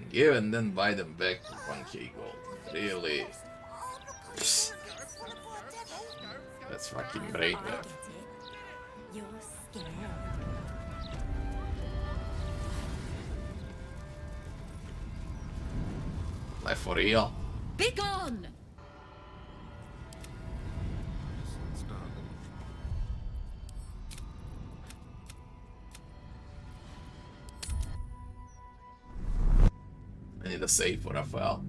Give and then buy them back for 1k gold. Really? That's fucking brain dead. You're scared. Like for real? Be gone! I need a save for Raphael.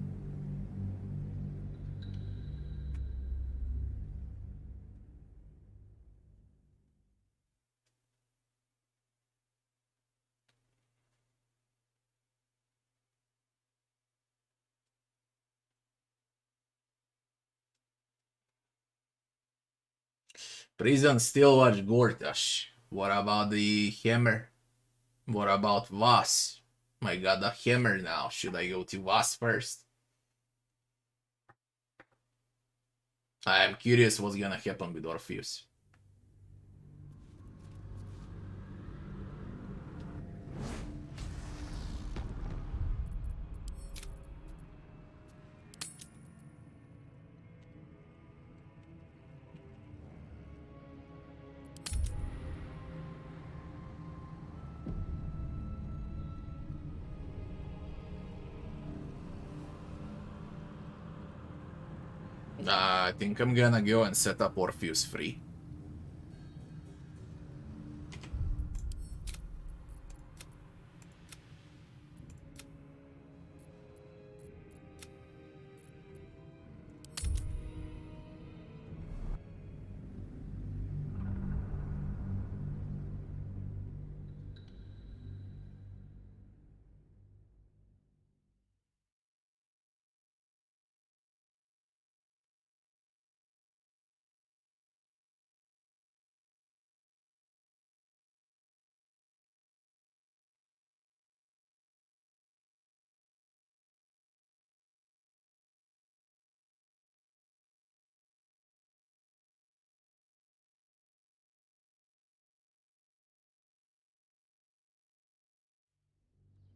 Prison still watch Gortash. What about the hammer? What about Voss? I got a hammer now. Should I go to Voss first? I am curious what's gonna happen with Orpheus. I think I'm gonna go and set up Orpheus free.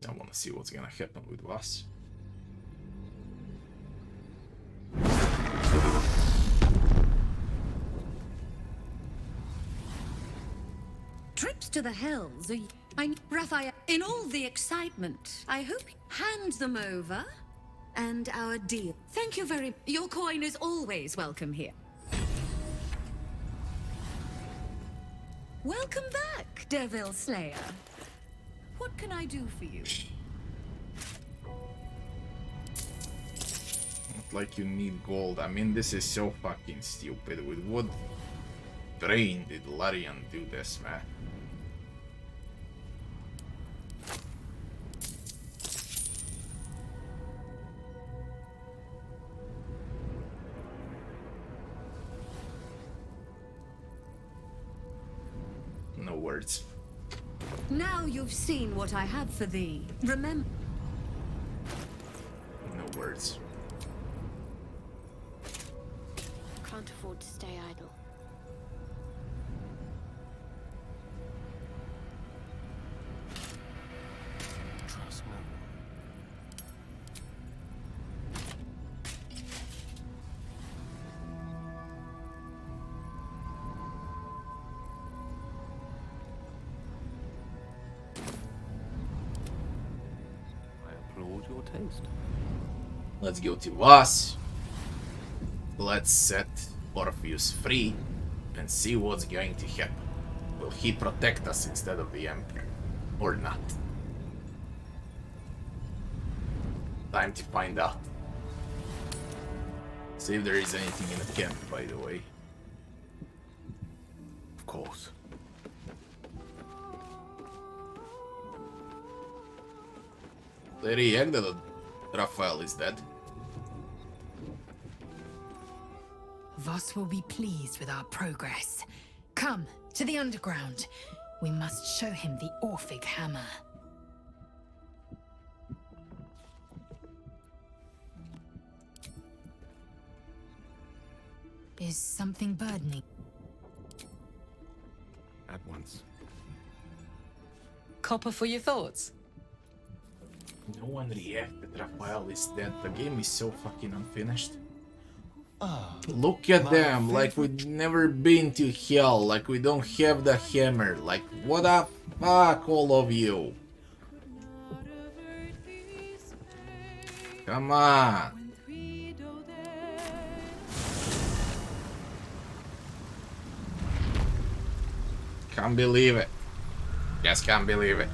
I wanna see what's gonna happen with Voss. Trips to the hells. Raphael, in all the excitement, I hope you hand them over. And our deal. Thank you very. Your coin is always welcome here. Welcome back, Devil Slayer. What can I do for you? Not like you need gold. I mean, this is so fucking stupid. With what brain did Larian do this, man? No words. Now you've seen what I have for thee. Remember. No words. Can't afford to stay idle. Trust no one. Your taste. Let's go to Voss. Let's set Orpheus free and see what's going to happen. Will he protect us instead of the Emperor? Or not? Time to find out. See if there is anything in the camp, by the way. Of course. They react that Raphael is dead. Voss will be pleased with our progress. Come, to the underground. We must show him the Orphic hammer. Is something burdening? At once. Copper for your thoughts? No one reacted. Raphael is dead. The game is so fucking unfinished. Look at them, like we've never been to hell, like we don't have the hammer, like what the fuck, all of you? Come on. Can't believe it. Just can't believe it.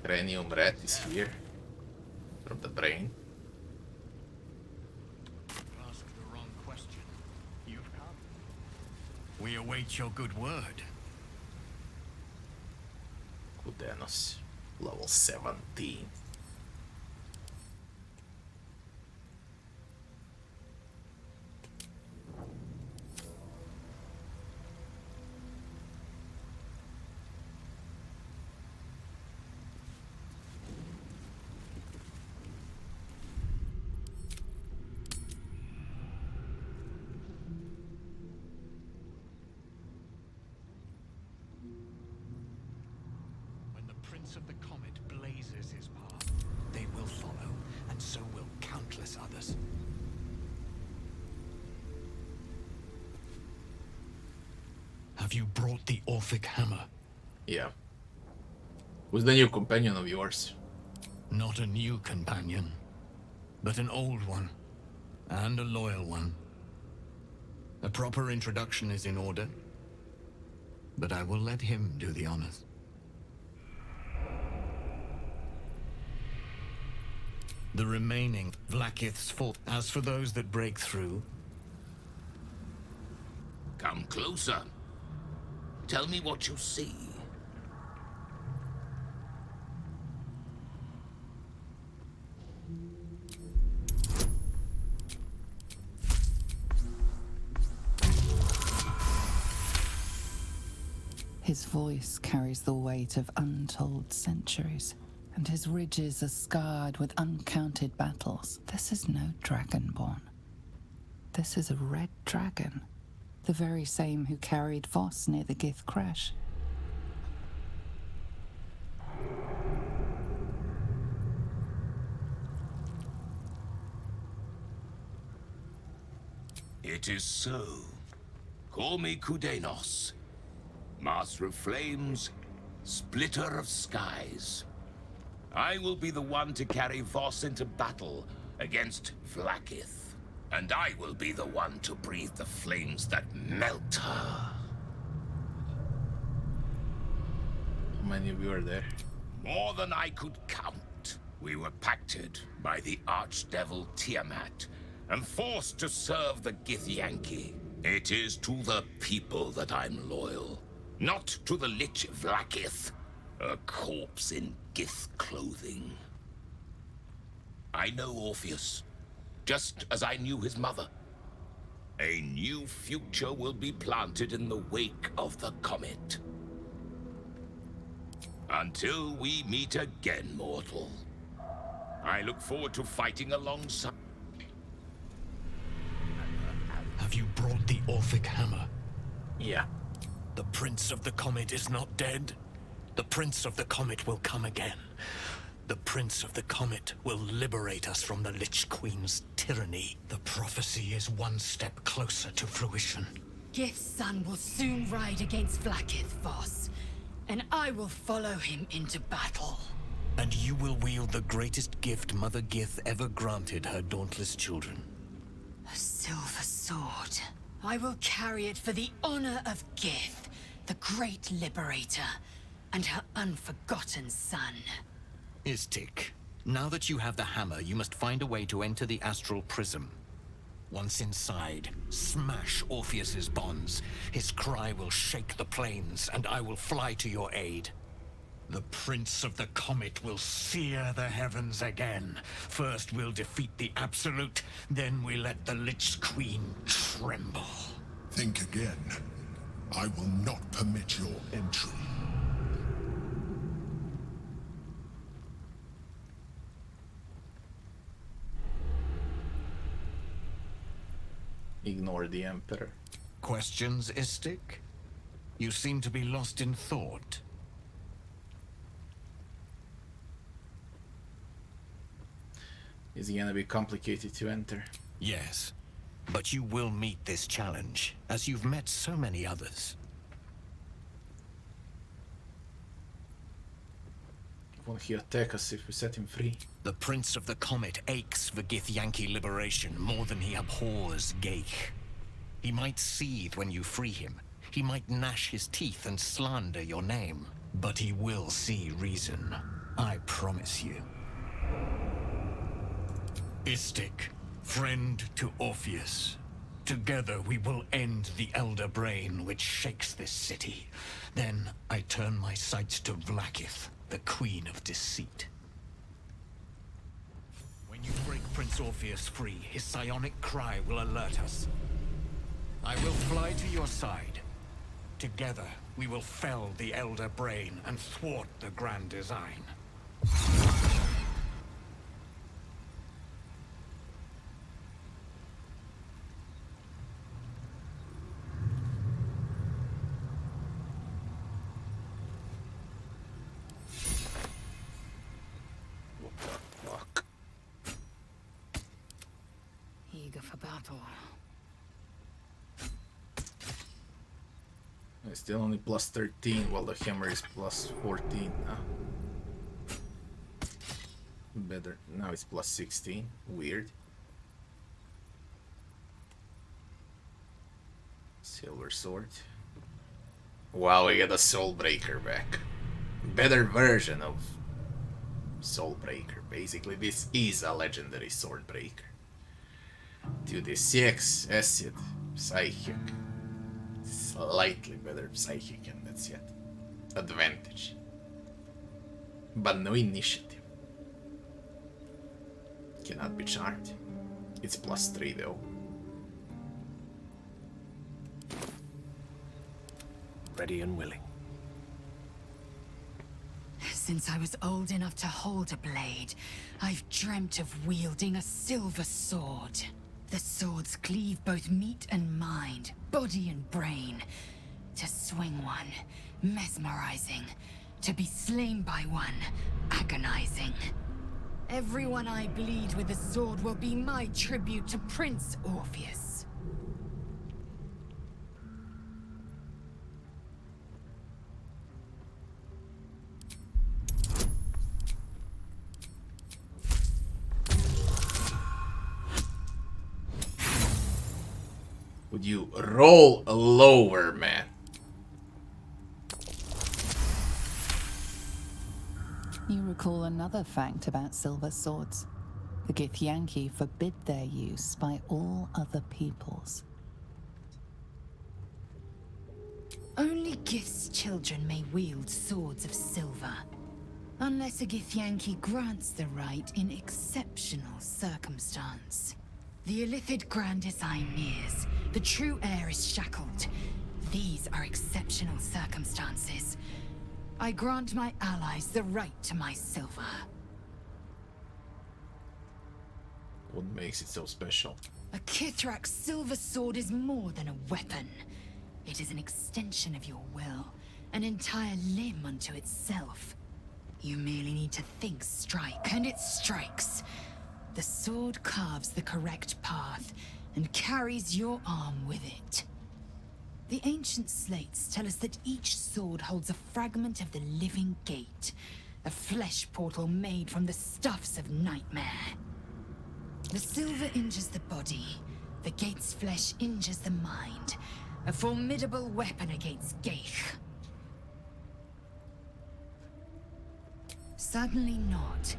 Cranium rat is here. From the brain. Ask the wrong question. You've come. We await your good word. Kudenos. Level 17. Of the comet blazes his path. They will follow, and so will countless others. Have you brought the Orphic hammer? Yeah. Who's the new companion of yours? Not a new companion, but an old one, and a loyal one. A proper introduction is in order, but I will let him do the honors. The remaining Vlaakith's fault. As for those that break through... Come closer. Tell me what you see. His voice carries the weight of untold centuries, and his ridges are scarred with uncounted battles. This is no dragonborn. This is a red dragon, the very same who carried Voss near the Gith crash. It is so. Call me Kudenos, Master of Flames, Splitter of Skies. I will be the one to carry Voss into battle against Vlaakith. And I will be the one to breathe the flames that melt her. How many of you are there? More than I could count. We were pacted by the archdevil Tiamat and forced to serve the Githyanki. It is to the people that I'm loyal, not to the Lich Vlaakith. A corpse in Gith clothing. I know Orpheus, just as I knew his mother. A new future will be planted in the wake of the comet. Until we meet again, mortal. I look forward to fighting alongside... Have you brought the Orphic hammer? Yeah. The Prince of the Comet is not dead. The Prince of the Comet will come again. The Prince of the Comet will liberate us from the Lich Queen's tyranny. The prophecy is one step closer to fruition. Gith's son will soon ride against Vlaakith, Voss, and I will follow him into battle. And you will wield the greatest gift Mother Gith ever granted her dauntless children. A silver sword. I will carry it for the honor of Gith, the great liberator, and her unforgotten son. Istik, now that you have the hammer, you must find a way to enter the astral prism. Once inside, smash Orpheus's bonds. His cry will shake the plains, and I will fly to your aid. The Prince of the Comet will sear the heavens again. First we'll defeat the Absolute, then we let the Lich Queen tremble. Think again. I will not permit your entry. ignore the Emperor. Questions, Istik? You seem to be lost in thought. Is it gonna be complicated to enter? Yes, but you will meet this challenge, as you've met so many others. Won't he attack us if we set him free? The Prince of the Comet aches for Githyanki liberation more than he abhors Gale. He might seethe when you free him. He might gnash his teeth and slander your name. But he will see reason. I promise you. Istik, friend to Orpheus. Together we will end the Elder Brain which shakes this city. Then I turn my sights to Vlaakith, the Queen of Deceit. When you break Prince Orpheus free, his psionic cry will alert us. I will fly to your side. Together, we will fell the Elder Brain and thwart the Grand Design. What the fuck? Eager for battle. It's still only plus 13, while the hammer is plus 14 now. Better. Now it's plus 16. Weird. Silver sword. Wow, we get a soul breaker back. Better version of soul breaker. Basically, this is a legendary sword breaker. 2d6, acid, psychic. Slightly better psychic, and that's it. Advantage. But no initiative. Cannot be charmed. It's plus 3 though. Ready and willing. Since I was old enough to hold a blade, I've dreamt of wielding a silver sword. The swords cleave both meat and mind, body and brain. To swing one, mesmerizing. To be slain by one, agonizing. Everyone I bleed with the sword will be my tribute to Prince Orpheus. Would you roll lower, man? You recall another fact about silver swords. The Githyanki forbid their use by all other peoples. Only Gith's children may wield swords of silver, unless a Githyanki grants the right in exceptional circumstance. The Illithid Grand Design nears. The true heir is shackled. These are exceptional circumstances. I grant my allies the right to my silver. What makes it so special? A Kithrak's silver sword is more than a weapon. It is an extension of your will, an entire limb unto itself. You merely need to think strike, and it strikes. The sword carves the correct path, and carries your arm with it. The ancient slates tell us that each sword holds a fragment of the living gate, a flesh portal made from the stuffs of nightmare. The silver injures the body, the gate's flesh injures the mind, a formidable weapon against Gale. Certainly not,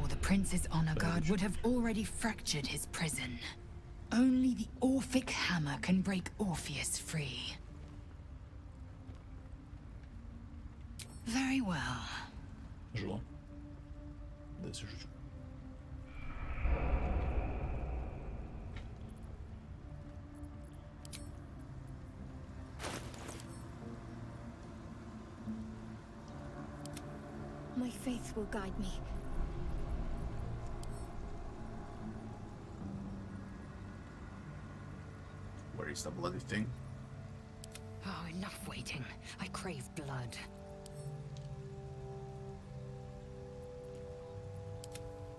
or the Prince's honor guard would have already fractured his prison. Only the Orphic hammer can break Orpheus free. Very well. João. Desejo. My faith will guide me. Just a bloody thing. Oh, enough waiting. I crave blood.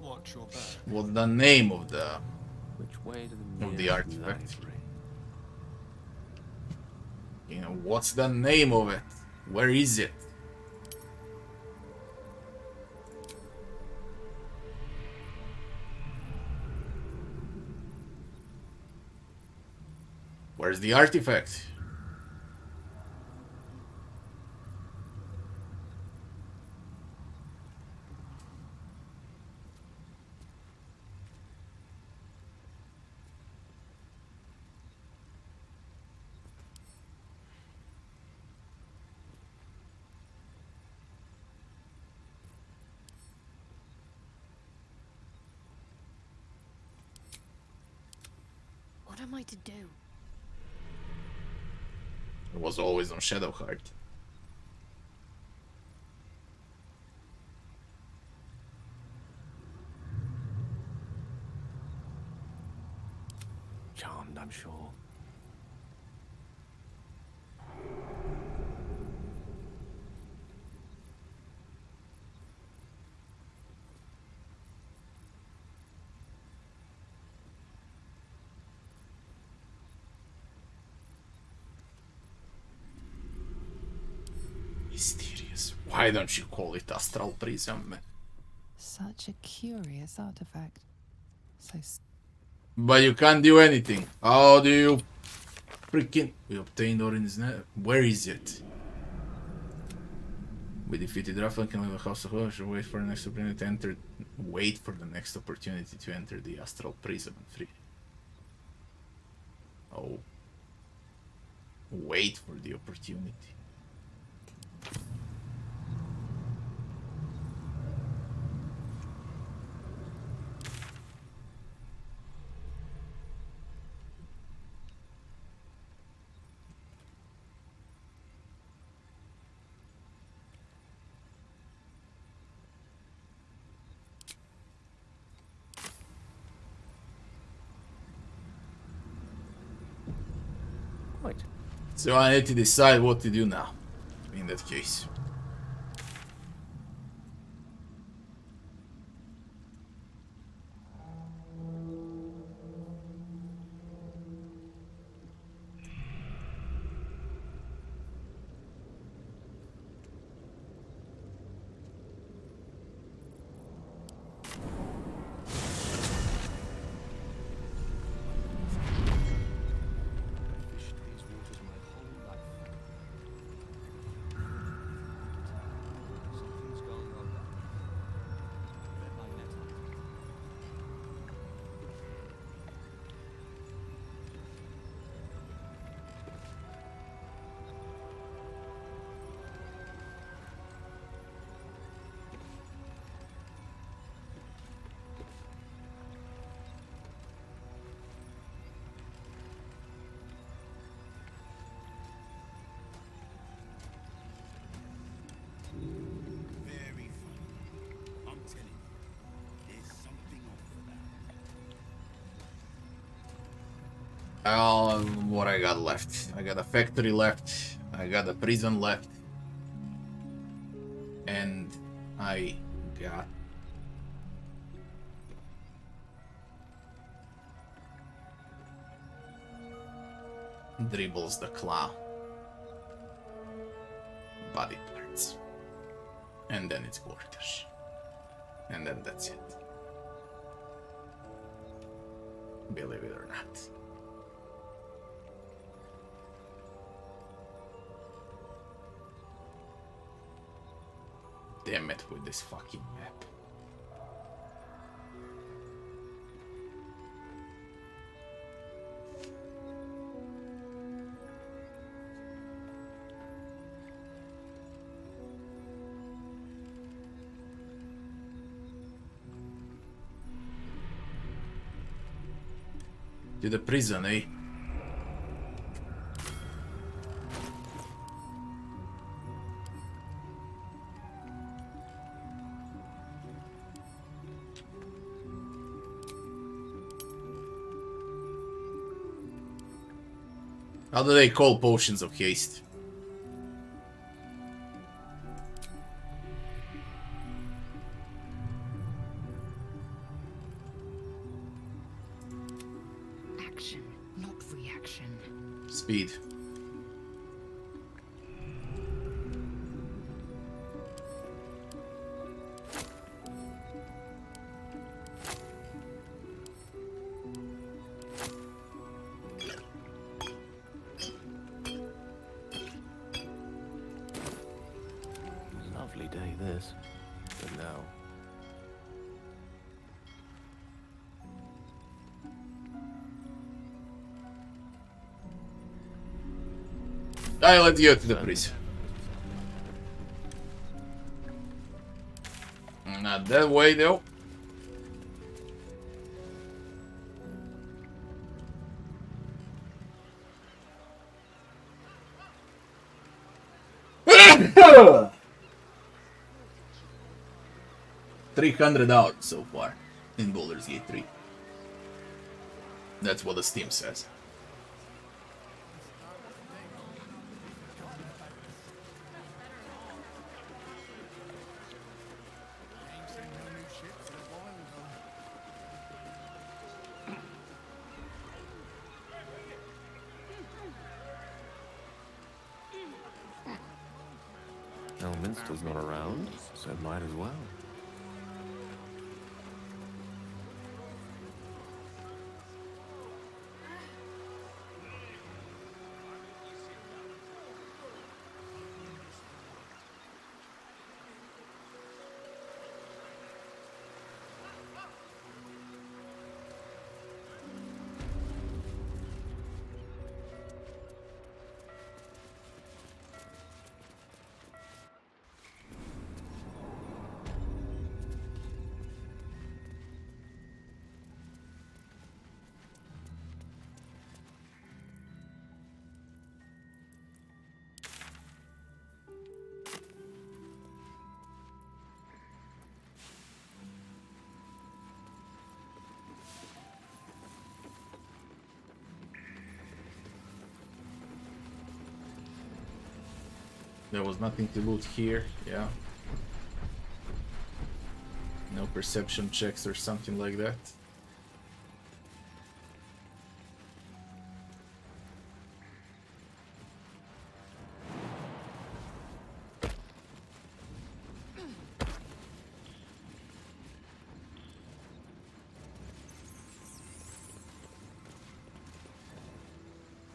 Watch your back. What's the name of the Which way to the of the nearest artifact? library? You know, what's the name of it? Where is it? Where's the artifact? What am I to do? It was always on Shadowheart. Charmed, I'm sure. Mysterious. Why don't you call it Astral Prism? Such a curious artifact. So But you can't do anything. How do you freaking... We obtained Orin's net. Where is it? We defeated Rafa, can leave the House of Horrors, wait for the next opportunity to enter... Wait for the next opportunity to enter the Astral Prism and free. Oh. Wait for the opportunity. Right. So I need to decide what to do now, in that case. Fished these waters my whole life. Something's gone wrong there. Read my letter. Very funny. I'm telling you, there's something off for that. What I got left? I got a factory left. I got a prison left. And I got... Dribbles the claw. Body parts. And then it's quarters. And then that's it. Believe it or not. Damn it with this fucking map. To the prison, eh? How do they call potions of haste? Action, not reaction. Speed. Lovely day this, but now. Alright, let's go to the priest. Not that way though. $300 so far in Baldur's Gate 3. That's what the Steam says. Elminster's not around, so might as well. There was nothing to loot here, yeah. No perception checks or something like that.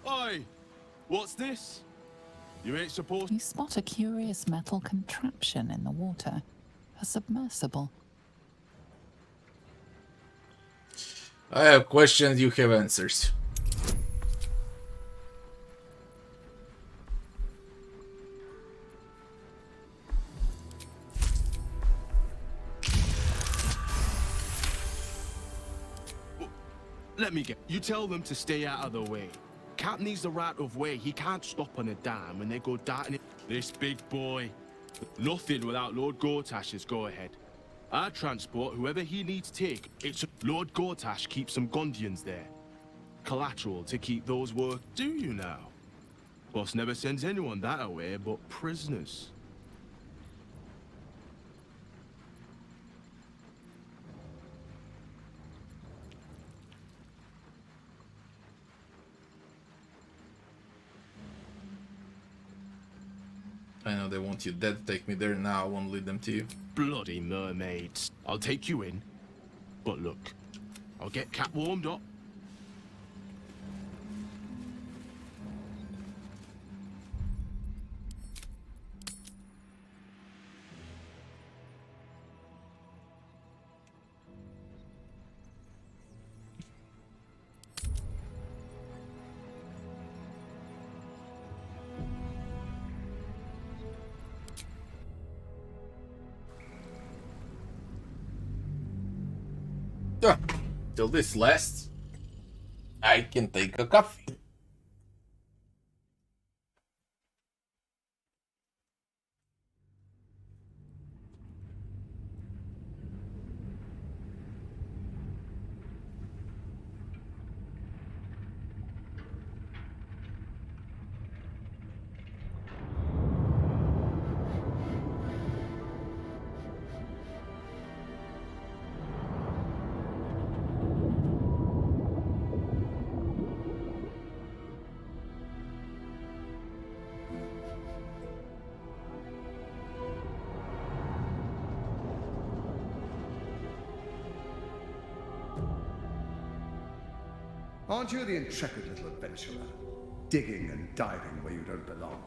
Oi! What's this? You ain't supposed. You spot a curious metal contraption in the water. A submersible. I have questions, you have answers. Let me get. You tell them to stay out of the way. Cap needs the right of way. He can't stop on a dime when they go darting it. This big boy. Nothing without Lord Gortash's go-ahead. I transport whoever he needs take. It's Lord Gortash keeps some Gondians there. Collateral to keep those work. Do you now? Boss never sends anyone that away but prisoners. I know they want you dead. Take me there now. I won't lead them to you. Bloody mermaids. I'll take you in. But look, I'll get Cap warmed up. Till this lasts, I can take a coffee. Aren't you the intrepid little adventurer? Digging and diving where you don't belong.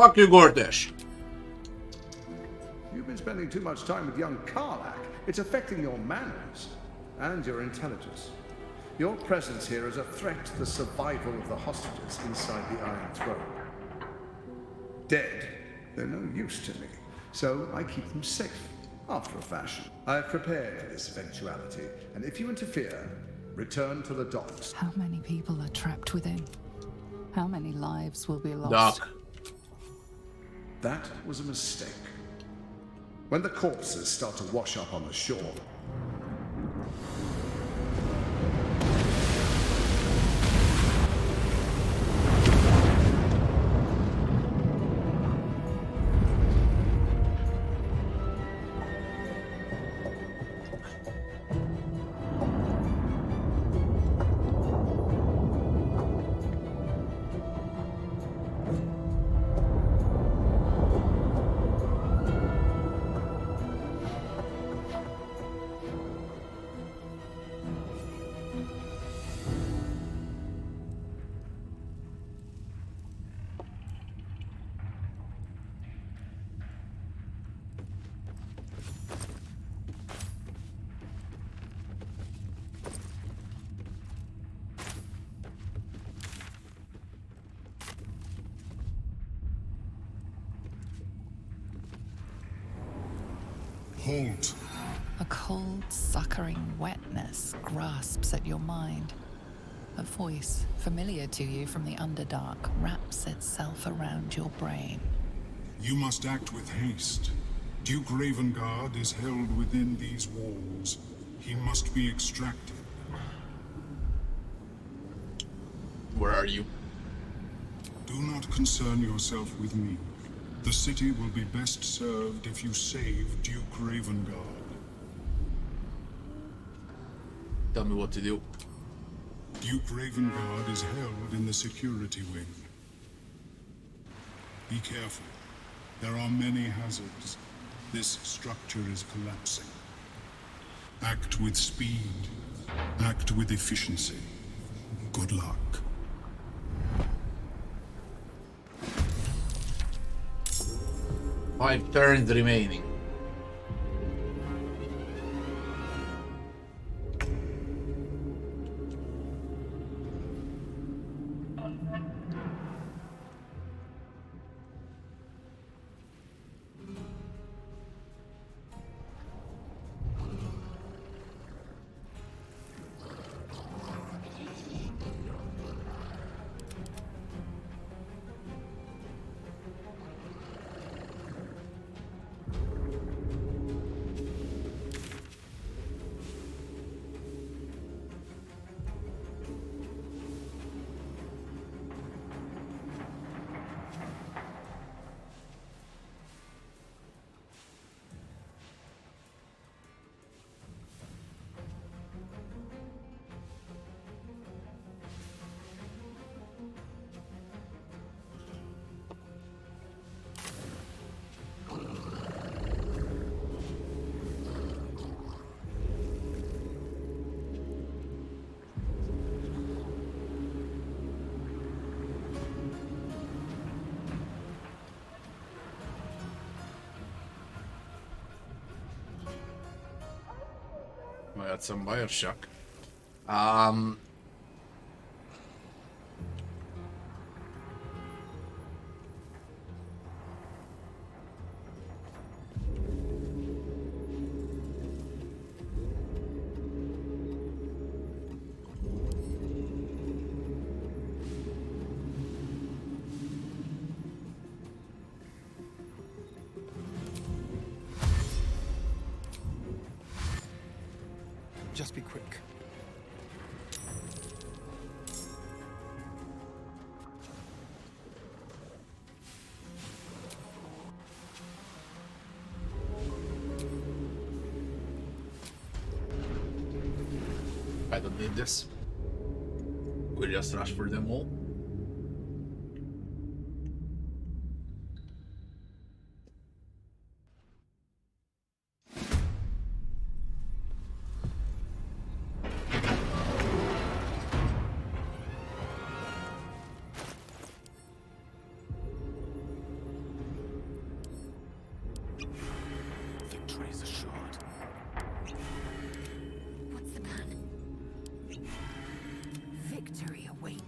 Fuck you, Gordish. You've been spending too much time with young Karlach. It's affecting your manners and your intelligence. Your presence here is a threat to the survival of the hostages inside the Iron Throne. Dead, they're no use to me, so I keep them safe, after a fashion. I've prepared for this eventuality, and if you interfere, return to the docks. How many people are trapped within? How many lives will be lost? Doc. That was a mistake. When the corpses start to wash up on the shore, Halt. A cold, suckering wetness grasps at your mind. A voice, familiar to you from the Underdark, wraps itself around your brain. You must act with haste. Duke Ravengard is held within these walls. He must be extracted. Where are you? Do not concern yourself with me. The city will be best served if you save Duke Ravengard. Tell me what to do. Duke Ravengard is held in the security wing. Be careful. There are many hazards. This structure is collapsing. Act with speed. Act with efficiency. Good luck. Five turns remaining. I got some Bioshock. Just be quick. I don't need this. We'll just rush for them all. Victory's assured. What's the plan? Victory awaits.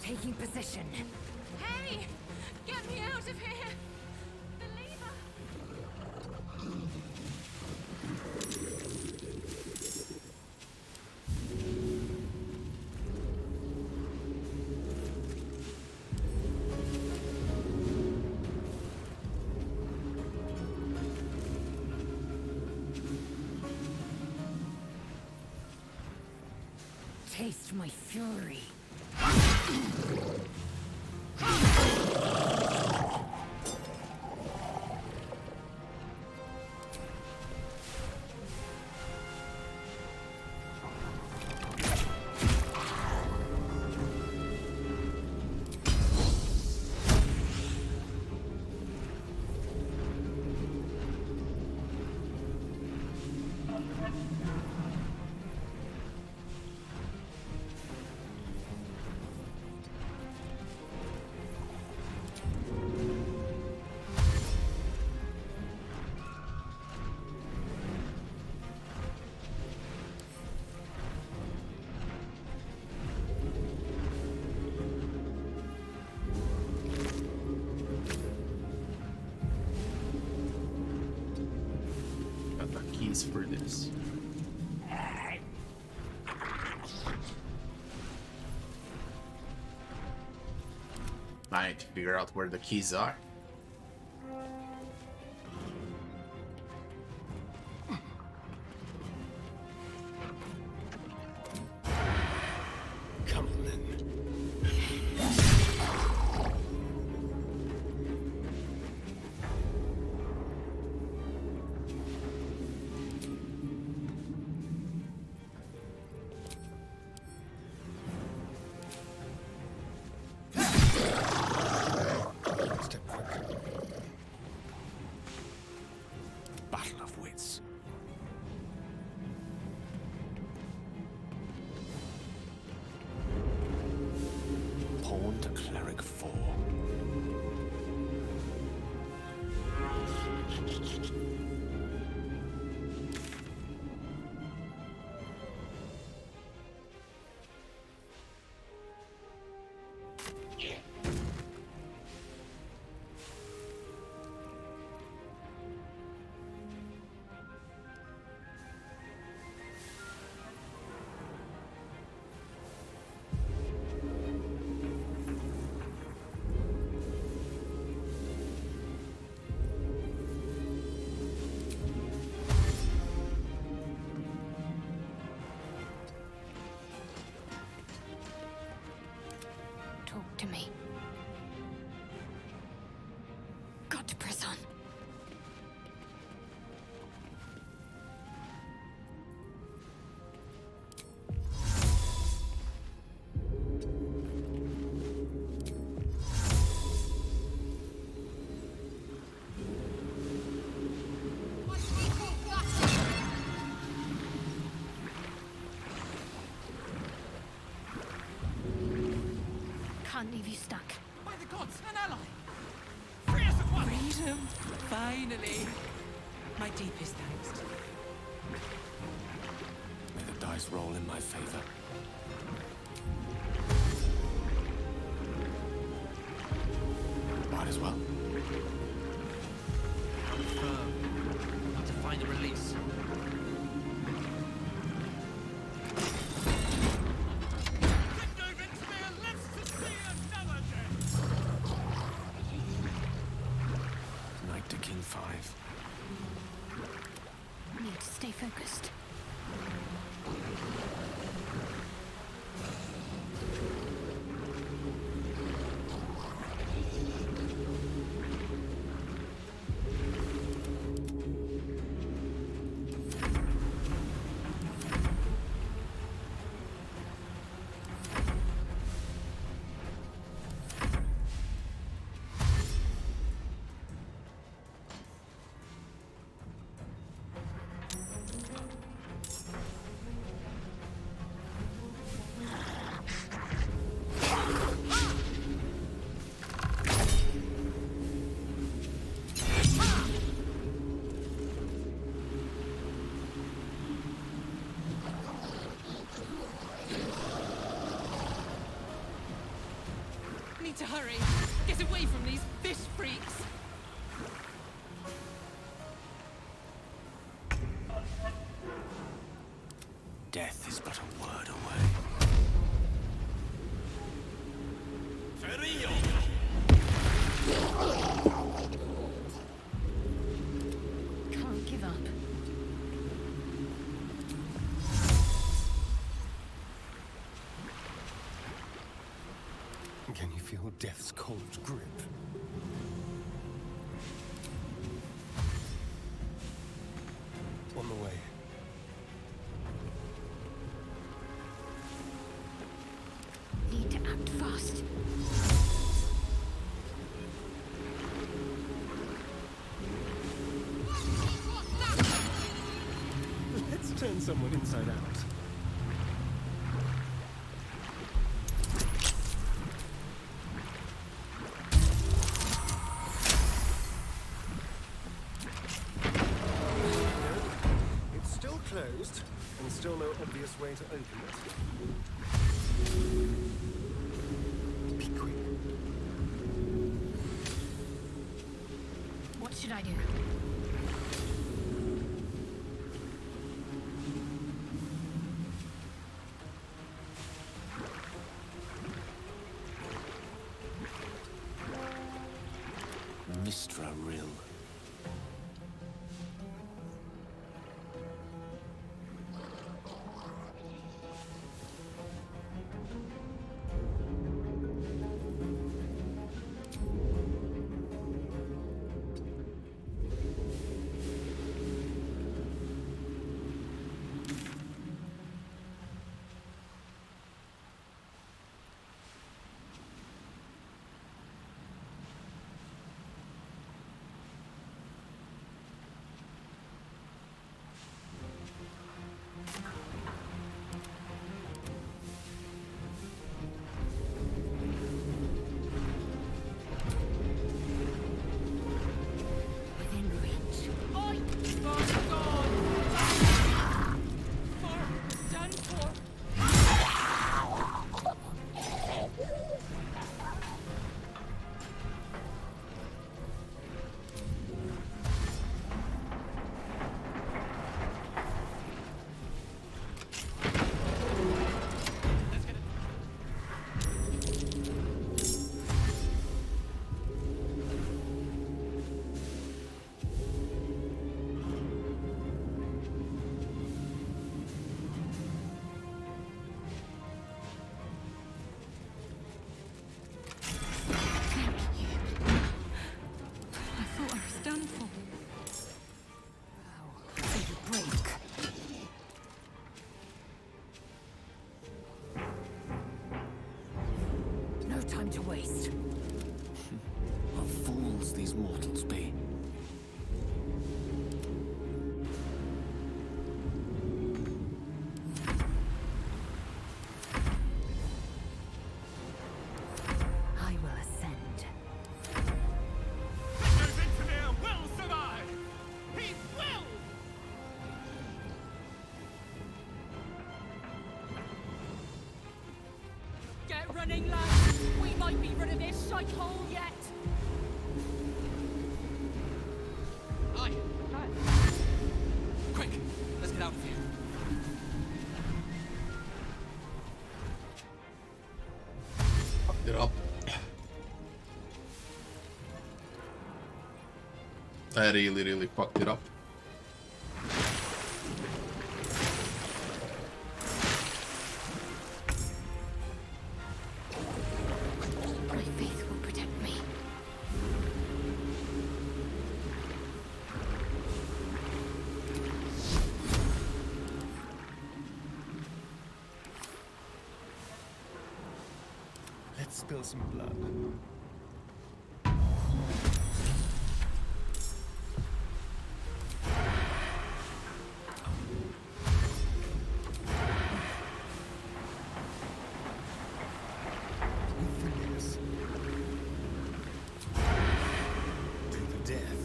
Taking position. Hey! Get me out of here! The lever! Taste my fury. keys for this. I need to figure out where the keys are. Come on then. Step quick. Battle of wits. Pawn to cleric 4. Talk to me. Got to press on. Can't leave you stuck. By the gods, an ally! Free us at once! Freedom! Finally! My deepest thanks to you. May the dice roll in my favor. Might as well. Need to find a release. Knight to king 5. Need to stay focused. Need to hurry. Get away from these fish freaks. Death is but a word away. Can't give up. Can you feel death's cold grip? On the way. Need to act fast. Let's turn someone inside out. It's still closed, and still no obvious way to open it. Be quick. What should I do? Mistra Rill. Time to waste. What fools these mortals be. I will ascend. Those Intimir will survive! He will! Get running, lads! We might be rid of this shite hole yet! Aye. Quick, let's get out of here. Fucked it up. I really fucked it up. My faith will protect me. Let's spill some blood. Orpheus. To the death.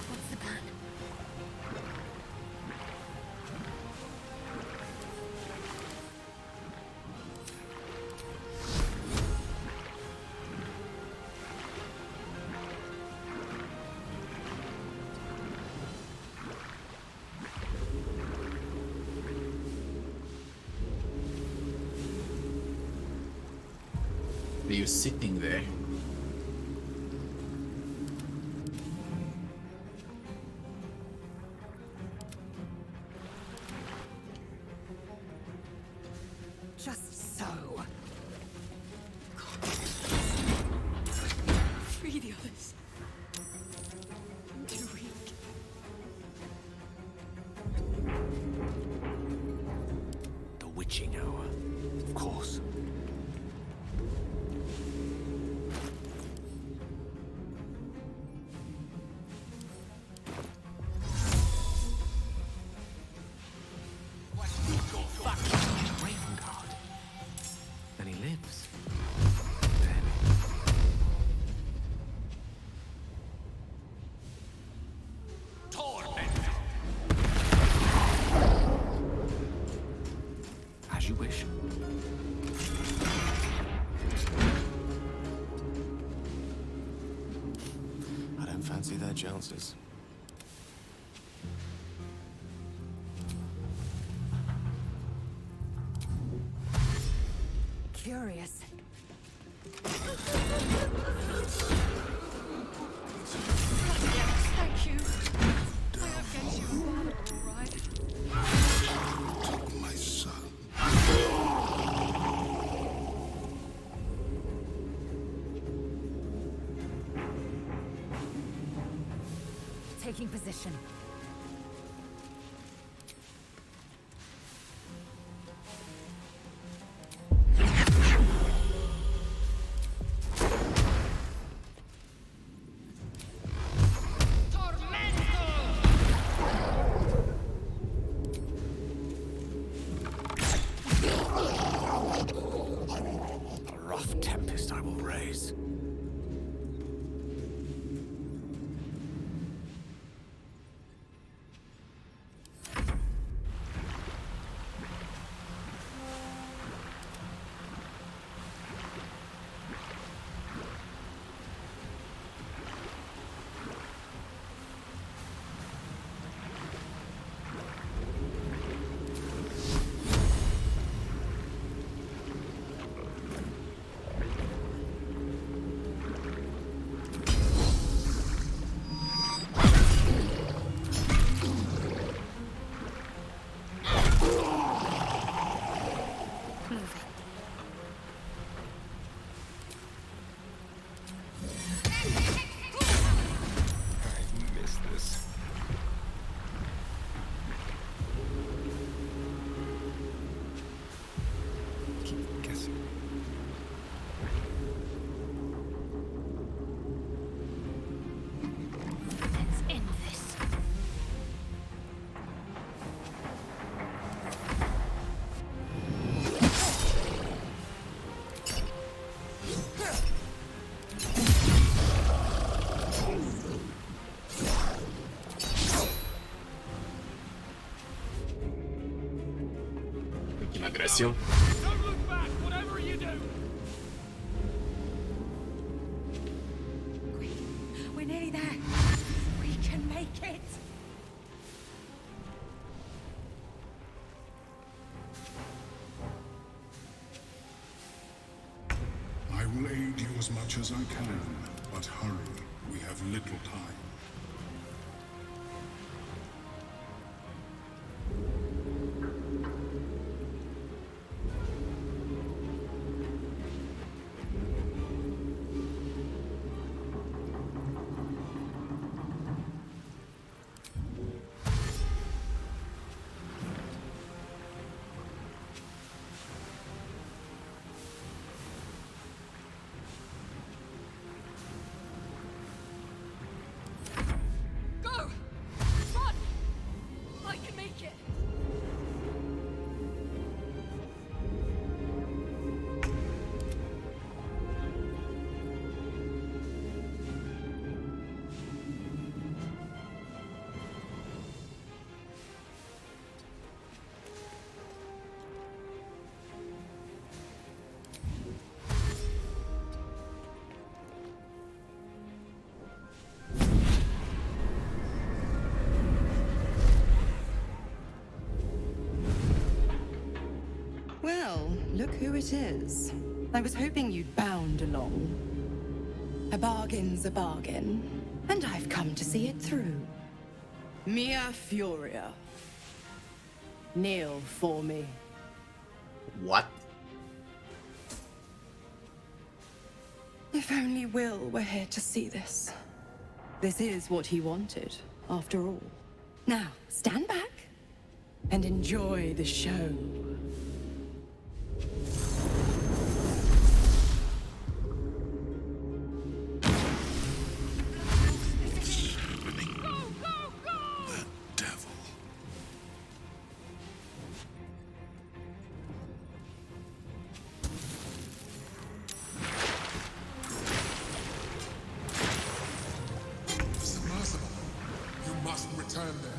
What's the plan? Are you sitting there? Just so. Free the others. I'm too weak. The witching hour, of course. Then he lives. Then... As you wish. I don't fancy their chances. curious. Yes, thank you. I have get you all right. Took my son. Taking position. A rough tempest I will raise. Let's end this. Taking aggressive. Don't look back, whatever you do. Quick, we're nearly there. We can make it. I will aid you as much as I can, but hurry. We have little time. Go! Run! I can make it. Well, look who it is. I was hoping you'd bound along. A bargain's a bargain, and I've come to see it through. Mia Furia. Kneel for me. What? If only Will were here to see this. This is what he wanted, after all. Now, stand back and enjoy the show. That devil. Submersible. You must return there.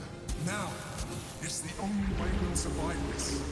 Now. It's the only way we'll survive this.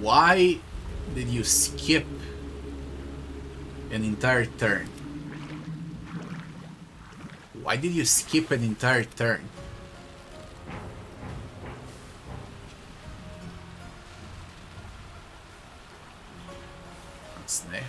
Why did you skip an entire turn? Why did you skip an entire turn? Snap.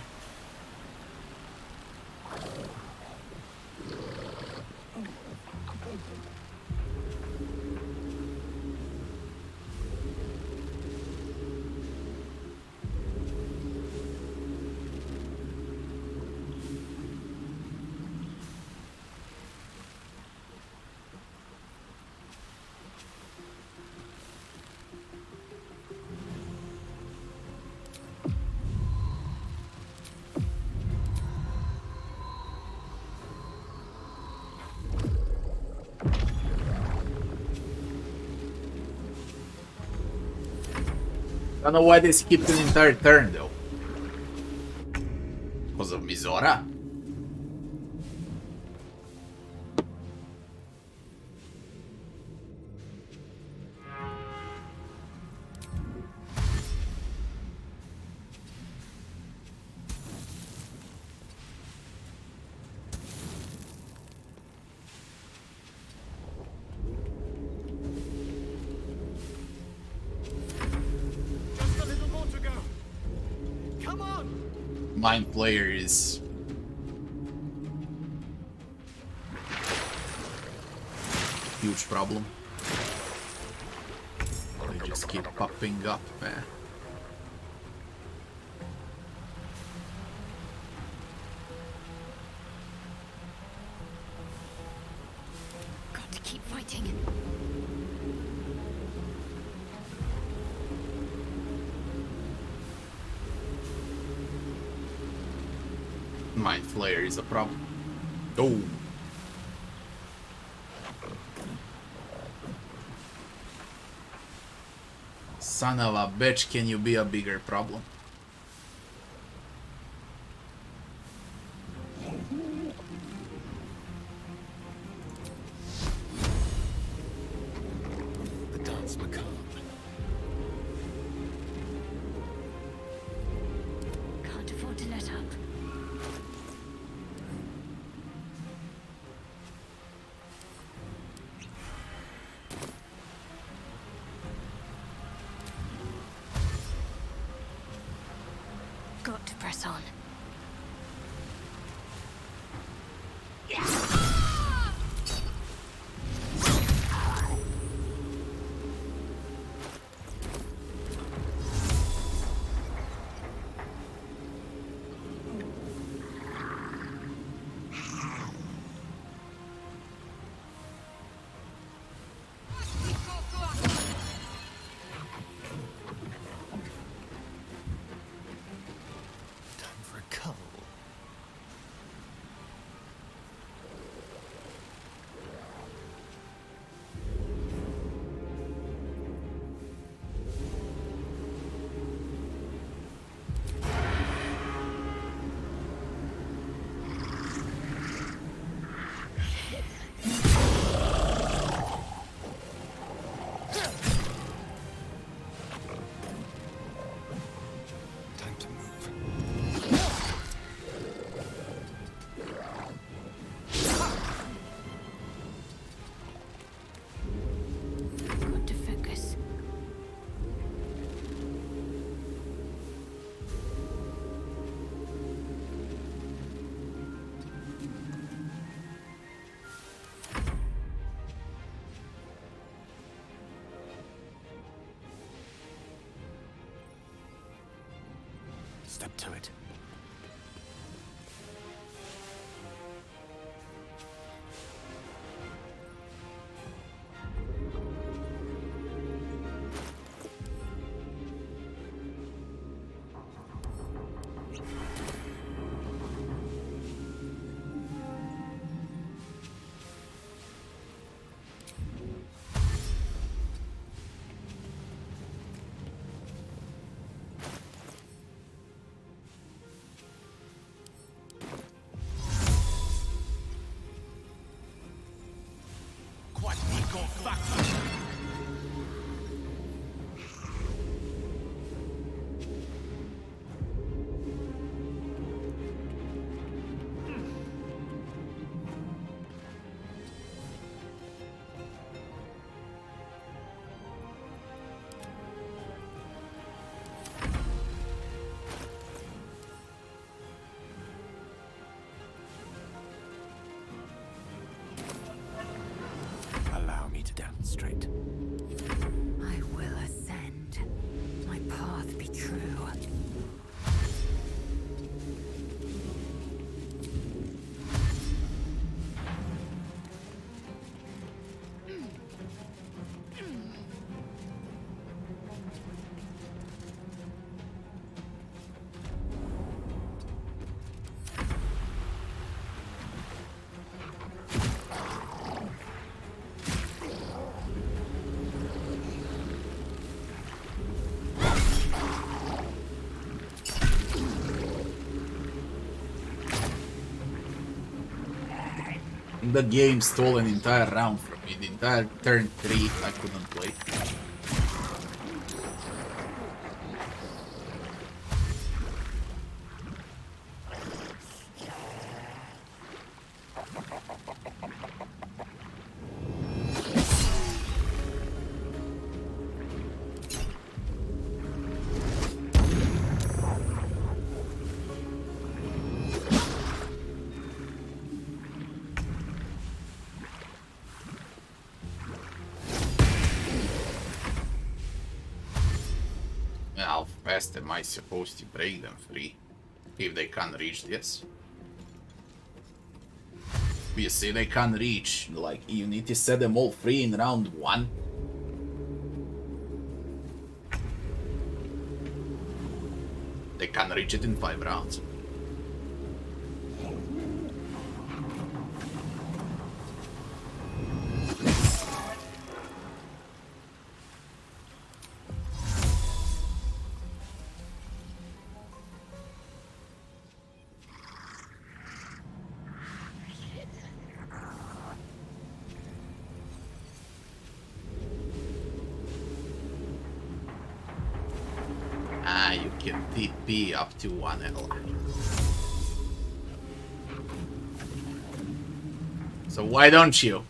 I don't know why they skipped an entire turn though. Because of Mizora? Mind player is huge problem. They just keep popping up, man. Got to keep fighting. Mind flayer is a problem. Oh. Son of a bitch, can you be a bigger problem? The dance macabre. Can't afford to let up. Got to press on. Got to focus. Step to it. The game stole an entire round from me. The entire turn 3 I couldn't play. How fast am I supposed to break them free? If they can't reach this? You say they can't reach, like, you need to set them all free in round 1? They can't reach it in 5 rounds. You can TP up to 1L. So why don't you?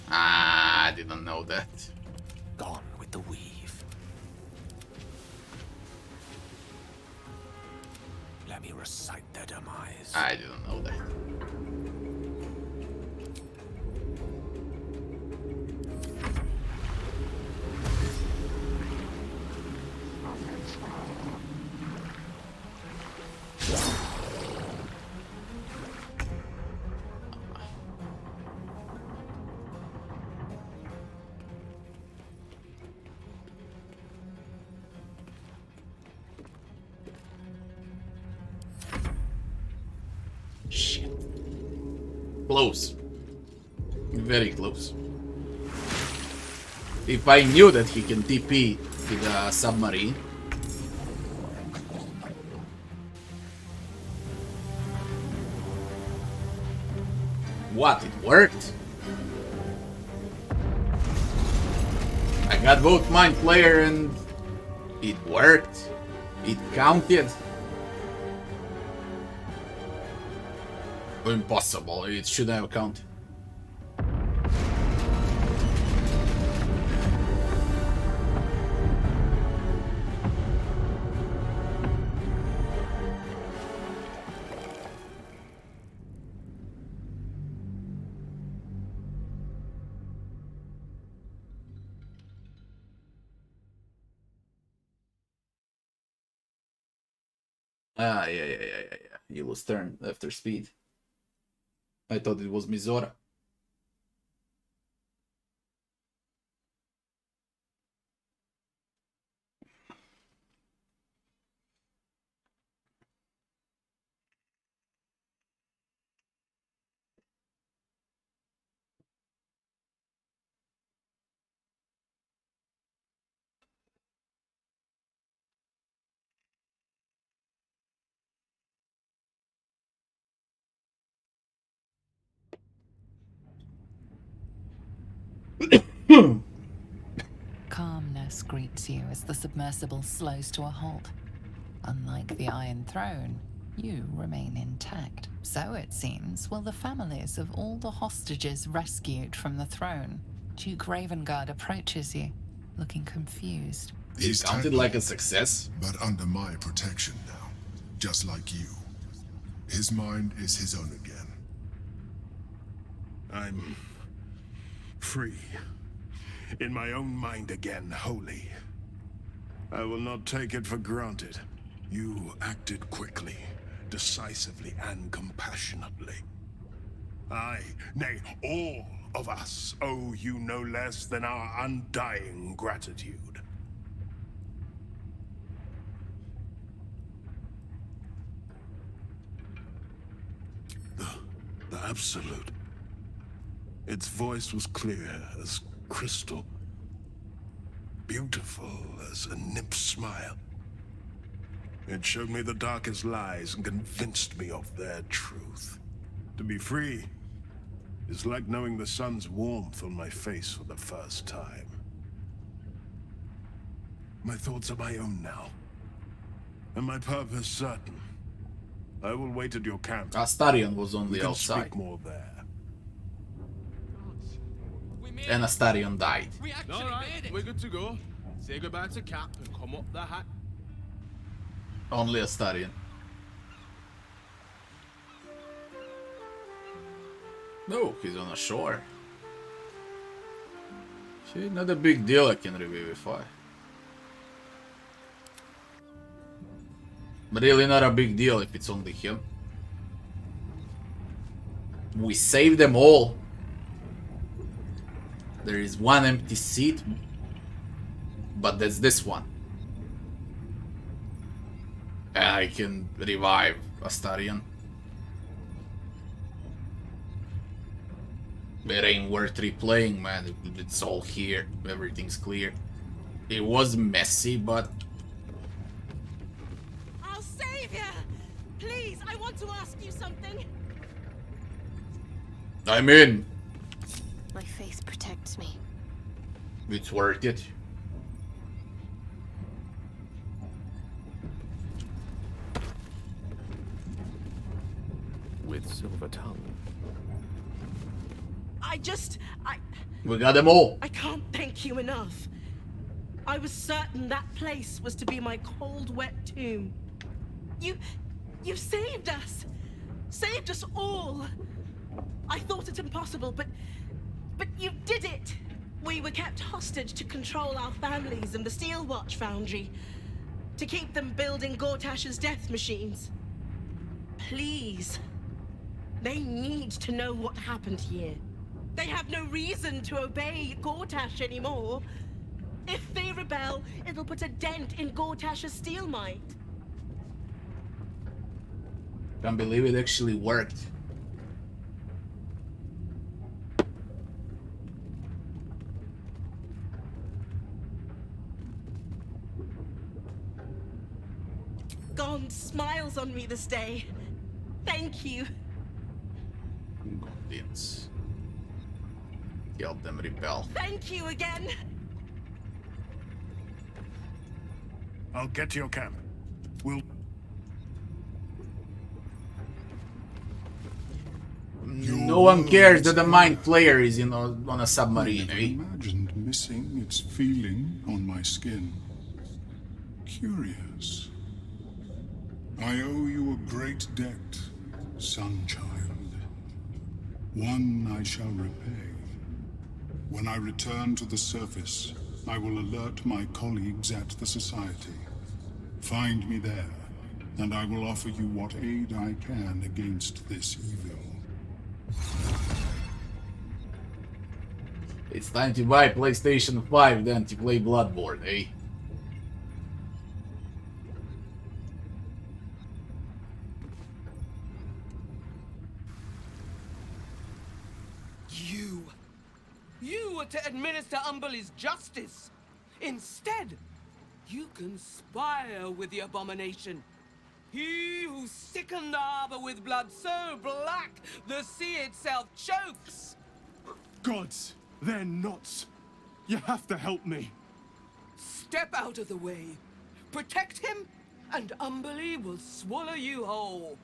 I didn't know that. Gone with the weave. Let me recite their demise. I didn't know that. Shit. Close. Very close. If I knew that he can TP to the submarine. What? It worked? I got both mind player and it worked. It counted. Impossible. It should have counted. Yeah. You lose turn after speed. I thought it was Mizora. Calmness greets you as the submersible slows to a halt. Unlike the Iron Throne, you remain intact. So it seems will the families of all the hostages rescued from the throne. Duke Ravengard approaches you, looking confused. It counted like a success. But under my protection now, just like you. His mind is his own again. I'm free. In my own mind again, wholly. I will not take it for granted. You acted quickly, decisively, and compassionately. I, nay, all of us, owe you no less than our undying gratitude. The Absolute. Its voice was clear as crystal. Beautiful as a nymph's smile. It showed me the darkest lies and convinced me of their truth. To be free is like knowing the sun's warmth on my face for the first time. My thoughts are my own now, and my purpose certain. I will wait at your camp. Astarion was on We the can outside. speak more there. And Astarion died. Alright, we're good to go. Say goodbye to Cap and come up the hat. Only Astarion. No, he's on a shore. See, not a big deal, I can revivify. But really not a big deal if it's only him. We saved them all. There is one empty seat, but that's this one. And I can revive Astarion. It ain't worth replaying, man. It's all here. Everything's clear. It was messy, but... I'll save you! Please, I want to ask you something. I'm in. My faith protects me. It's worth it. With silver tongue. We got them all. I can't thank you enough. I was certain that place was to be my cold, wet tomb. You saved us. Saved us all. I thought it impossible, but you did it. We were kept hostage to control our families and the Steel Watch Foundry, to keep them building Gortash's death machines. Please. They need to know what happened here. They have no reason to obey Gortash anymore. If they rebel, it'll put a dent in Gortash's steel might. Can't believe it actually worked. Gond smiles on me this day. Thank you. Gondians. Help them rebel. Thank you again. I'll get to your camp. We'll... No one cares that the Mind Flayer is on a submarine, I imagined missing its feeling on my skin. Curious. I owe you a great debt, Sunchild. One I shall repay. When I return to the surface, I will alert my colleagues at the Society. Find me there, and I will offer you what aid I can against this evil. It's time to buy PlayStation 5 then to play Bloodborne, eh? You were to administer Umberlee's justice. Instead, you conspire with the abomination. He who sickened the harbor with blood so black the sea itself chokes. Gods, they're nuts. You have to help me. Step out of the way. Protect him, and Umberlee will swallow you whole.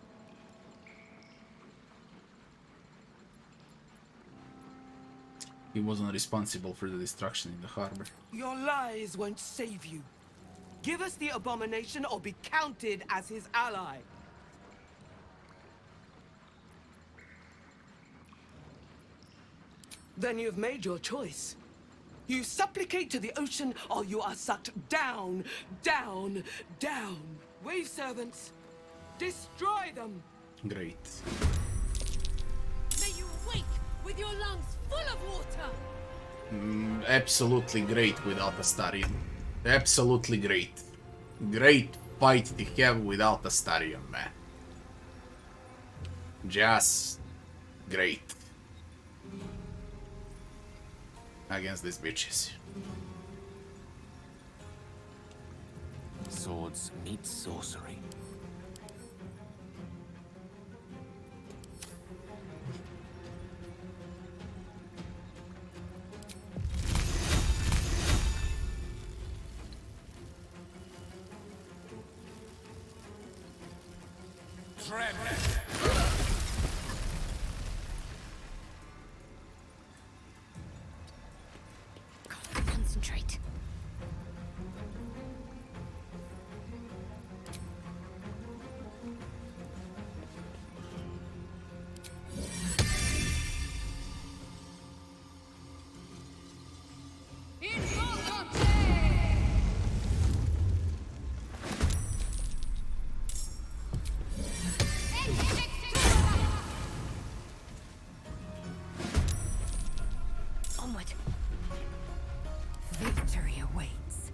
He wasn't responsible for the destruction in the harbor. Your lies won't save you. Give us the abomination or be counted as his ally. Then you've made your choice. You supplicate to the ocean or you are sucked down, down, down. Wave servants, destroy them. Great. May you wake with your lungs full of water. Absolutely great without Astarion. Absolutely great. Great fight to have without Astarion, man. Just great. Against these bitches. Swords meet sorcery. Concentrate. Onward. Victory awaits.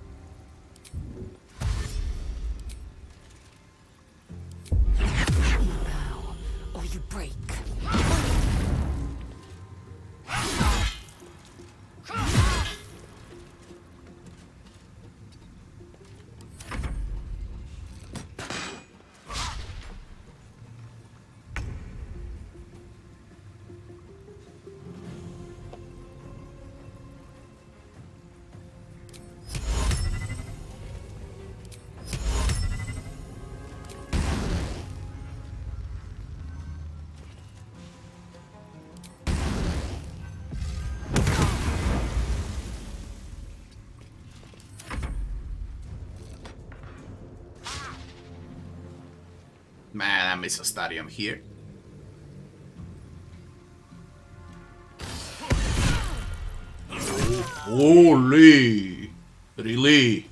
You bow, or you break. Man, I miss a stadium here. Holy! Really?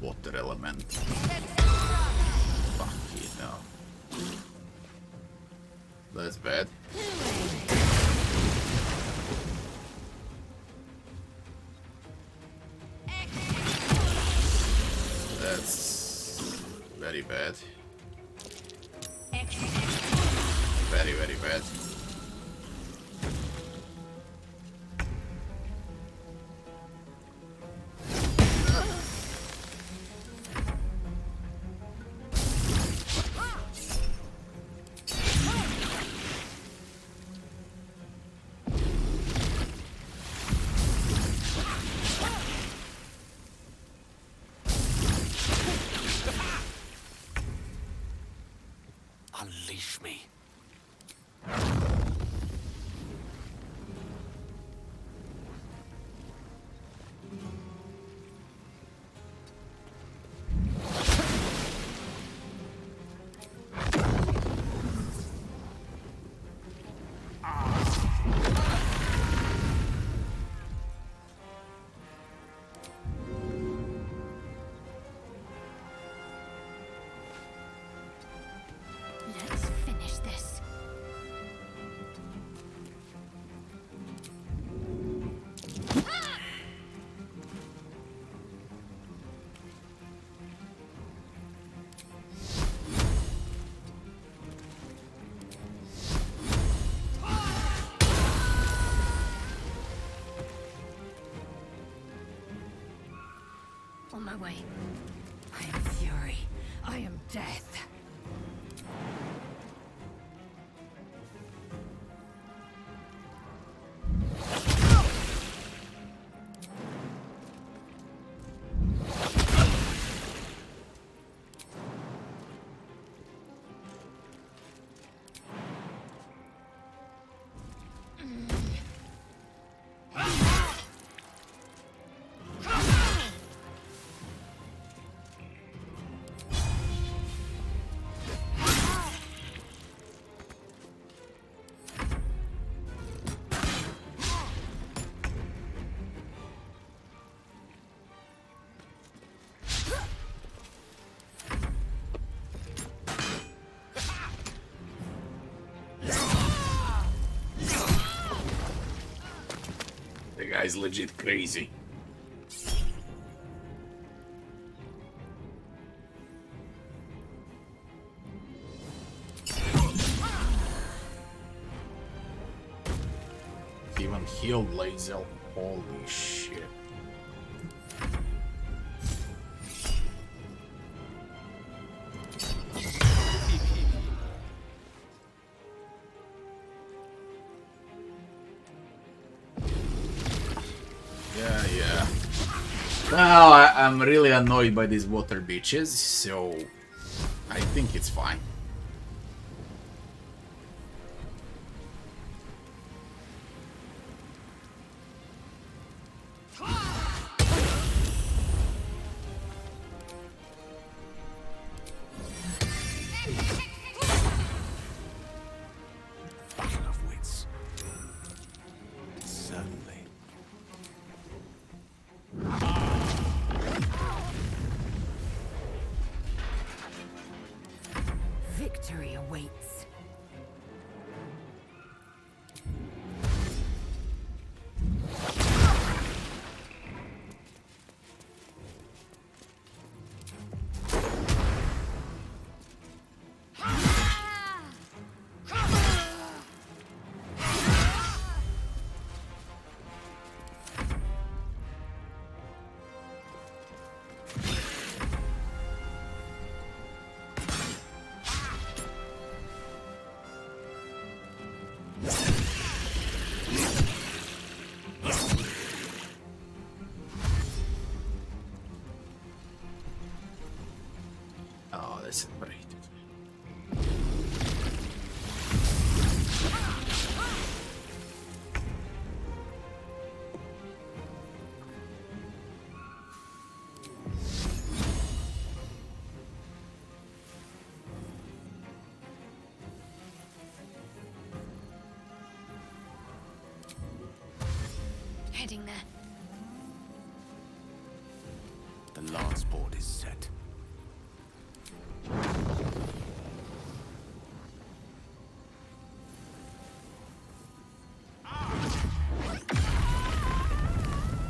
Water element. Fuck it now. That's bad. That's very bad. Very, very bad. Unleash me. Let's finish this. On my way. I am fury. I am death. The guy's legit crazy. Even Unhealed Lazel. Holy shit. Yeah. Now I'm really annoyed by these water bitches, so I think it's fine. Battle of wits. Certainly. Victory awaits. Oh, this is great. Heading there. The lance board is set.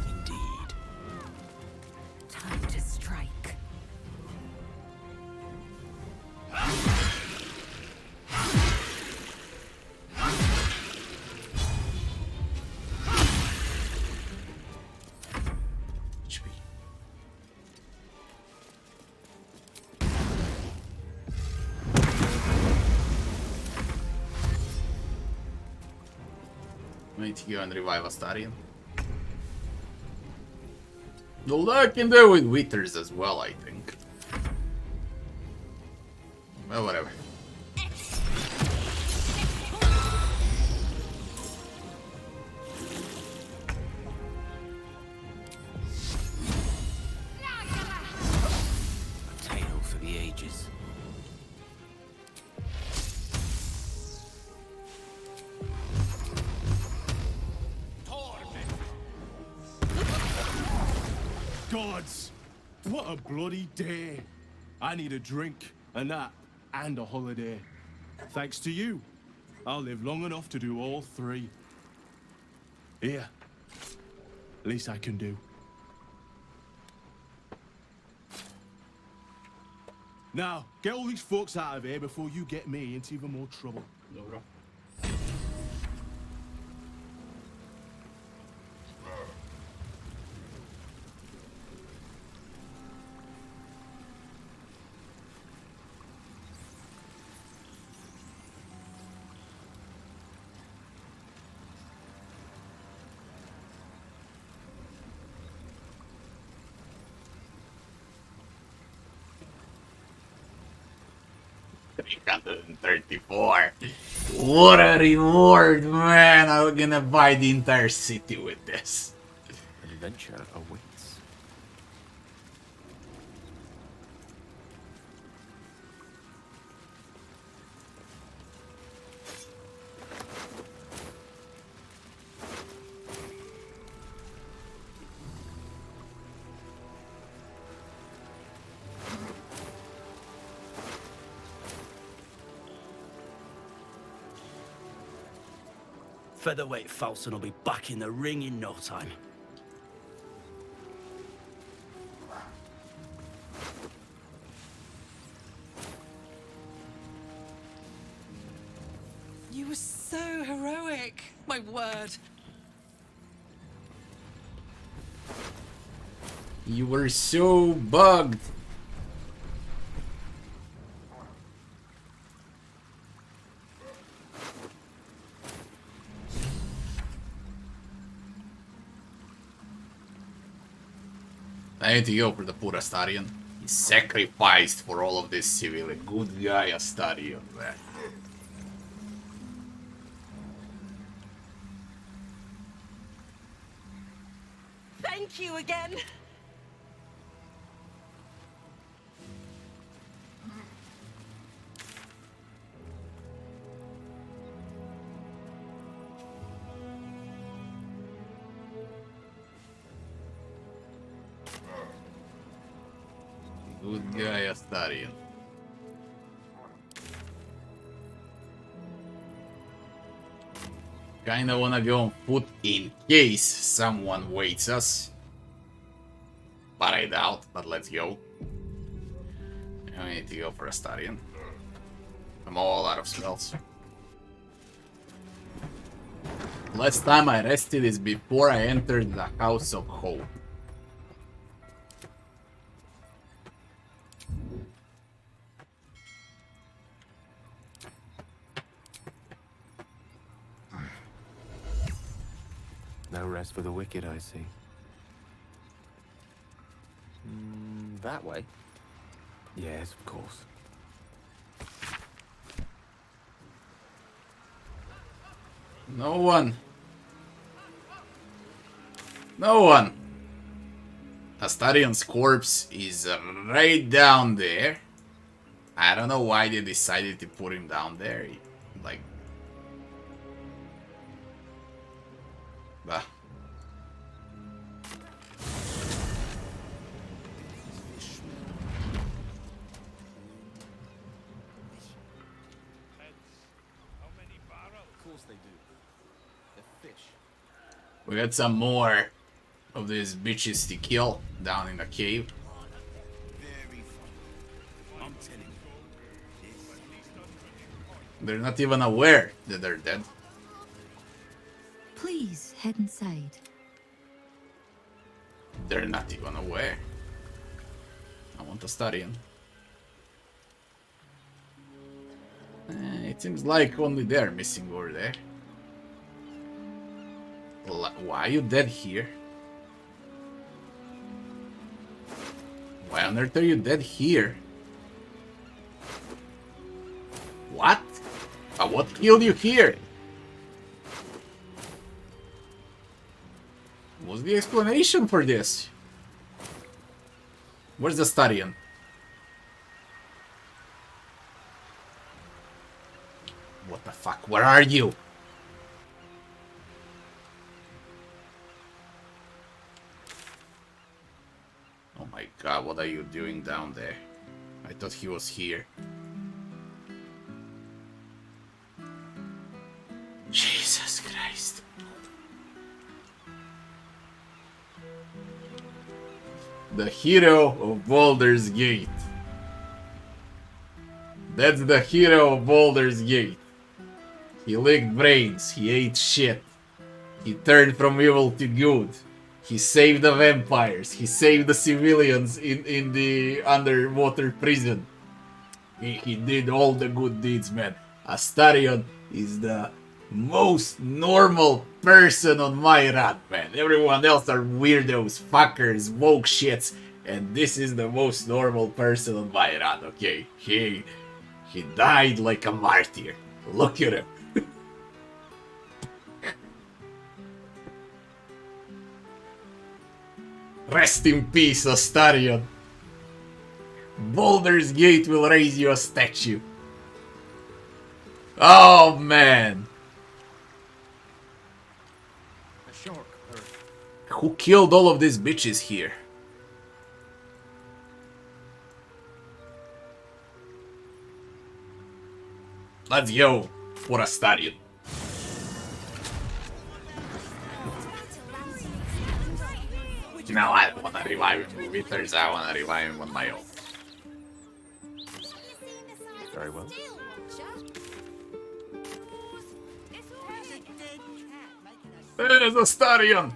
Indeed. Time to strike. We need to go and revive Astarion. Although I can do it with Withers as well, I think. Well, whatever. A tale for the ages. Gods! What a bloody day! I need a drink, a nap, and a holiday. Thanks to you, I'll live long enough to do all three. Here. Least I can do. Now, get all these folks out of here before you get me into even more trouble. No, bro. $334. What a reward, man! I'm gonna buy the entire city with this. Adventure awaits. Featherweight Falson will be back in the ring in no time. You were so heroic, my word. You were so bugged. I need to go for the poor Astarion. He sacrificed for all of this civilian. Good guy, Astarion, man. Thank you again. Good guy, Astarion. Kinda wanna go on foot in case someone waits us. But I doubt, but let's go. I need to go for Astarion. I'm all out of spells. Last time I rested is before I entered the House of Hope. No rest for the wicked, I see. That way? Yes, of course. No one. No one. Astarion's corpse is right down there. I don't know why they decided to put him down there. Like... Bah. We got some more of these bitches to kill down in the cave. They're not even aware that they're dead. Please head inside. They're not even aware. I want Astarion. It seems like only they're missing over there. Why are you dead here? Why on earth are you dead here? What? What killed you here? What's the explanation for this? Where's the Astarion? What the fuck? Where are you? Oh my god, what are you doing down there? I thought he was here. Jesus Christ. The hero of Baldur's Gate. That's the hero of Baldur's Gate. He licked brains, he ate shit. He turned from evil to good. He saved the vampires. He saved the civilians in the underwater prison. He did all the good deeds, man. Astarion is the most normal person on my run, man. Everyone else are weirdos, fuckers, woke shits. And this is the most normal person on my run, okay? He died like a martyr. Look at him. Rest in peace, Astarion. Baldur's Gate will raise you a statue. Oh, man. A shark, Who killed all of these bitches here? Let's go for Astarion. No, I don't want to revive him with Withers, I want to revive him on my own. Very well. There's Astarion!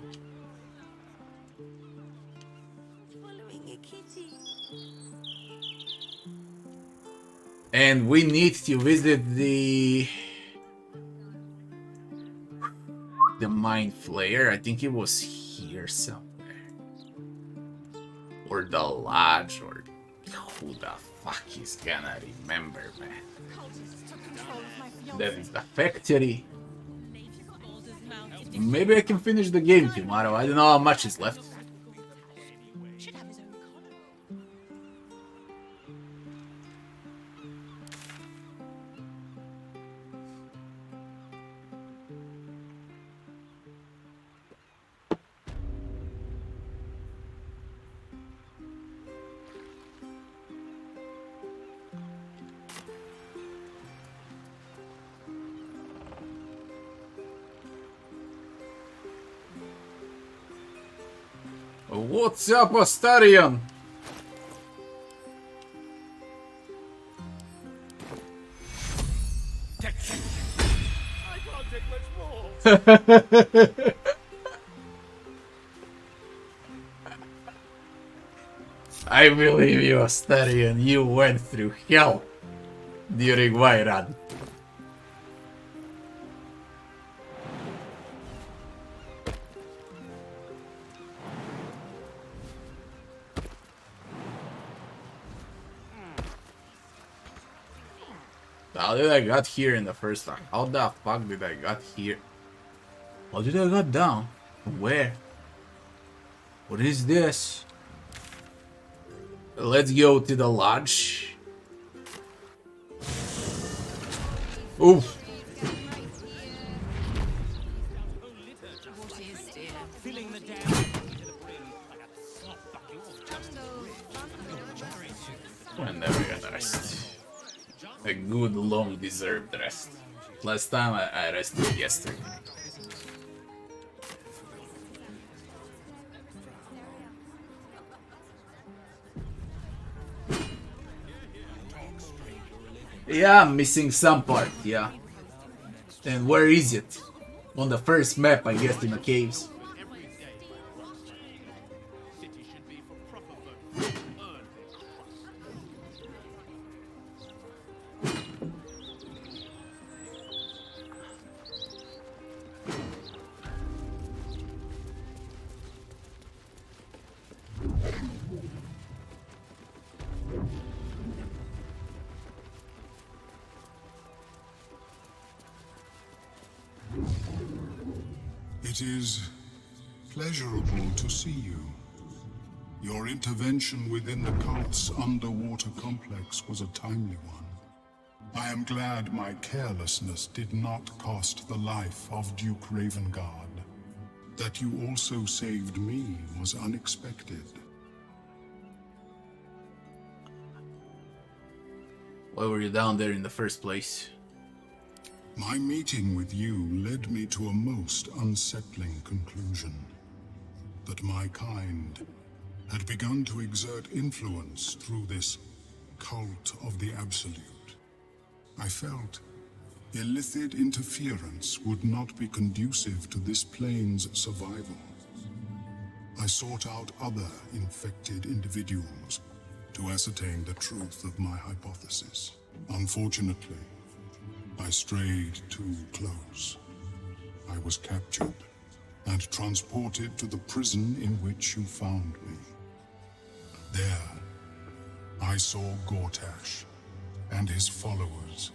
And we need to visit the Mind Flayer. I think it was here somewhere. Or the Lodge, or who the fuck is gonna remember, man? That is the factory. Maybe I can finish the game tomorrow. I don't know how much is left. What's up, Astarion? I can't take much more. I believe you, Astarion. You went through hell during my run. How did I got here in the first time? How the fuck did I got here? How did I got down? Where? What is this? Let's go to the lodge. Oof. And then we're gonna rest. A good, long, deserved rest. Last time I rested yesterday. Yeah, I'm missing some part, yeah. And where is it? On the first map, I guess, in the caves. It is pleasurable to see you. Your intervention within the cult's underwater complex was a timely one. I am glad my carelessness did not cost the life of Duke Ravengard. That you also saved me was unexpected. Why were you down there in the first place? My meeting with you led me to a most unsettling conclusion. That my kind had begun to exert influence through this cult of the Absolute. I felt illicit interference would not be conducive to this plane's survival. I sought out other infected individuals to ascertain the truth of my hypothesis. Unfortunately, I strayed too close. I was captured and transported to the prison in which you found me. There, I saw Gortash and his followers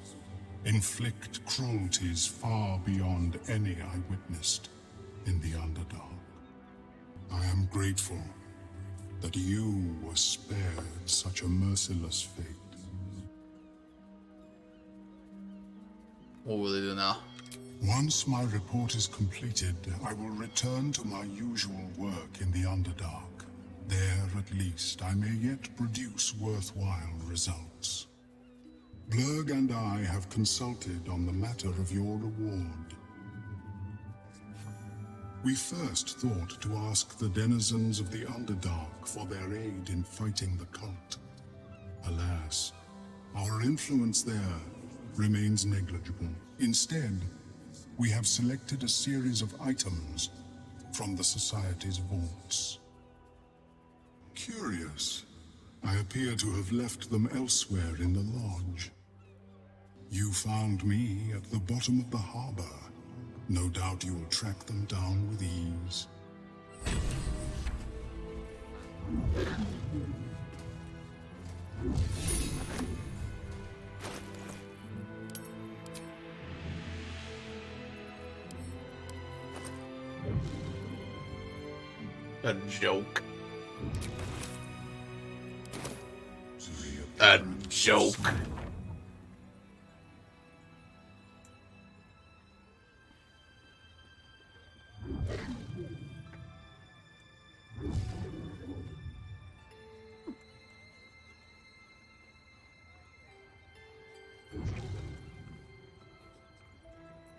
inflict cruelties far beyond any I witnessed in the Underdark. I am grateful that you were spared such a merciless fate. What will I do now? Once my report is completed, I will return to my usual work in the Underdark. There, at least, I may yet produce worthwhile results. Blurg and I have consulted on the matter of your reward. We first thought to ask the denizens of the Underdark for their aid in fighting the cult. Alas, our influence there remains negligible. Instead, we have selected a series of items from the Society's vaults. Curious. I appear to have left them elsewhere in the lodge. You found me at the bottom of the harbor. No doubt you'll track them down with ease. A joke. A joke.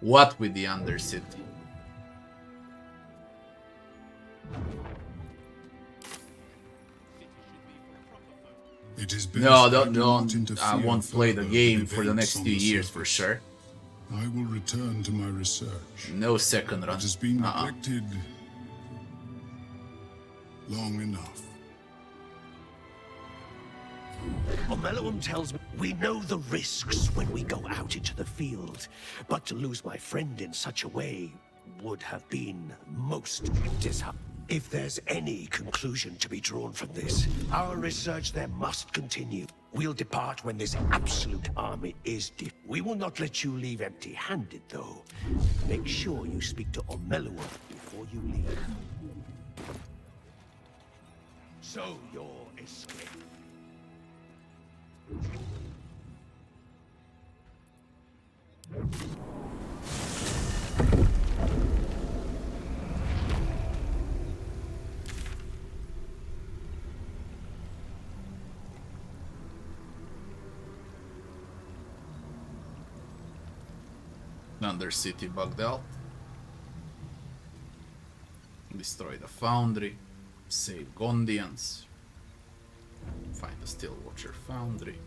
What with the undercity? It is best No, I do don't. not I interfere won't play the further game with for the events next on 2 the years for surface. sure. I will return to my research. No second run. It has been neglected long enough. Omeluum tells me we know the risks when we go out into the field, but to lose my friend in such a way would have been most disheartening. If there's any conclusion to be drawn from this, our research there must continue. We'll depart when this absolute army is We will not let you leave empty-handed, though. Make sure you speak to Omeluum before you leave. So your escape. Undercity bugged out. Destroy the foundry. Save Gondians. Find the Stillwatcher foundry.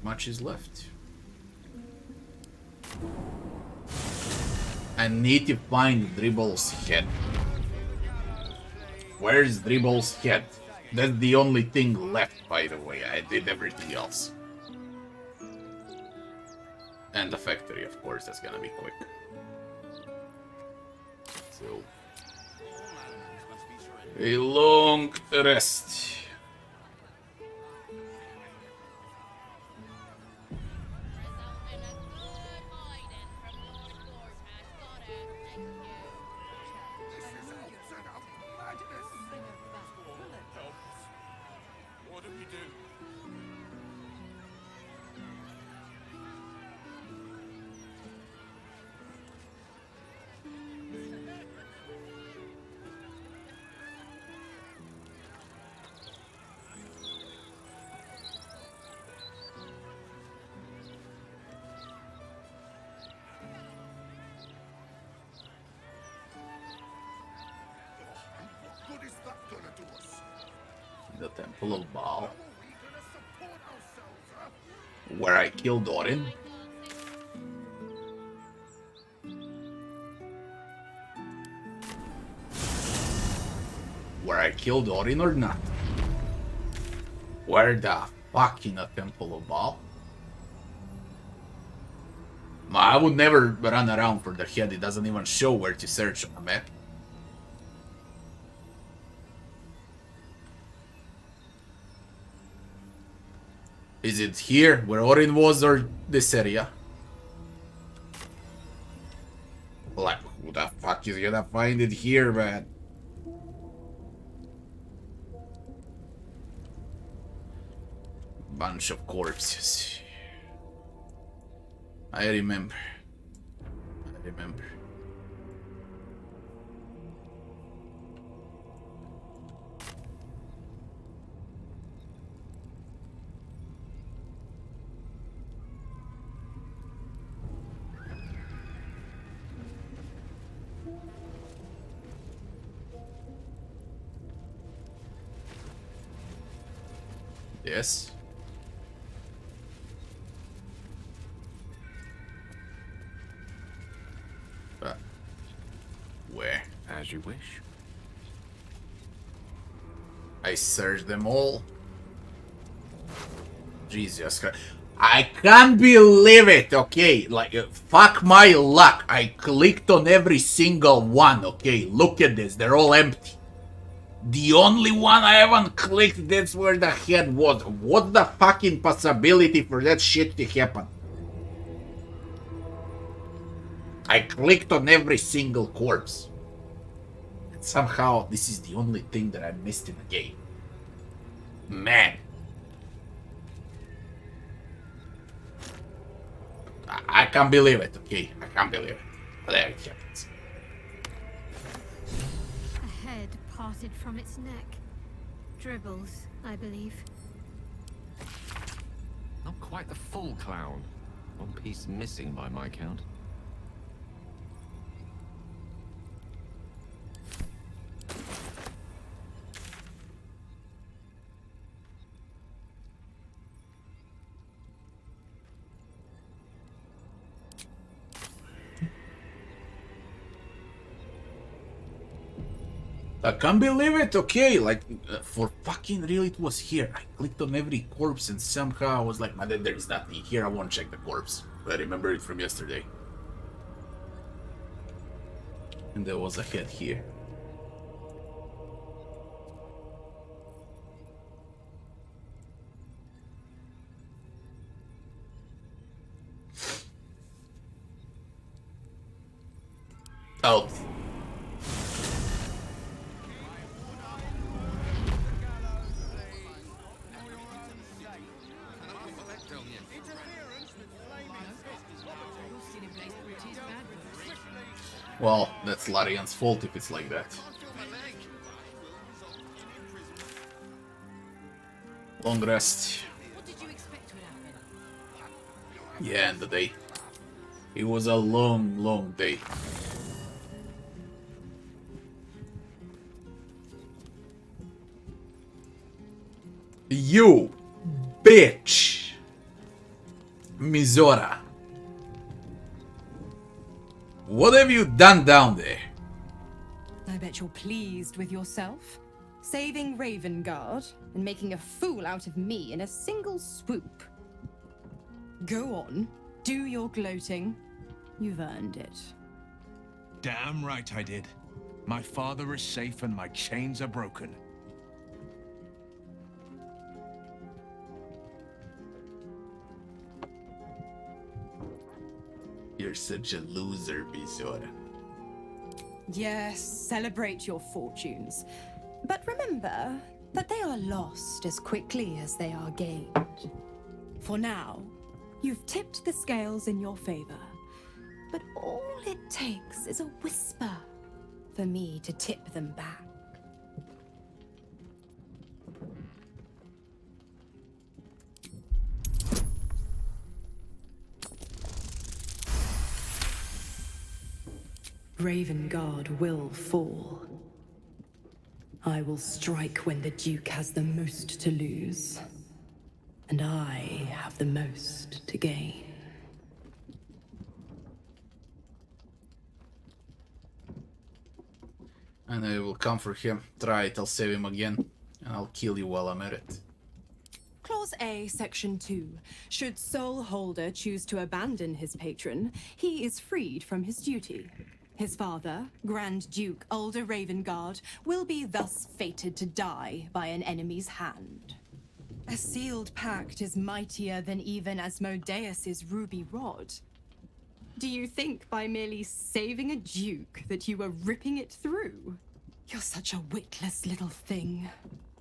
Much is left. I need to find Dribbles' head. Where's Dribbles' head? That's the only thing left, by the way. I did everything else. And the factory, of course, that's gonna be quick. So, a long rest. What do we do? What is that gonna do us? The Temple of Baal. Where I killed Odin. Where I killed Odin or not? Where the fuck in the Temple of Baal? I would never run around for the head, it doesn't even show where to search on the map. Is it here, where Odin was, or this area? Like, who the fuck is gonna find it here, man? Bunch of corpses. I remember. I remember. Yes. But where? As you wish. I searched them all. Jesus Christ. I can't believe it, okay? Like, fuck my luck. I clicked on every single one, okay? Look at this, they're all empty. The only one I haven't clicked, that's where the head was. What's the fucking possibility for that shit to happen? I clicked on every single corpse. And somehow, this is the only thing that I missed in the game. Man. I can't believe it, okay? I can't believe it. But there it happens. A head parted from its neck. Dribbles, I believe. Not quite the full clown. One piece missing by my count. I can't believe it, okay, like, for fucking real it was here. I clicked on every corpse and somehow I was like, man, there is nothing here, I won't check the corpse. But I remember it from yesterday. And there was a head here. Oh. Well, that's Larian's fault if it's like that. Long rest. Yeah, and the day. It was a long, long day. You bitch! Mizora. What have you done down there? I bet you're pleased with yourself. Saving Ravengard and making a fool out of me in a single swoop. Go on, do your gloating. You've earned it. Damn right I did. My father is safe and my chains are broken. You're such a loser, Bizora. Yes, celebrate your fortunes. But remember that they are lost as quickly as they are gained. For now, you've tipped the scales in your favor. But all it takes is a whisper for me to tip them back. Ravengard will fall. I will strike when the Duke has the most to lose. And I have the most to gain. And I will come for him. Try it, I'll save him again. And I'll kill you while I'm at it. Clause A, Section 2. Should Soul Holder choose to abandon his patron, he is freed from his duty. His father, Grand Duke Ulder Ravengard, will be thus fated to die by an enemy's hand. A sealed pact is mightier than even Asmodeus's ruby rod. Do you think by merely saving a duke that you were ripping it through? You're such a witless little thing.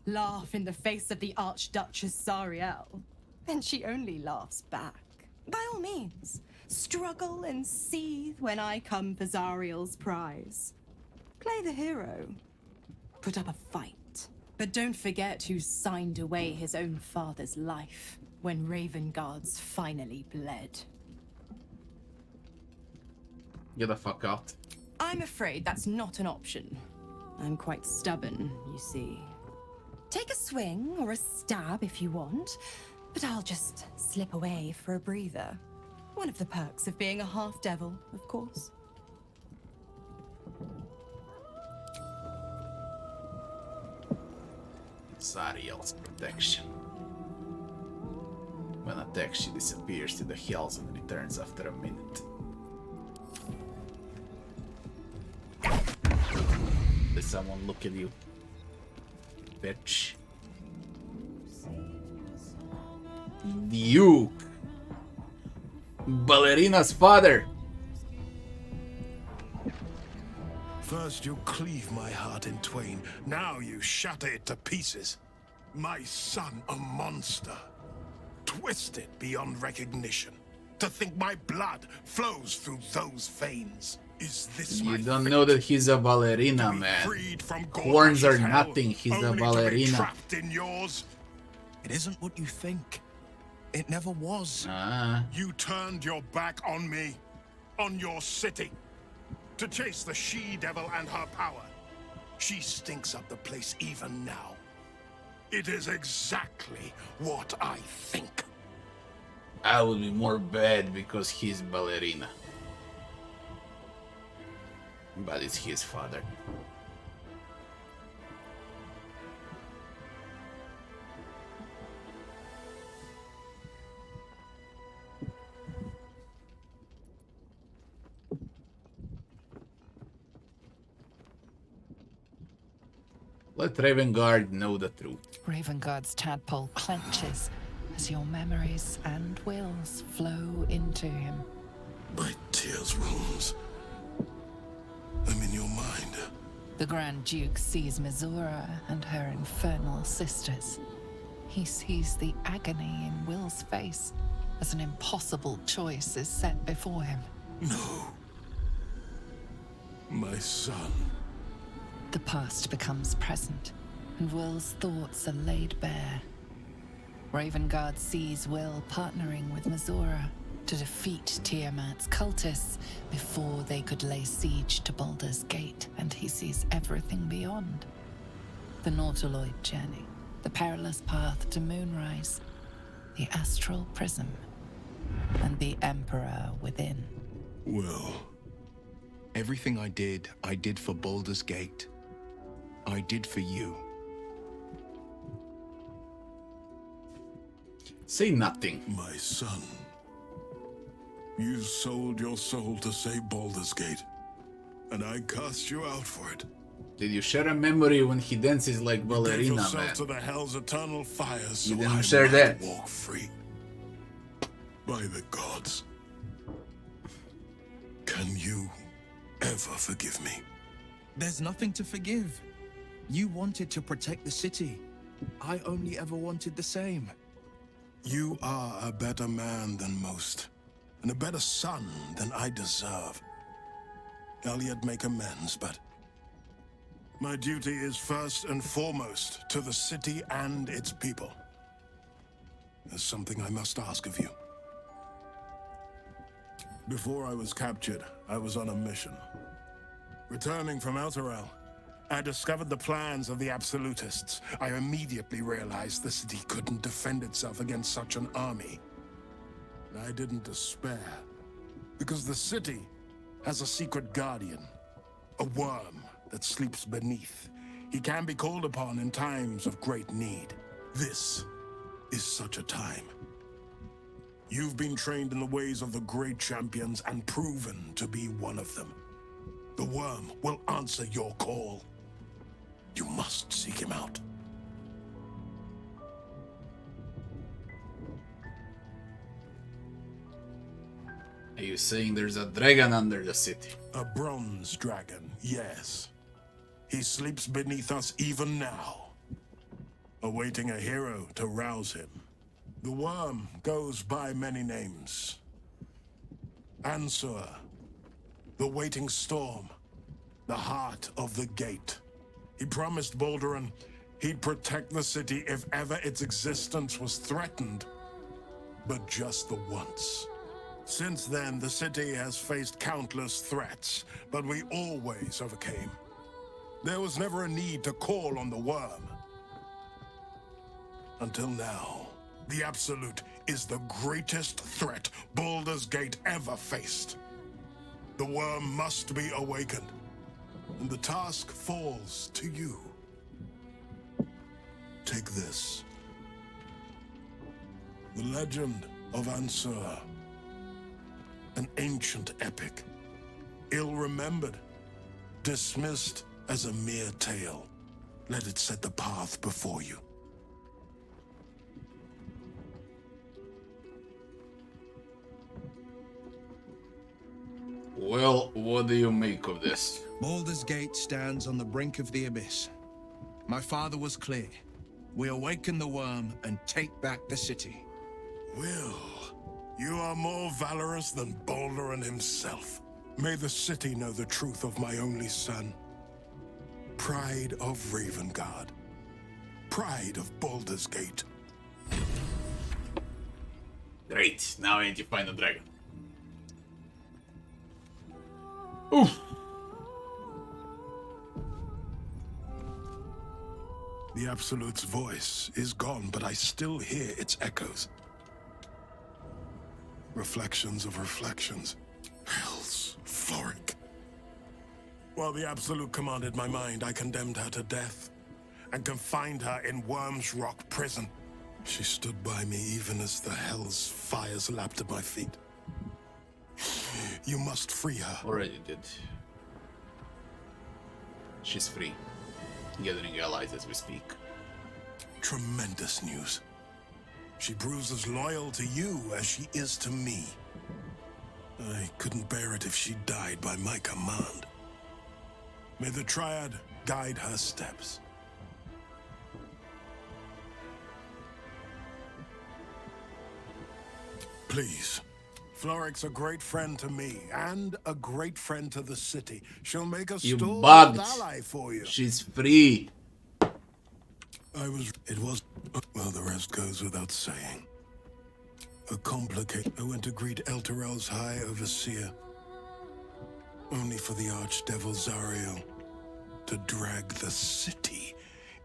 Laugh in the face of the Archduchess Sariel, and she only laughs back. By all means, struggle and seethe when I come for Zariel's prize. Play the hero. Put up a fight. But don't forget who signed away his own father's life when Ravengard's finally bled. Get the fuck out. I'm afraid that's not an option. I'm quite stubborn, you see. Take a swing or a stab if you want, but I'll just slip away for a breather. One of the perks of being a half-devil, of course. Zariel's protection. When attacked, she disappears to the hills and returns after a minute. Did someone look at you? Bitch. Duke! Ballerina's father! First you cleave my heart in twain, now you shatter it to pieces. My son, a monster. Twisted beyond recognition. To think my blood flows through those veins. Is this You my don't fate? know that he's a ballerina, man. Horns are nothing, he's a ballerina. Trapped in yours? It isn't what you think. It never was. You turned your back on me, on your city, to chase the she-devil and her power. She stinks up the place even now. It is exactly what I think. I would be more bad because he's ballerina. But it's his father. Let Ravengard know the truth. Ravengard's tadpole clenches as your memories and wills flow into him. My tears wounds. I'm in your mind. The Grand Duke sees Mizora and her infernal sisters. He sees the agony in Will's face as an impossible choice is set before him. No. My son. The past becomes present, and Will's thoughts are laid bare. Ravengard sees Will partnering with Mizora to defeat Tiamat's cultists before they could lay siege to Baldur's Gate, and he sees everything beyond. The Nautiloid journey, the perilous path to Moonrise, the astral prism, and the Emperor within. Will. Everything I did for Baldur's Gate. I did for you. Say nothing. My son. You sold your soul to save Baldur's Gate, and I cast you out for it. Did you share a memory when he dances like ballerina, you gave yourself man? to the hell's eternal fires, so You didn't I share might that. walk free. By the gods. Can you ever forgive me? There's nothing to forgive. You wanted to protect the city. I only ever wanted the same. You are a better man than most, and a better son than I deserve. I'll yet make amends, but my duty is first and foremost to the city and its people. There's something I must ask of you. Before I was captured, I was on a mission. Returning from Elturel, I discovered the plans of the Absolutists. I immediately realized the city couldn't defend itself against such an army. I didn't despair, because the city has a secret guardian, a worm that sleeps beneath. He can be called upon in times of great need. This is such a time. You've been trained in the ways of the great champions and proven to be one of them. The worm will answer your call. You must seek him out. Are you saying there's a dragon under the city? A bronze dragon, yes. He sleeps beneath us even now, awaiting a hero to rouse him. The worm goes by many names. Ansur, the waiting storm, the heart of the gate. He promised Baldur he'd protect the city if ever its existence was threatened, but just the once. Since then, the city has faced countless threats, but we always overcame. There was never a need to call on the worm. Until now, the Absolute is the greatest threat Baldur's Gate ever faced. The worm must be awakened, and the task falls to you. Take this. The legend of Ansur. An ancient epic. Ill-remembered. Dismissed as a mere tale. Let it set the path before you. Well, what do you make of this? Baldur's Gate stands on the brink of the abyss. My father was clear. We awaken the worm and take back the city. Will, you are more valorous than Baldur himself. May the city know the truth of my only son. Pride of Ravengard. Pride of Baldur's Gate. Great, now I need to find the dragon. Oof. The Absolute's voice is gone, but I still hear its echoes. Reflections of reflections. Hells, Floric. While the Absolute commanded my mind, I condemned her to death and confined her in Worm's Rock prison. She stood by me even as the Hell's fires lapped at my feet. You must free her. Already did. She's free. Gathering allies as we speak. Tremendous news. She proves as loyal to you as she is to me. I couldn't bear it if she died by my command. May the Triad guide her steps. Please. Floric's a great friend to me, and a great friend to the city. She'll make a stalwart ally for you. She's free. It was, well, the rest goes without saying. A complicated, I went to greet Elturel's High Overseer. Only for the Archdevil Zariel to drag the city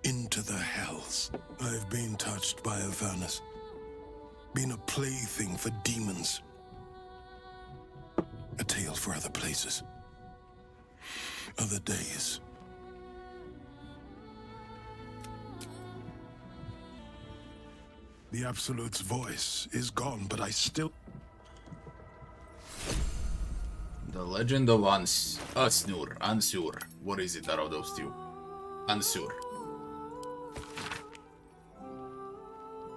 into the Hells. I've been touched by Avernus. Been a plaything for demons. A tale for other places. Other days. The Absolute's voice is gone, but I still... The Legend of Ansur. What is it out of those two? Ansur.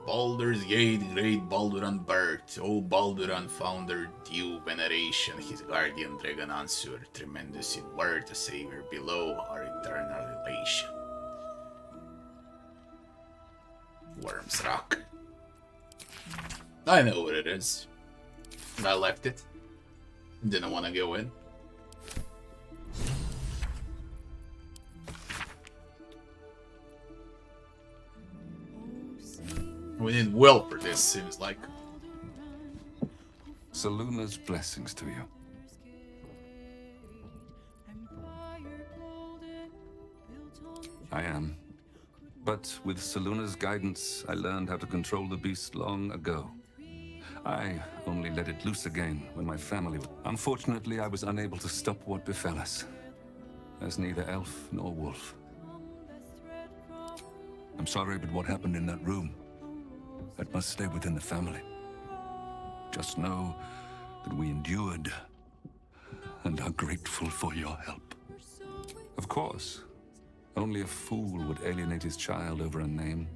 Baldur's Gate, great Baldur unbirth. O Baldur unfounder, due veneration. His guardian dragon Ansur, tremendous in worth, a savior below our eternal relation. Worm's Rock. I know what it is. I left it. Didn't want to go in. We need will for this, seems like. Seluna's blessings to you. I am. But with Seluna's guidance, I learned how to control the beast long ago. I only let it loose again when my family... Unfortunately, I was unable to stop what befell us, as neither elf nor wolf. I'm sorry, but what happened in that room, that must stay within the family. Just know that we endured and are grateful for your help. Of course, only a fool would alienate his child over a name.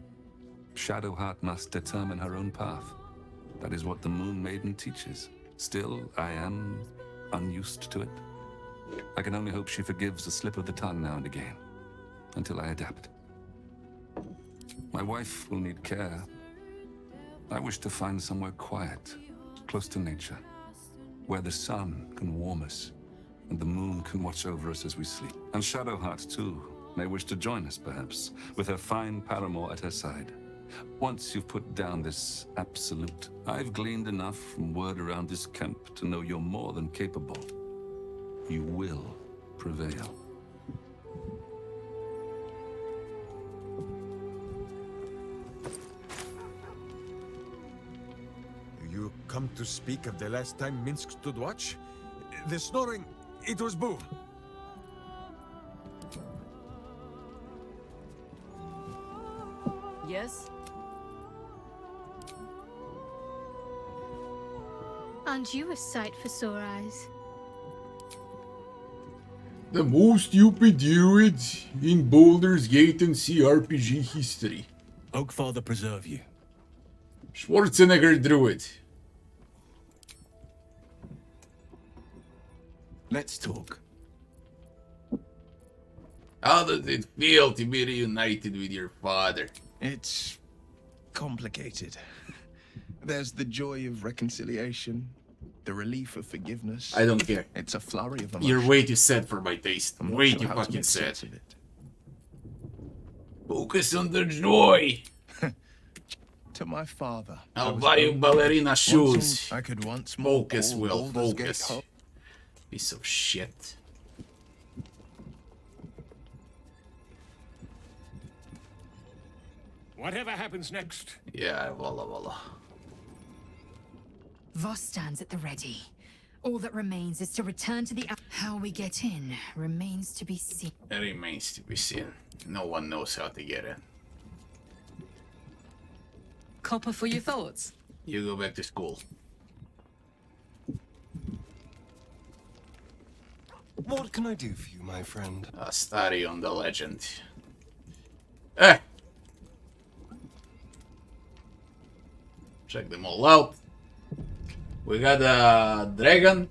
Shadowheart must determine her own path. That is what the Moon Maiden teaches. Still, I am unused to it. I can only hope she forgives a slip of the tongue now and again, until I adapt. My wife will need care. I wish to find somewhere quiet, close to nature, where the sun can warm us, and the moon can watch over us as we sleep. And Shadowheart, too, may wish to join us, perhaps, with her fine paramour at her side. Once you've put down this absolute, I've gleaned enough from word around this camp to know you're more than capable. You will prevail. You come to speak of the last time Minsk stood watch? The snoring, it was Boom. Yes? Aren't you a sight for sore eyes? The most stupid druid in Baldur's Gate and CRPG history. Oakfather preserve you. Schwarzenegger druid. Let's talk. How does it feel to be reunited with your father? It's complicated. There's the joy of reconciliation, the relief of forgiveness. I don't care. It's a flurry of emotions. You're way too sad for my taste. I'm not Way sure too how to fucking make sad. sense of it. Focus on the joy. To my father. I'll buy you ballerina shoes. I could once more Focus, call Will. Baldur's Gate Focus. home. Piece of shit. Whatever happens next. Yeah, voila. Voss stands at the ready. All that remains is to return to the... How we get in remains to be seen. It remains to be seen. No one knows how to get in. Copper for your thoughts. You go back to school. What can I do for you, my friend? Study on the legend. Eh! Check them all out. We got a dragon.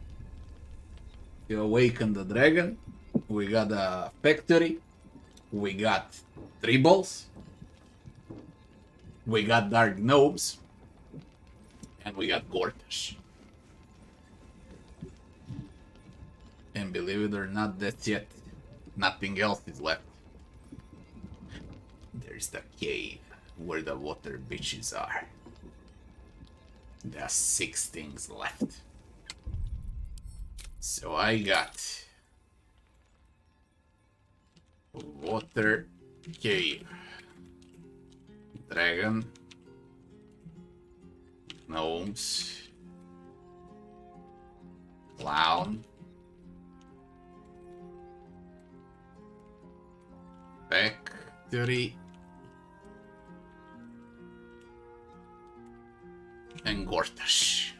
You awaken the dragon. We got a factory. We got Dribbles. We got dark gnomes. And we got Gortash. And believe it or not, that's it. Nothing else is left. There's the cave where the water bitches are. There are 6 things left. So I got water cave, dragon, gnomes, clown, factory, and Gortash.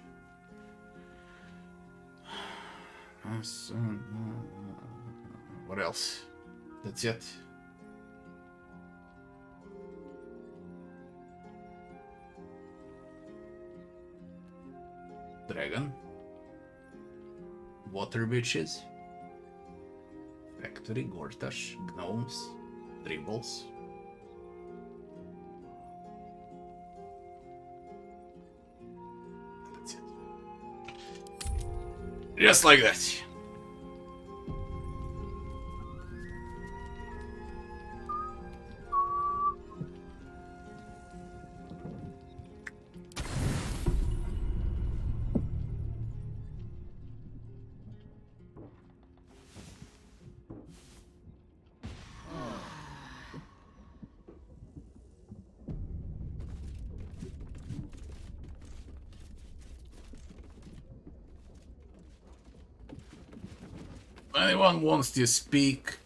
What else? That's it. Dragon. Water bitches. Factory, Gortash, gnomes, Dribbles. That's it. Just like that. Anyone wants to speak?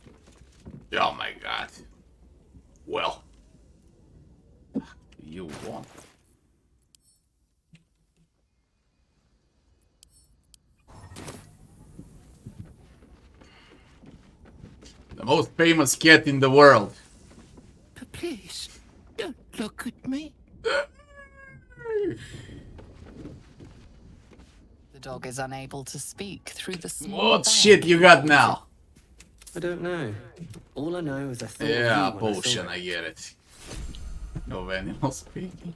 Oh my god. Well. You want? The most famous cat in the world. But please, don't look at me. The dog is unable to speak through the small What shit you got now? I don't know. All I know is I thought Yeah, of you when I saw potion, it. I get it. No animal speaking.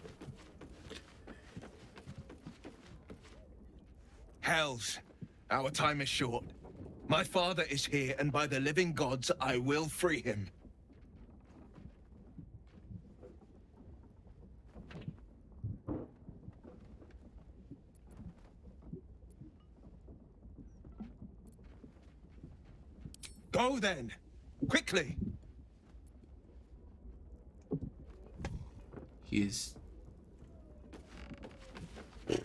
Hells, our time is short. My father is here, and by the living gods, I will free him. Go then! Quickly! He's... You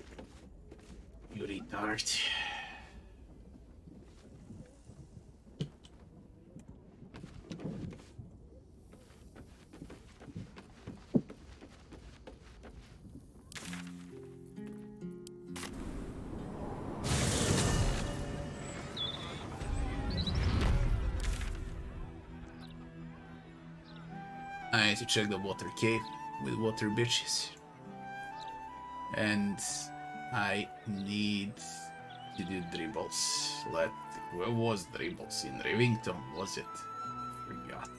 retard. I need to check the water cave with water bitches. And I need to do Dribbles. Where was Dribbles? In Rivington, was it? Forgot.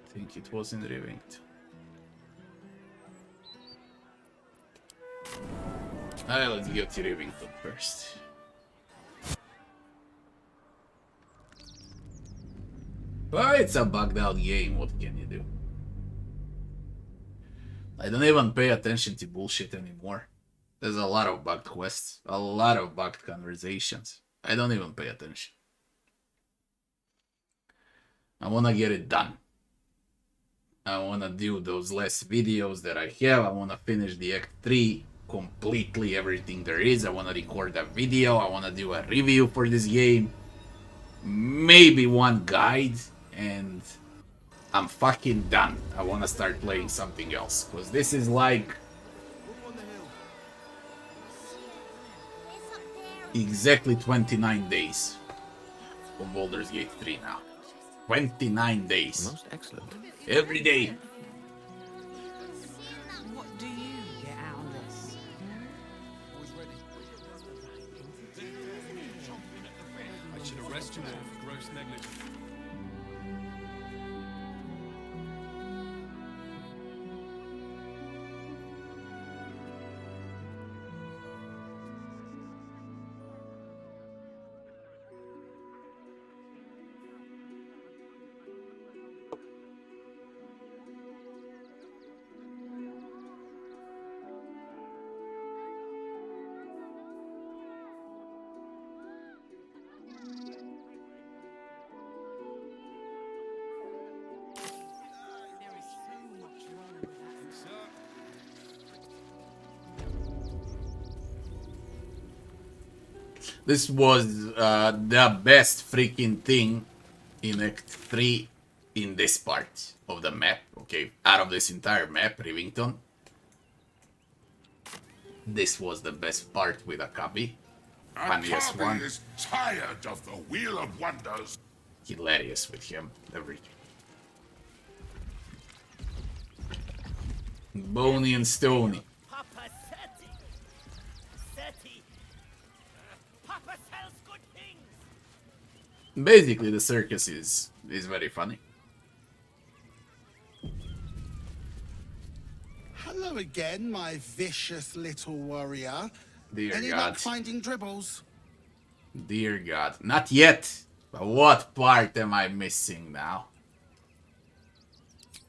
I think it was in Rivington. Alright, let's go to Rivington first. Well, it's a bugged out game, what can you do? I don't even pay attention to bullshit anymore. There's a lot of bugged quests, a lot of bugged conversations. I don't even pay attention. I wanna get it done. I wanna do those less videos that I have. I wanna finish the Act 3 completely, everything there is. I wanna record a video. I wanna do a review for this game. Maybe one guide, and I'm fucking done. I wanna start playing something else, because this is like exactly 29 days of Baldur's Gate 3 now. 29 days. Most excellent. Every day. What do you get out of this? I should arrest you all for gross negligence. This was the best freaking thing in Act 3 in this part of the map, okay? Out of this entire map, Rivington. This was the best part with Akabi. Funniest one. Akabi is tired of the Wheel of Wonders. Hilarious with him, everything. Bony and Stony. Papa Seti. Seti. Papa sells good things. Basically, the circus is very funny. Hello again, my vicious little warrior. Dear Any God. luck finding Dribbles? Dear God. Not yet. But what part am I missing now?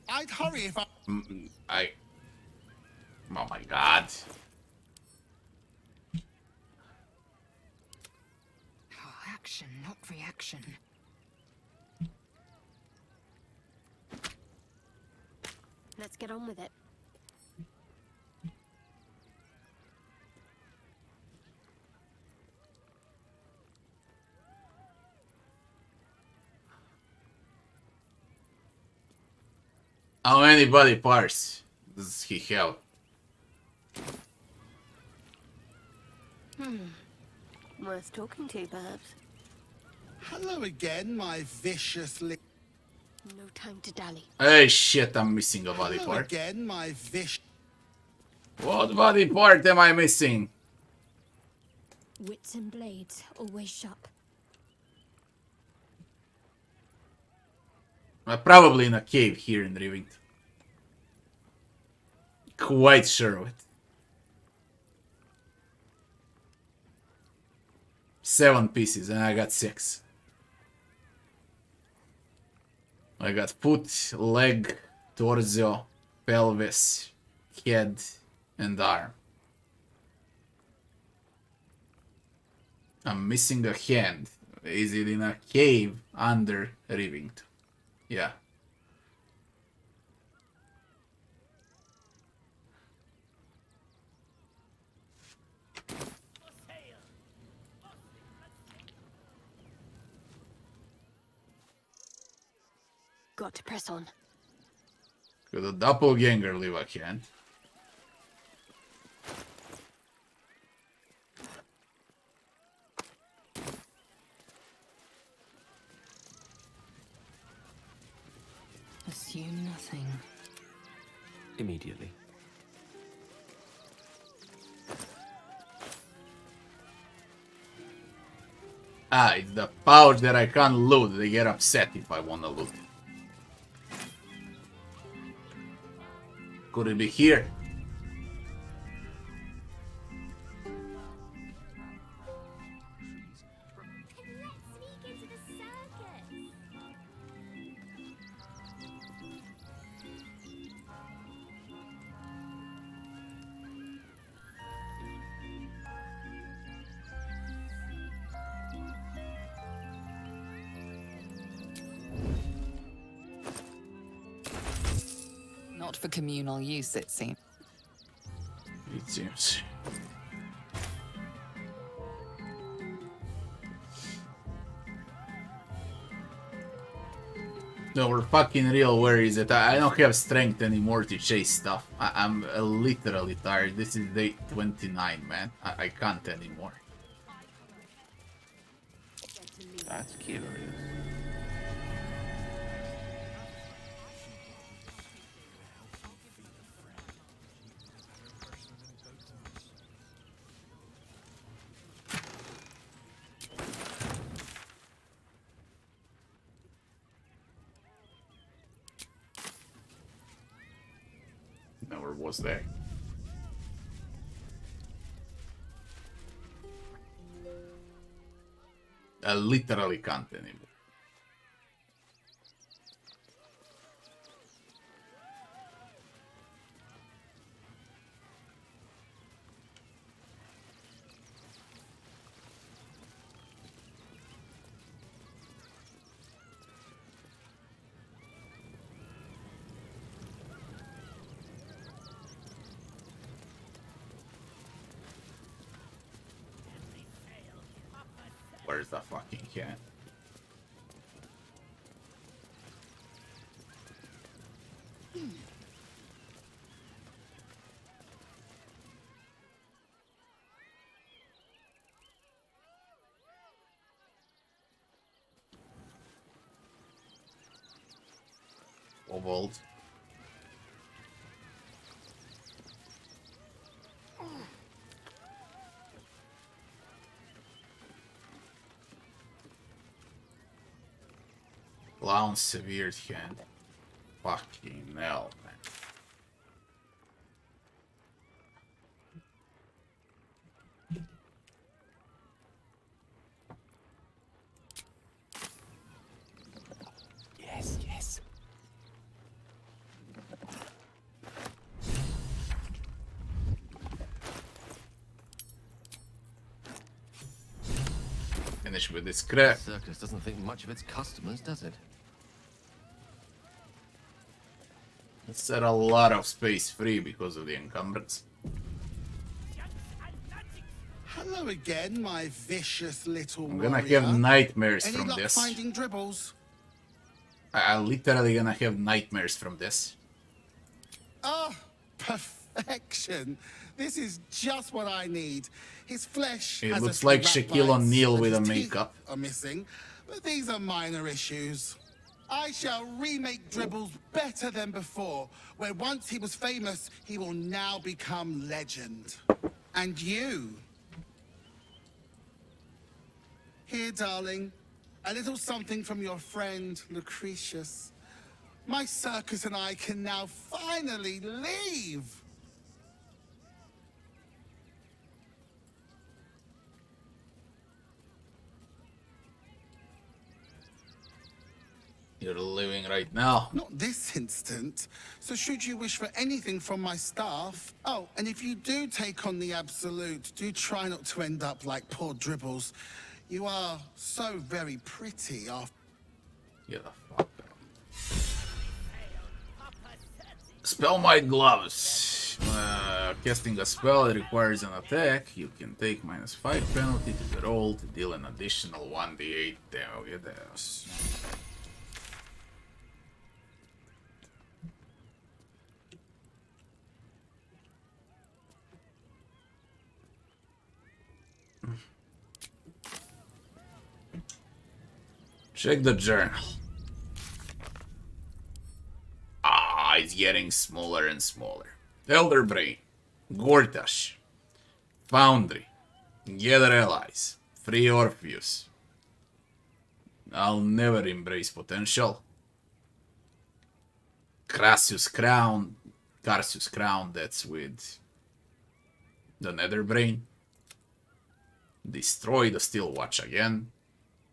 I'd hurry if I... Oh my God. Action, not reaction. Let's get on with it. How many body parts does he have? Worth talking to, perhaps. Hello again, my vicious little... No time to dally. Hey shit, I'm missing a body Hello part. again, my vicious... What body part am I missing? Wits and blades, always sharp. Probably in a cave here in Rivington. Quite sure of it. 7 pieces and I got 6. I got foot, leg, torso, pelvis, head, and arm. I'm missing a hand. Is it in a cave under Rivington? Yeah. Got to press on. Could a doppelganger leave a hand? Assume nothing. Immediately. Ah, it's the pouch that I can't loot. They get upset if I wanna loot. Could it be here? Not for communal use, it seems. It seems. No, we're fucking real. Where is it? I don't have strength anymore to chase stuff. I'm literally tired. This is day 29, man. I can't anymore. That's curious. Never was there. I literally can't anymore. Where's the fucking cat? Kobold. Clown severed hand. Fucking hell, man. Yes, yes. Finish with this crap. The circus doesn't think much of its customers, does it? It set a lot of space free because of the encumbrance. Hello again, my vicious little I'm gonna warrior. have nightmares Any from luck this. finding Dribbles? I'm literally gonna have nightmares from this. Ah, perfection. This is just what I need. His flesh It has looks a few like rat Shaquille bites, O'Neal and with his a teeth makeup. are missing, but these are minor issues. I shall remake Dribbles better than before. Where once he was famous, he will now become legend. And you? Here, darling. A little something from your friend, Lucretius. My circus and I can now finally leave! You're living right now. Not this instant. So should you wish for anything from my staff... Oh, and if you do take on the Absolute, do try not to end up like poor Dribbles. You are so very pretty after... Get the fuck out. Spellmite gloves. Casting a spell that requires an attack, you can take -5 penalty to the roll to deal an additional 1d8 damage. Check the journal. getting smaller and smaller. Elder Brain, Gortash, Foundry, Gather Allies, Free Orpheus. I'll never embrace potential. Carsus Crown, that's with the Nether Brain. Destroy the Steel Watch again.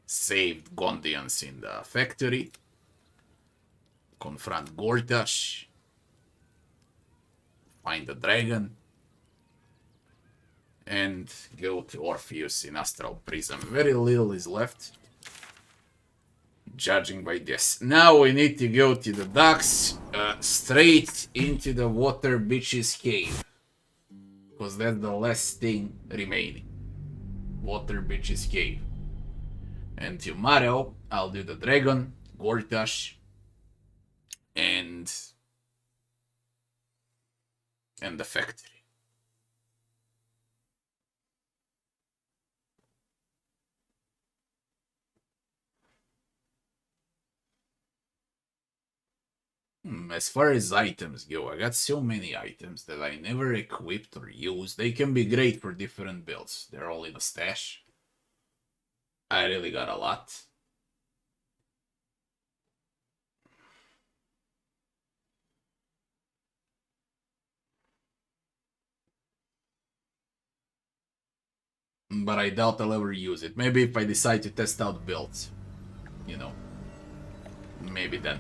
Saved Gondians in the factory. Confront Gortash. Find the dragon. And go to Orpheus in Astral Prism. Very little is left. Judging by this. Now we need to go to the docks. Straight into the Water Bitch's cave. Because that's the last thing remaining. Water Bitch's cave. And tomorrow I'll do the dragon, Gortash, and the factory. As far as items go, I got so many items that I never equipped or used. They can be great for different builds. They're all in a stash. I really got a lot. But I doubt I'll ever use it. Maybe if I decide to test out builds. You know. Maybe then.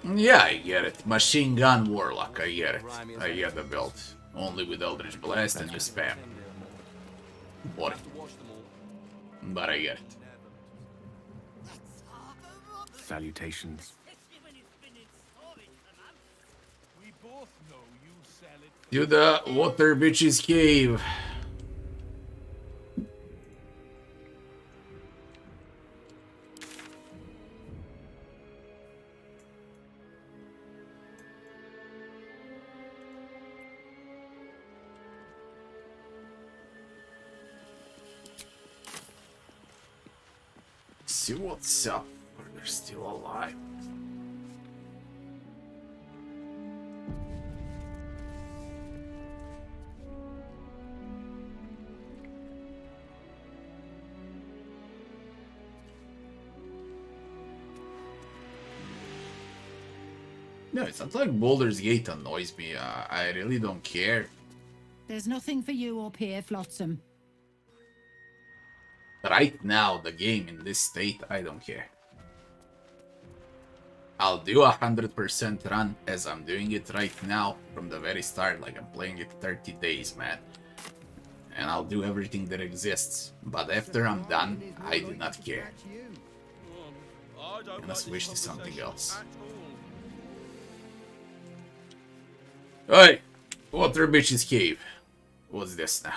Yeah, I get it. Machine Gun Warlock, I get it. I get the build. Only with Eldritch Blast and you spam. Boring. But I get it. Salutations. To the Water Bitch's cave. See what's up. They're still alive. No, it's not like Baldur's Gate annoys me. I really don't care. There's nothing for you up here, Flotsam. Right now, the game in this state, I don't care. I'll do 100% run as I'm doing it right now from the very start, like I'm playing it 30 days, man. And I'll do everything that exists. But after I'm done, I do not care. I'm gonna switch to something else. Oi! Water Bitch's cave. What's this now?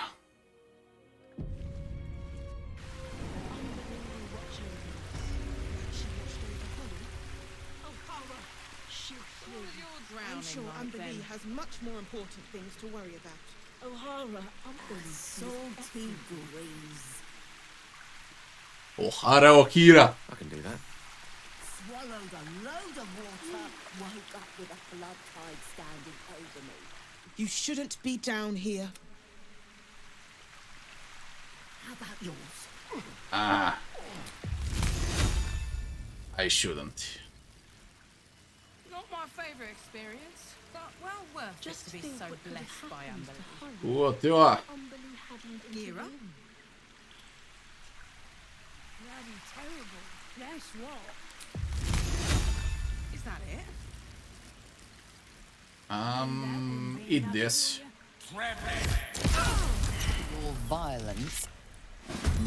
I'm sure Underly has much more important things to worry about. O'Hara, salty breeze. O'Hara Okira. I can do that. Swallowed a load of water, woke up with a flood tide standing over me. You shouldn't be down here. How about yours? I shouldn't. Not my favourite experience, but well worth Just it to be think so what could have blessed by happened Amber. to Harry. What do I? Gira? Bloody terrible. Guess what? Is that it? Eat this. Your violence.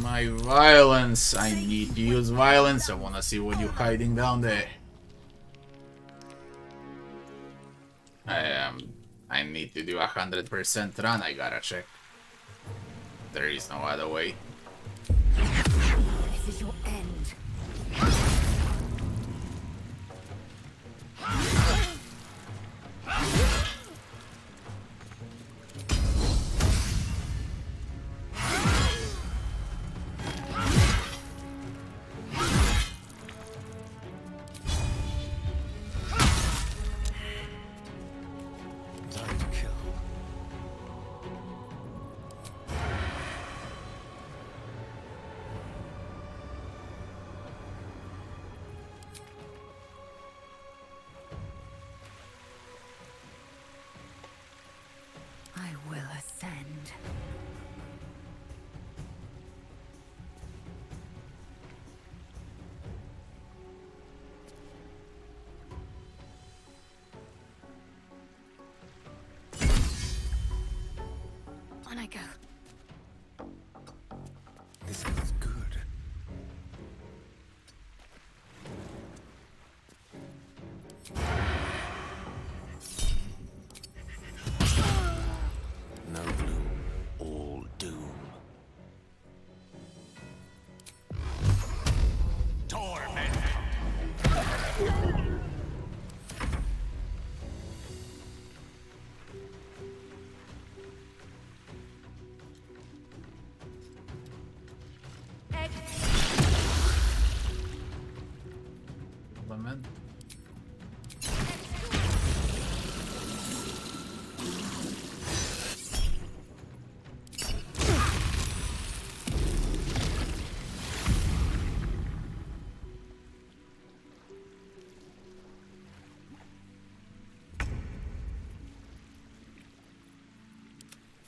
My violence. I need to use violence. I wanna see what you're hiding down there. I need to do 100% run. I gotta check. There is no other way. This is your end. go. This feels good. No gloom, all doom. Torment! Man.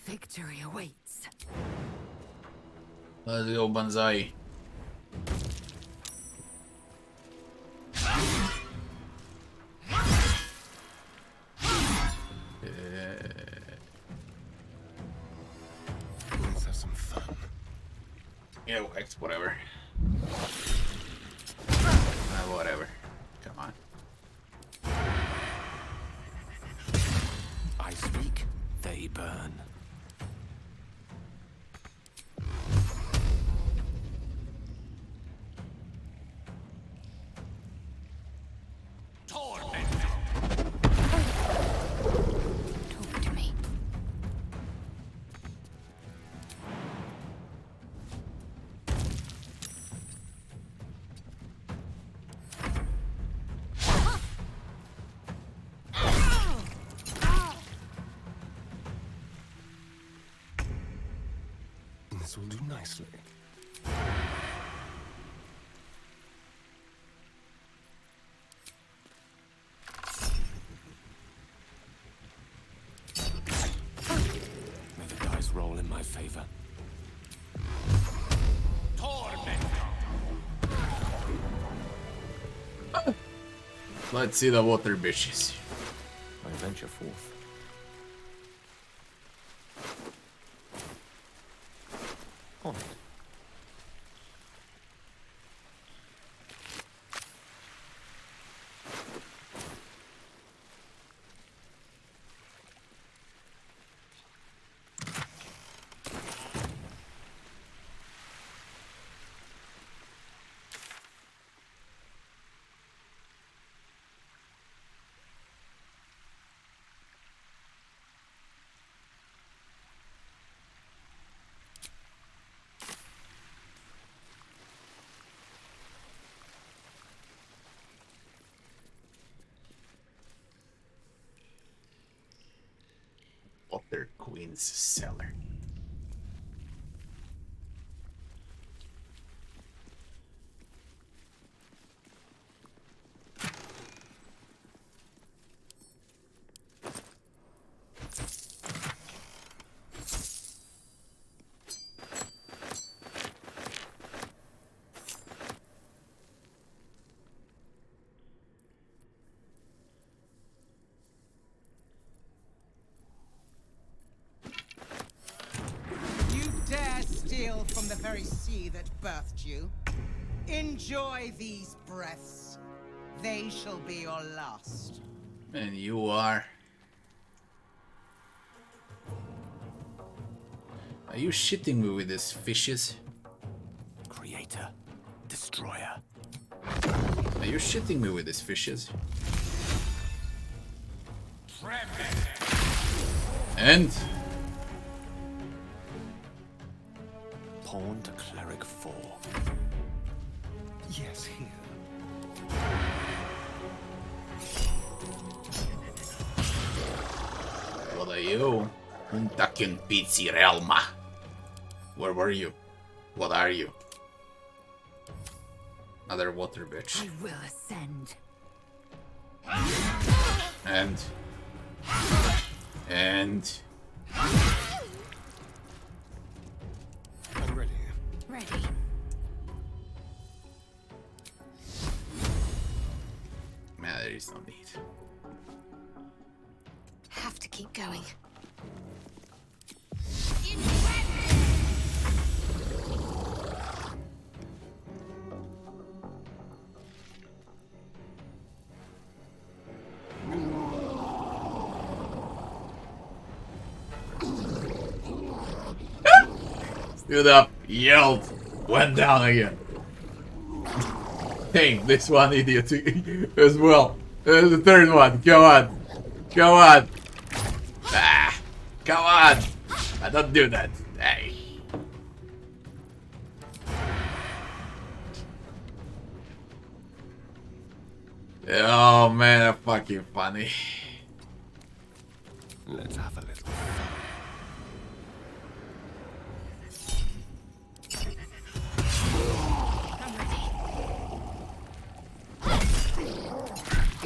Victory awaits. Let's go, Banzai. Let's have some fun. Yeah, whatever. Whatever. Come on. I speak, they burn. Torment! Talk to me. This will do nicely. May the dice roll in my favor. Torment! Let's see the water bitches. I venture forth. On it. Water Queen's cellar. From the very sea that birthed you. Enjoy these breaths. They shall be your last. And you are. Are you shitting me with these fishes? Creator, destroyer. Are you shitting me with these fishes? And Pawn to cleric 4. Yes, here. what are you? Untaken Pizzi Realma. Where were you? What are you? Another water bitch. I will ascend. And I'm ready. Ready. man, there is no need. Have to keep going. In Stood up, yelled, went down again. Dang, this one idiot as well. The third one, come on. Come on. Ah, come on. I don't do that. Hey. Oh man, that's fucking funny. Let's have a little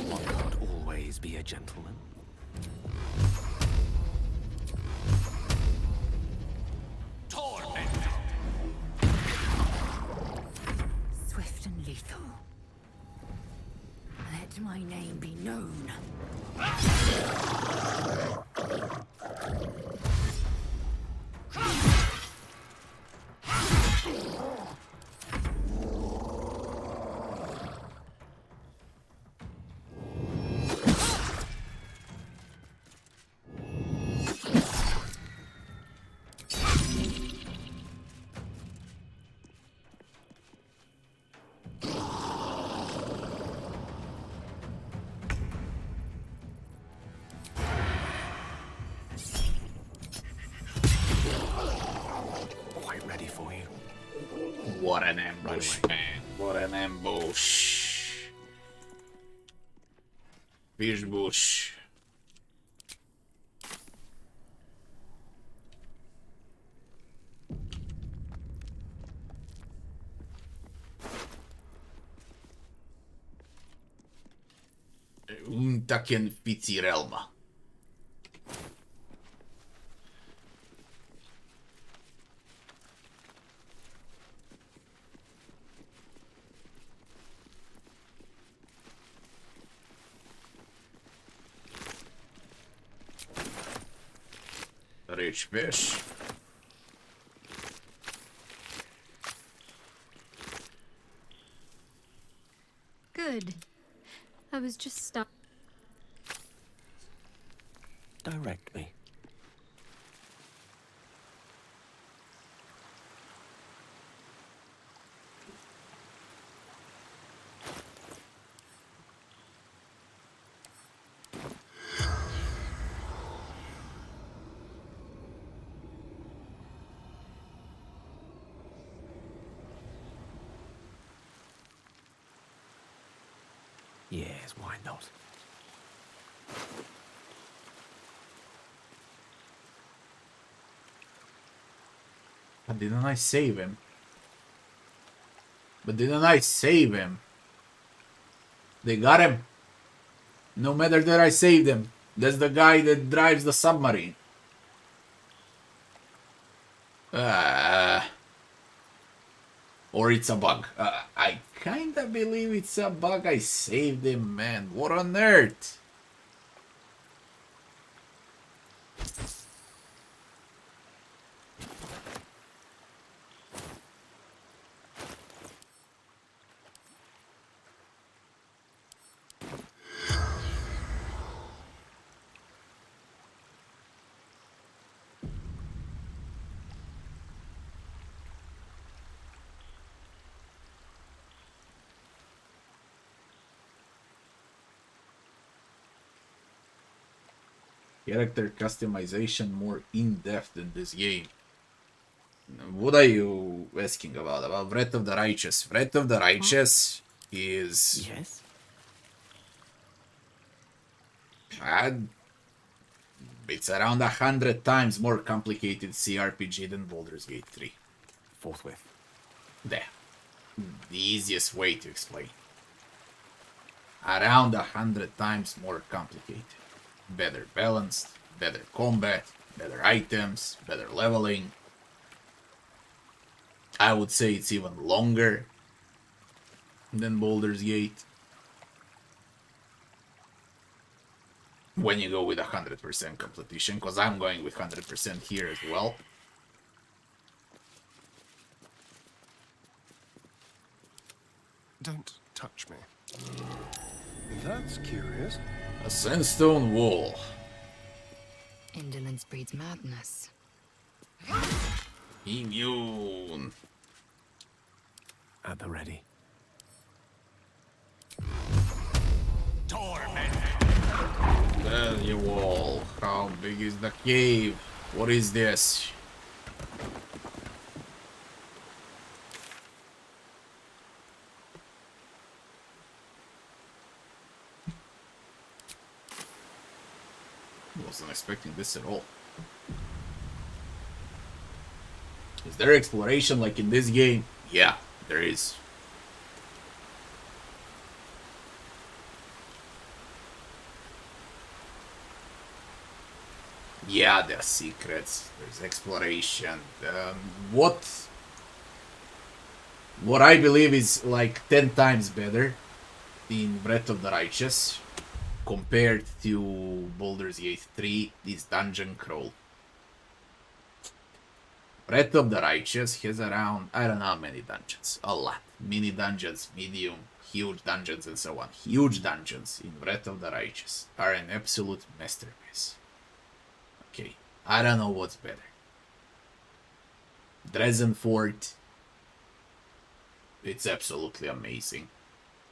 One can't always be a gentleman. Swift and lethal. Let my name be known. What an ambush, man. What an ambush. Fish bush. Taken Pizzirelma. Rich fish. Good. I was just stuck. Direct me. Yes, why not? But didn't I save him? They got him. No matter that I saved him. That's the guy that drives the submarine. Or it's a bug. I kinda believe it's a bug. I saved him, man. What on earth? Character customization more in-depth in this game. What are you asking about? About Breath of the Righteous? Breath of the Righteous is... Yes? It's around 100 times more complicated CRPG than Baldur's Gate 3. Forthwith. There. The easiest way to explain. Around 100 times more complicated. Better balanced, better combat, better items, better leveling. I would say it's even longer than Baldur's Gate. When you go with 100% completion, because I'm going with 100% here as well. Don't touch me. That's curious. A sandstone wall. Indolence breeds madness. Immune. At the ready. Tell you all, how big is the cave? What is this? Wasn't expecting this at all. Is there exploration like in this game? Yeah, there is. Yeah, there's secrets. There's exploration. What I believe is like 10 times better in Breath of the Righteous compared to Baldur's Gate 3 is dungeon crawl. Breath of the Righteous has around, I don't know how many dungeons. A lot. Mini dungeons, medium, huge dungeons, and so on. Huge dungeons in Breath of the Righteous are an absolute masterpiece. Okay, I don't know what's better. Dresden Fort, it's absolutely amazing.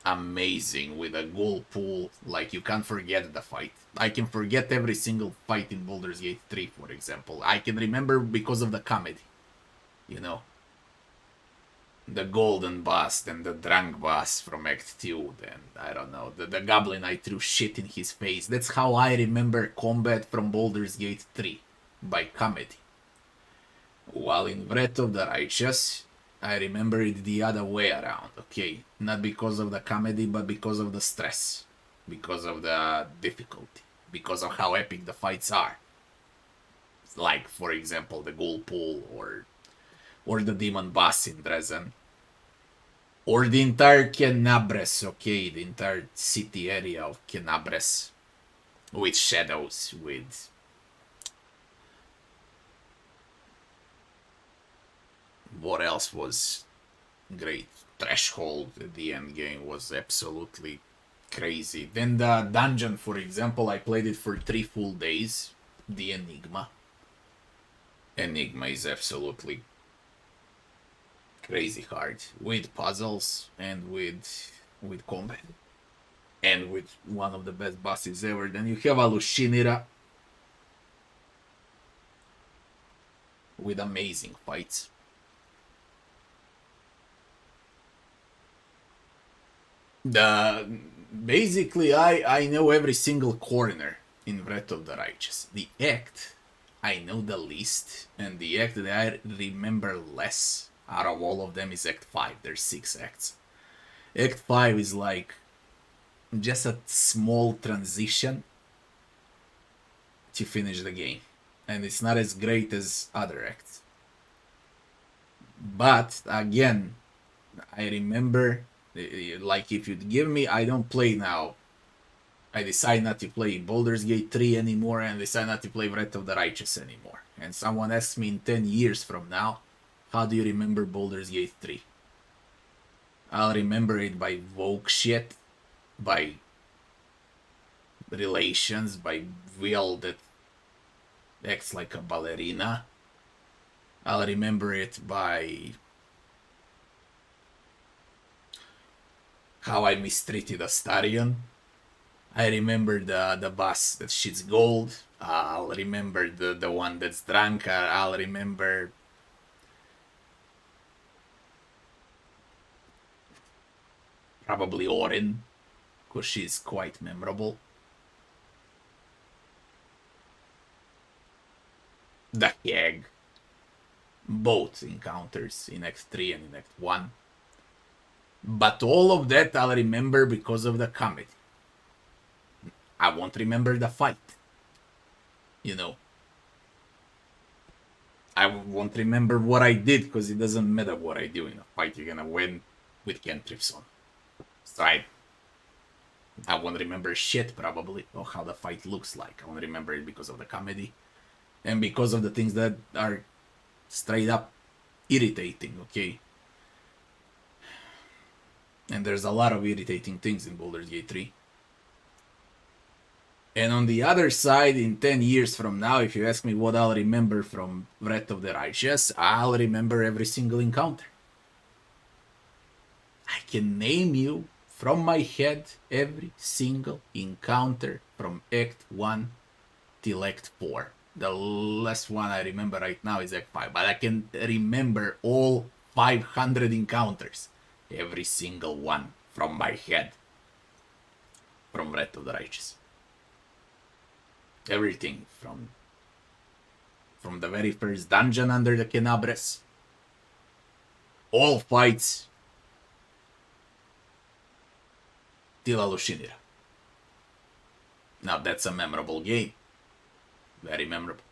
Amazing, with a ghoul pool, like you can't forget the fight. I can forget every single fight in Baldur's Gate 3, for example. I can remember because of the comedy, you know. The golden boss and the drunk boss from Act 2, and I don't know, the goblin I threw shit in his face. That's how I remember combat from Baldur's Gate 3, by comedy. While in Breath of the Righteous, I remember it the other way around, okay? Not because of the comedy, but because of the stress. Because of the difficulty. Because of how epic the fights are. Like, for example, the ghoul pool, or the demon boss in Dresden. Or the entire Kenabres, okay? The entire city area of Kenabres. With shadows, with... What else was great? Threshold at the end game was absolutely crazy. Then the dungeon, for example, I played it for 3 full days. The Enigma. Enigma is absolutely crazy hard. With puzzles and with combat. And with one of the best bosses ever. Then you have Alushinira. With amazing fights. Basically, I know every single corner in Breath of the Righteous. The act, I know the least, and the act that I remember less out of all of them is Act 5. There's 6 acts. Act 5 is like just a small transition to finish the game, and it's not as great as other acts. But again, I remember, like, if you'd give me, I don't play now. I decide not to play Baldur's Gate 3 anymore, and decide not to play Breath of the Righteous anymore. And someone asks me in 10 years from now, how do you remember Baldur's Gate 3? I'll remember it by Vogue shit, by relations, by Will that acts like a ballerina. I'll remember it by how I mistreated Astarion. I remember the boss that shits gold. I'll remember the one that's drunk. I'll remember probably Orin, because she's quite memorable. The Hag. Both encounters in Act 3 and in Act 1. But all of that I'll remember because of the comedy. I won't remember the fight. You know. I won't remember what I did, because it doesn't matter what I do in a fight. You're gonna win with cantrips on. So I won't remember shit, probably, or how the fight looks like. I won't remember it because of the comedy. And because of the things that are straight up irritating, okay? And there's a lot of irritating things in Baldur's Gate 3. And on the other side, in 10 years from now, if you ask me what I'll remember from Wrath of the Righteous, I'll remember every single encounter. I can name you from my head every single encounter from Act 1 till Act 4. The last one I remember right now is Act 5, but I can remember all 500 encounters. Every single one from my head. From Wrath of the Righteous. Everything from the very first dungeon under the Kenabres. All fights. Till Alushinira. Now that's a memorable game. Very memorable.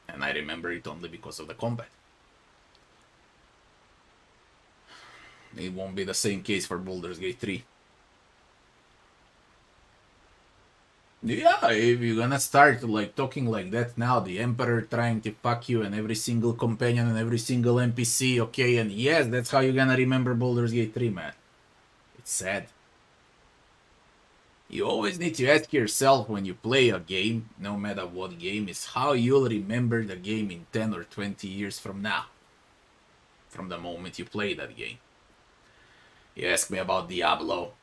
And I remember it only because of the combat. It won't be the same case for Baldur's Gate 3. Yeah, if you're gonna start like talking like that now, the Emperor trying to fuck you and every single companion and every single NPC, okay, and yes, that's how you're gonna remember Baldur's Gate 3, man. It's sad. You always need to ask yourself when you play a game, no matter what game, is how you'll remember the game in 10 or 20 years from now. From the moment you play that game. You ask me about Diablo.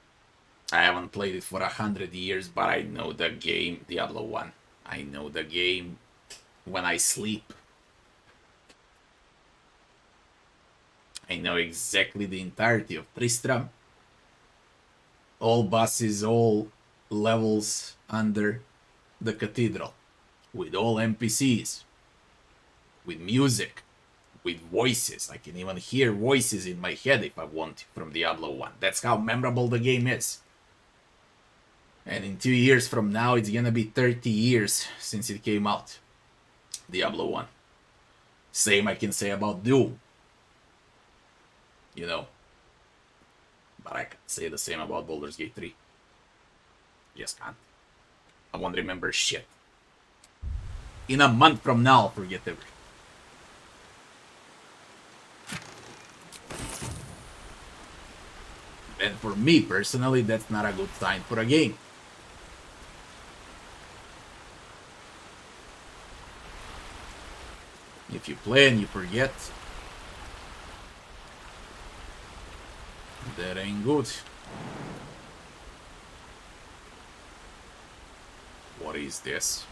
I haven't played it for 100 years, but I know the game, Diablo 1. I know the game when I sleep. I know exactly the entirety of Tristram. All bosses, all levels under the cathedral. With all NPCs. With music. With voices. I can even hear voices in my head if I want to from Diablo 1. That's how memorable the game is. And in 2 years from now, it's gonna be 30 years since it came out. Diablo 1. Same I can say about Doom. You know. But I can't say the same about Baldur's Gate 3. Just can't. I won't remember shit. In a month from now, I'll forget everything. And for me, personally, that's not a good sign for a game. If you play and you forget, that ain't good. What is this?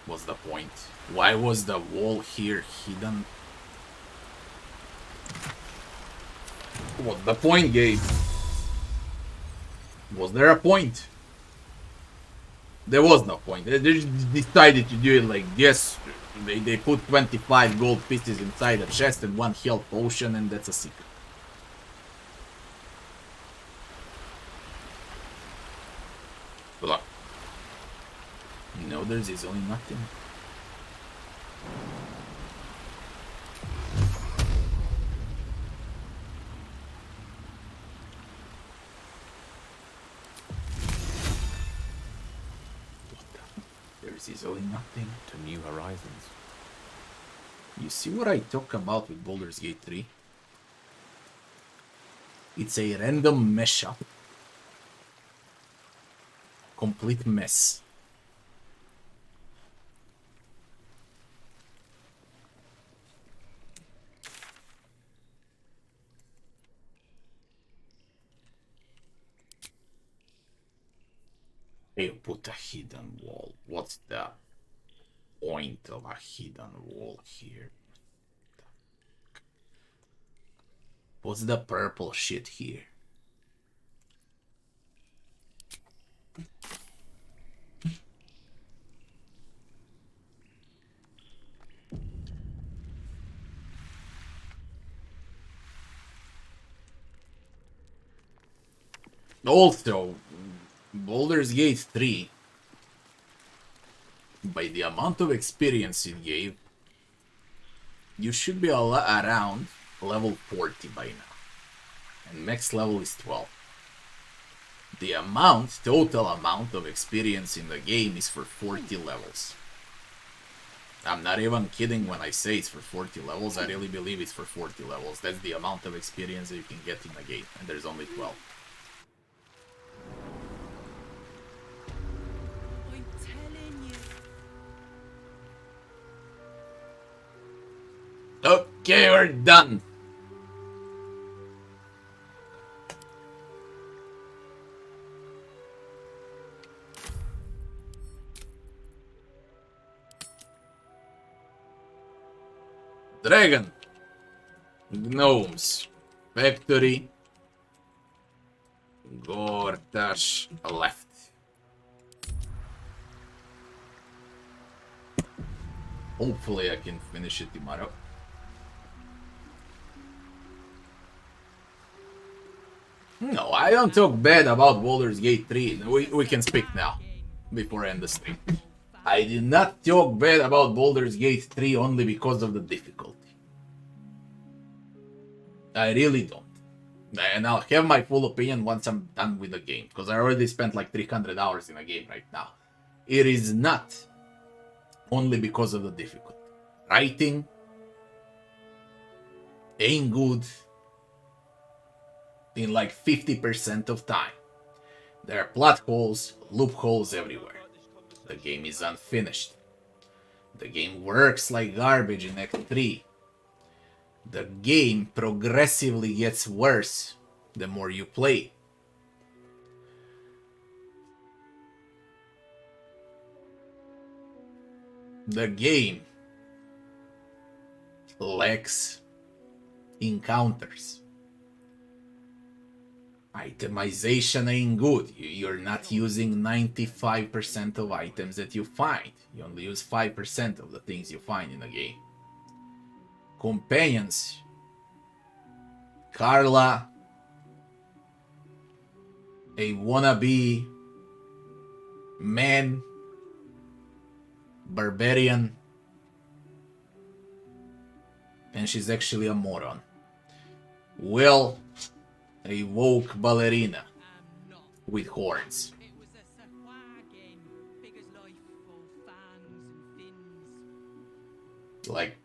What's the point? Why was the wall here hidden? What's the point, Gabe? Was there a point? There was no point. They just decided to do it like this. They put 25 gold pieces inside a chest and 1 health potion, and that's a secret. Look. No, there's easily nothing. There's easily nothing. To new horizons. You see what I talk about with Baldur's Gate 3? It's a random mashup. Complete mess. Hey, put a hidden wall. What's the point of a hidden wall here? What's the purple shit here? Also, Baldur's Gate 3, by the amount of experience it gave, you should be around level 40 by now. And max level is 12. The total amount of experience in the game is for 40 levels. I'm not even kidding when I say it's for 40 levels. I really believe it's for 40 levels. That's the amount of experience that you can get in the game. And there's only 12. Okay, we're done. Dragon. Gnomes. Factory. Gortash left. Hopefully I can finish it tomorrow. No, I don't talk bad about Baldur's Gate 3. We can speak now, before I end the stream. I did not talk bad about Baldur's Gate 3 only because of the difficulty. I really don't. And I'll have my full opinion once I'm done with the game, because I already spent like 300 hours in a game right now. It is not only because of the difficulty. Writing ain't good in like 50% of time. There are plot holes, loopholes everywhere. The game is unfinished. The game works like garbage in Act 3. The game progressively gets worse the more you play. The game lacks encounters. Itemization ain't good. You're not using 95% of items that you find. You only use 5% of the things you find in the game. Companions. Carla, a wannabe man, barbarian, and she's actually a moron. Will, a woke ballerina with horns. Like,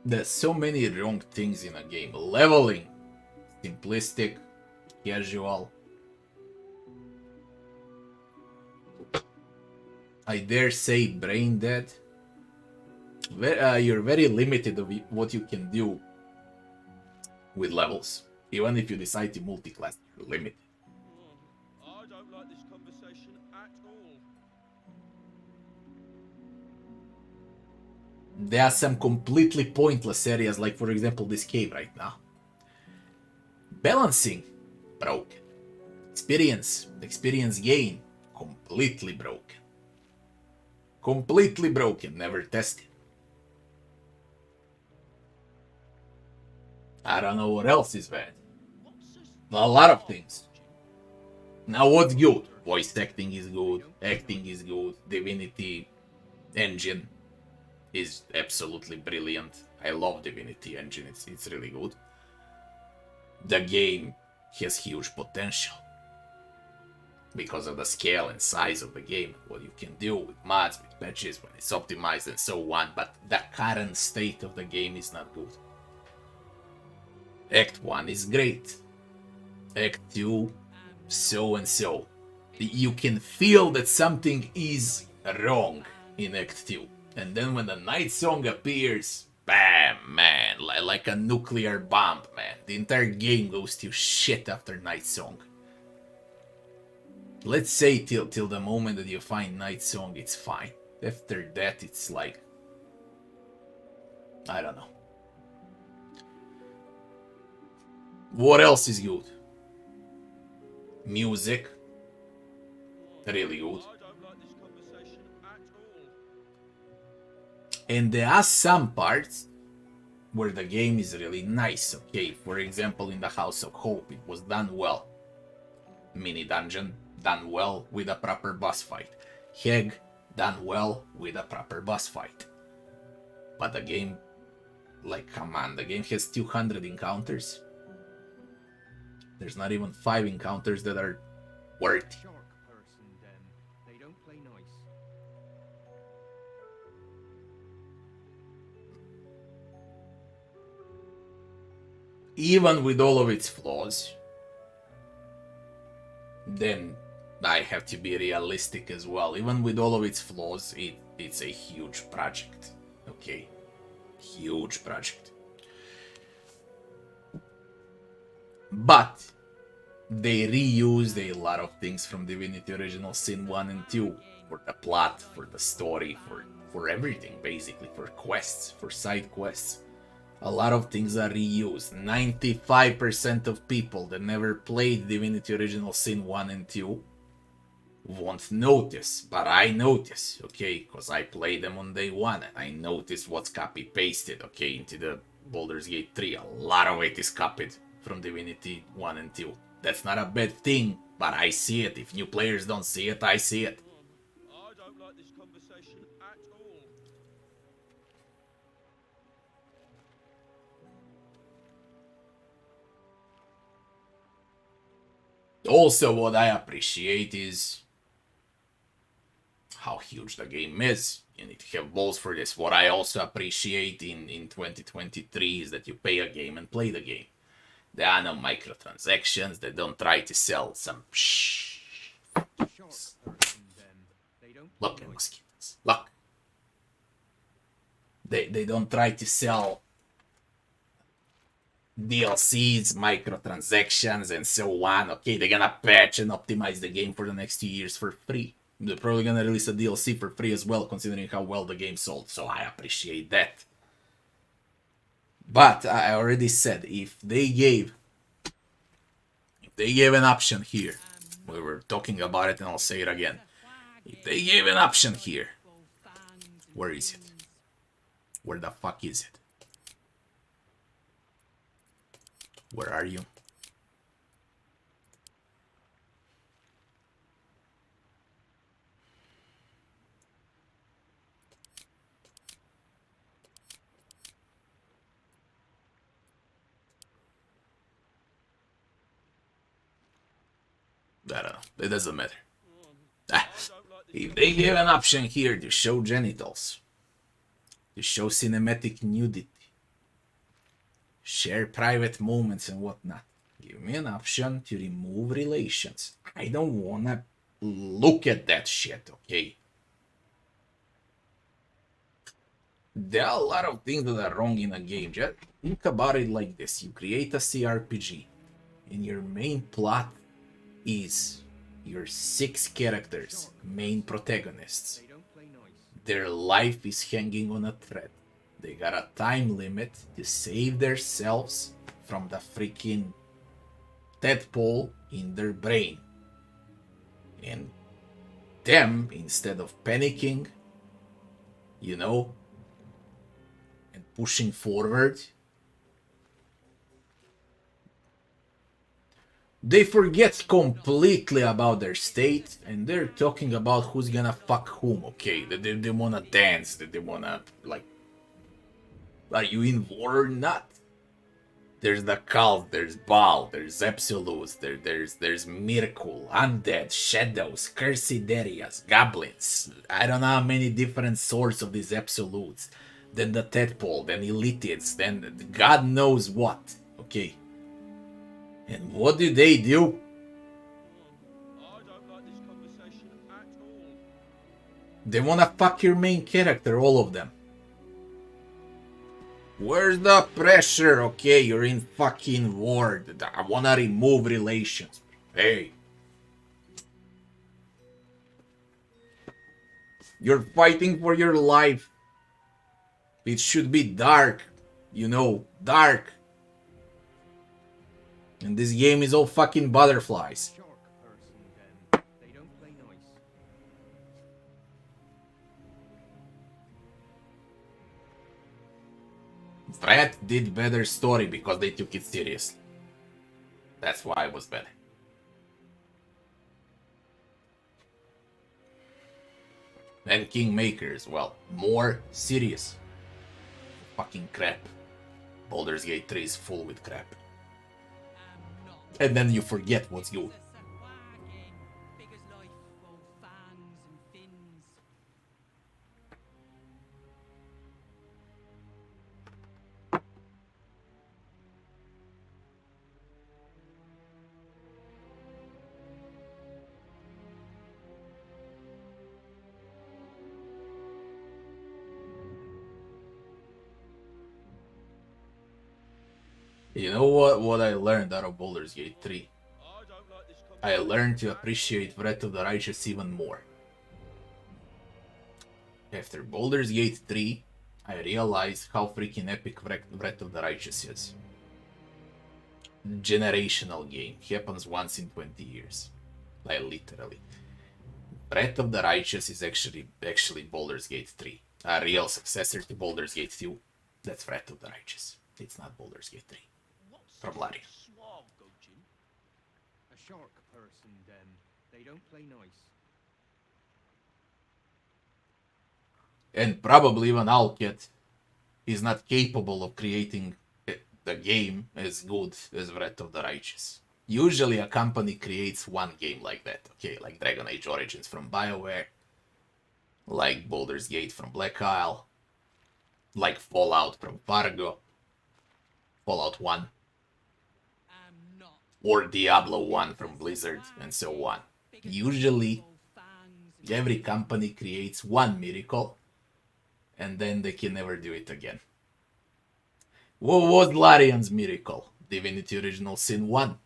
there's so many wrong things in a game. Leveling, simplistic, casual. I dare say brain dead. You're very limited of what you can do with levels. Even if you decide to multi-class, you're limited. I don't like this conversation at all. There are some completely pointless areas, like for example this cave right now. Balancing, broken. Experience gain, completely broken. Completely broken, never tested. I don't know what else is bad. A lot of things. Now what's good? Voice acting is good, acting is good, Divinity engine is absolutely brilliant. I love Divinity engine, it's really good. The game has huge potential because of the scale and size of the game, what you can do with mods, with patches, when it's optimized and so on, but the current state of the game is not good. Act 1 is great. Act 2, so and so. You can feel that something is wrong in Act 2. And then when the night song appears, bam, man, like a nuclear bomb, man. The entire game goes to shit after night song. Let's say till the moment that you find night song, it's fine. After that, it's like, I don't know. What else is good? Music, really good. And there are some parts where the game is really nice, okay? For example, in the House of Hope, it was done well. Mini dungeon, done well with a proper boss fight. Heg, done well with a proper boss fight. But the game, like, come on, the game has 200 encounters. There's not even 5 encounters that are worthy. They don't play nice. Even with all of its flaws, then I have to be realistic as well. Even with all of its flaws, it's a huge project. Okay, Huge project. But they reused a lot of things from Divinity Original Sin 1 and 2 for the plot, for the story, for everything, basically, for quests, for side quests. A lot of things are reused. 95% of people that never played Divinity Original Sin 1 and 2 won't notice, but I notice, okay, because I played them on day one, and I notice what's copy-pasted, okay, into the Baldur's Gate 3. A lot of it is copied from Divinity 1 and 2. That's not a bad thing, but I see it. If new players don't see it, I see it. I don't like this conversation at all. Also, what I appreciate is how huge the game is. You need to have balls for this. What I also appreciate in 2023 is that you pay a game and play the game. There are no microtransactions. They don't try to sell some Look at mosquitoes. Look. They don't try to sell DLCs, microtransactions, and so on. Okay, they're gonna patch and optimize the game for the next 2 years for free. They're probably gonna release a DLC for free as well, considering how well the game sold. So I appreciate that. But I already said, if they gave an option here, we were talking about it and I'll say it again. If they gave an option here, where is it? Where the fuck is it? Where are you? I don't know. It doesn't matter. If they give an option here to show genitals, to show cinematic nudity, share private moments and whatnot, give me an option to remove relations. I don't wanna look at that shit, okay? There are a lot of things that are wrong in a game. Just think about it like this. You create a CRPG, and your main plot is your 6 characters, main protagonists. Their life is hanging on a thread. They got a time limit to save themselves from the freaking tadpole in their brain. And them, instead of panicking, you know, and pushing forward, they forget completely about their state, and they're talking about who's gonna fuck whom, okay? They wanna dance, they wanna, like, are you in war or not? There's the cult, there's Baal, there's absolutes, there's miracle, undead, shadows, cursed areas, goblins. I don't know how many different sorts of these absolutes. Then the tadpole, then elitids, then God knows what, okay? And what do? I don't like this conversation at all. They wanna fuck your main character, all of them. Where's the pressure? Okay, you're in fucking war. I wanna remove relations. Hey. You're fighting for your life. It should be dark. You know, dark. And this game is all fucking butterflies. Fred did better story because they took it seriously. That's why it was better. And Kingmaker as well. More serious. Fucking crap. Baldur's Gate 3 is full with crap. And then you forget what's good. You know what I learned out of Baldur's Gate 3? I learned to appreciate Wrath of the Righteous even more. After Baldur's Gate 3, I realized how freaking epic Wrath of the Righteous is. Generational game. Happens once in 20 years. Like literally. Wrath of the Righteous is actually Baldur's Gate 3. A real successor to Baldur's Gate 2. That's Wrath of the Righteous. It's not Baldur's Gate 3. Probably. A shark person, then. They don't play nice. And probably even Alket is not capable of creating the game as good as Wrath of the Righteous. Usually a company creates one game like that, okay, like Dragon Age Origins from BioWare, like Baldur's Gate from Black Isle, like Fallout from Fargo, Fallout 1, or Diablo 1 from Blizzard, and so on. Usually, every company creates one miracle, and then they can never do it again. What was Larian's miracle? Divinity Original Sin 1.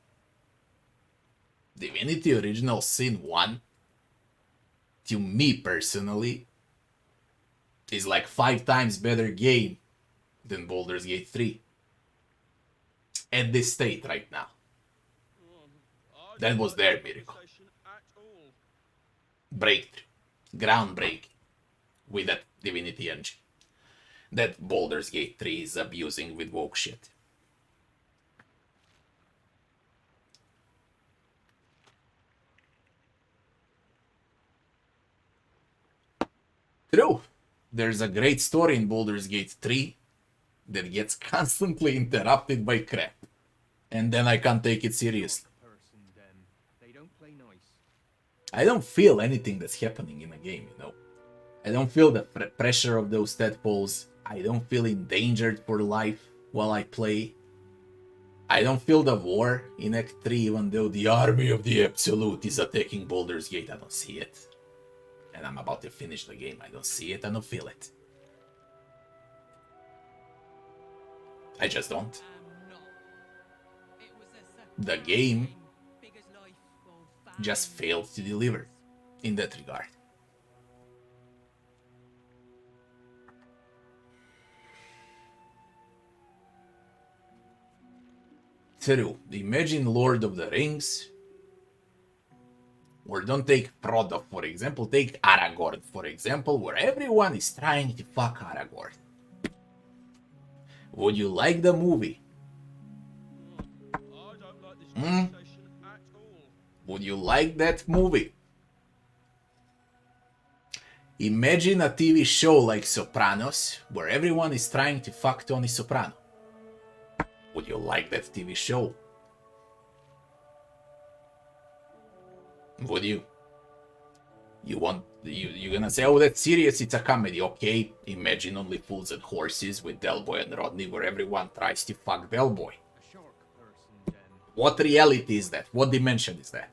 Divinity Original Sin 1, to me personally, is like 5 times better game than Baldur's Gate 3. At this state right now. That was their miracle. Breakthrough. Groundbreaking. With that Divinity engine. That Baldur's Gate 3 is abusing with woke shit. True. There's a great story in Baldur's Gate 3 that gets constantly interrupted by crap. And then I can't take it seriously. I don't feel anything that's happening in a game, you know. I don't feel the pressure of those tadpoles. I don't feel endangered for life while I play. I don't feel the war in Act 3, even though the army of the Absolute is attacking Baldur's Gate. I don't see it. And I'm about to finish the game. I don't see it, I don't feel it. I just don't. The game just failed to deliver in that regard. True. Imagine Lord of the Rings. Or don't take Frodo, for example. Take Aragorn, for example, where everyone is trying to fuck Aragorn. Would you like the movie? Would you like that movie? Imagine a TV show like Sopranos, where everyone is trying to fuck Tony Soprano. Would you like that TV show? Would you? You're gonna say, oh, that's serious, it's a comedy. Okay, imagine Only Fools and Horses with Del Boy and Rodney, where everyone tries to fuck Del Boy. What reality is that? What dimension is that?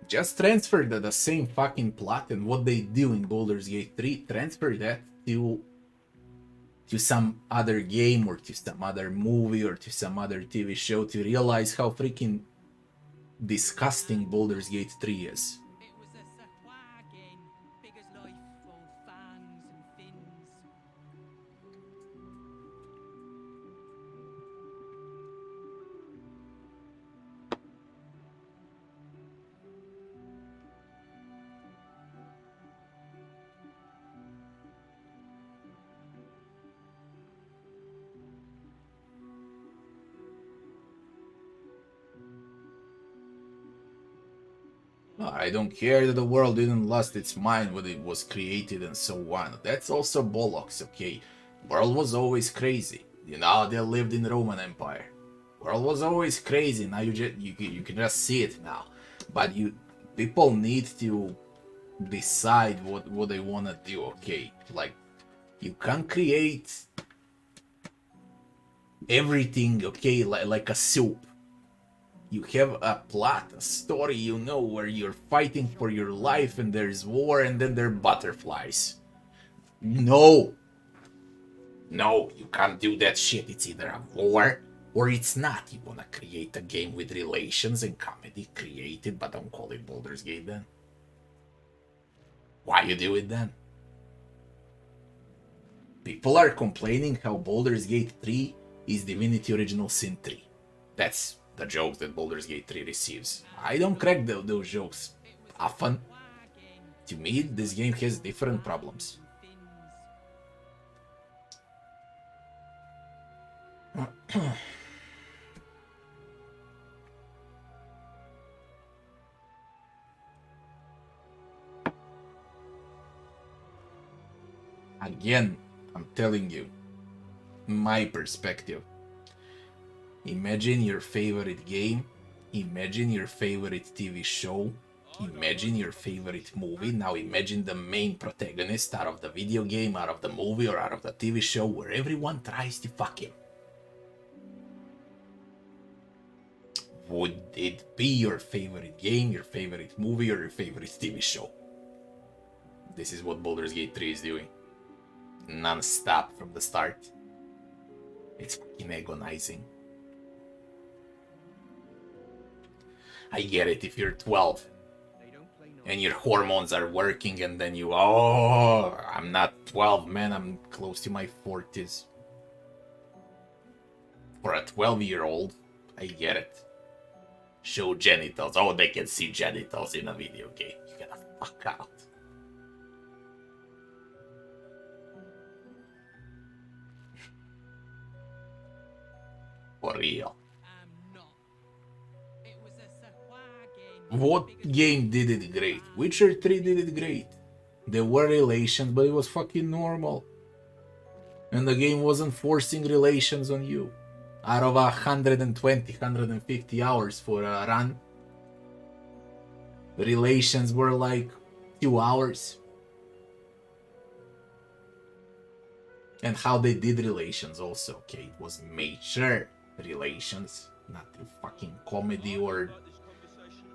Just transfer the same fucking plot and what they do in Baldur's Gate 3, transfer that to some other game or to some other movie or to some other TV show to realize how freaking disgusting Baldur's Gate 3 is. I don't care that the world didn't lost its mind when it was created and so on. That's also bollocks, okay? World was always crazy. You know, they lived in the Roman Empire. World was always crazy. Now you can just see it now. But people need to decide what they want to do, okay? Like, you can't create everything, okay, like a soup. You have a plot, a story, you know, where you're fighting for your life and there's war and then there are butterflies. No! No, you can't do that shit. It's either a war or it's not. You wanna create a game with relations and comedy, create it, but don't call it Baldur's Gate then. Why you do it then? People are complaining how Baldur's Gate 3 is Divinity Original Sin 3. That's the jokes that Baldur's Gate 3 receives. I don't crack those jokes often. To me, this game has different problems. Again, I'm telling you, my perspective. Imagine your favorite game, imagine your favorite TV show, imagine your favorite movie. Now imagine the main protagonist out of the video game, out of the movie, or out of the TV show where everyone tries to fuck him. Would it be your favorite game, your favorite movie, or your favorite TV show? This is what Baldur's Gate 3 is doing. Non-stop from the start. It's fucking agonizing. I get it if you're 12 and your hormones are working and then you, oh, I'm not 12, man, I'm close to my 40s. For a 12-year-old, I get it. Show genitals. Oh, they can see genitals in a video game. You gotta fuck out. For real. What game did it great? Witcher 3 did it great. There were relations, but it was fucking normal. And the game wasn't forcing relations on you. Out of 120, 150 hours for a run, the relations were like 2 hours. And how they did relations also, okay, it was mature relations, not through fucking comedy or...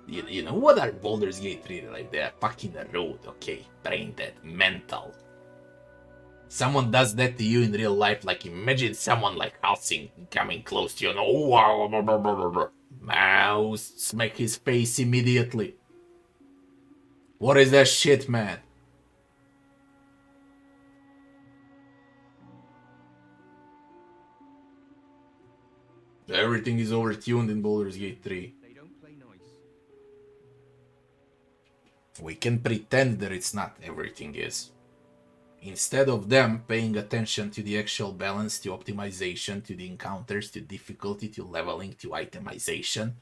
You know what are Baldur's Gate 3 like? They're fucking rude, okay? Brain dead, mental. Someone does that to you in real life, like imagine someone like Halsing coming close to you and oh wow, mouse, smack his face immediately. What is that shit, man? Everything is overtuned in Baldur's Gate 3. We can pretend that it's not. Everything is. Instead of them paying attention to the actual balance, to optimization, to the encounters, to difficulty, to leveling, to itemization,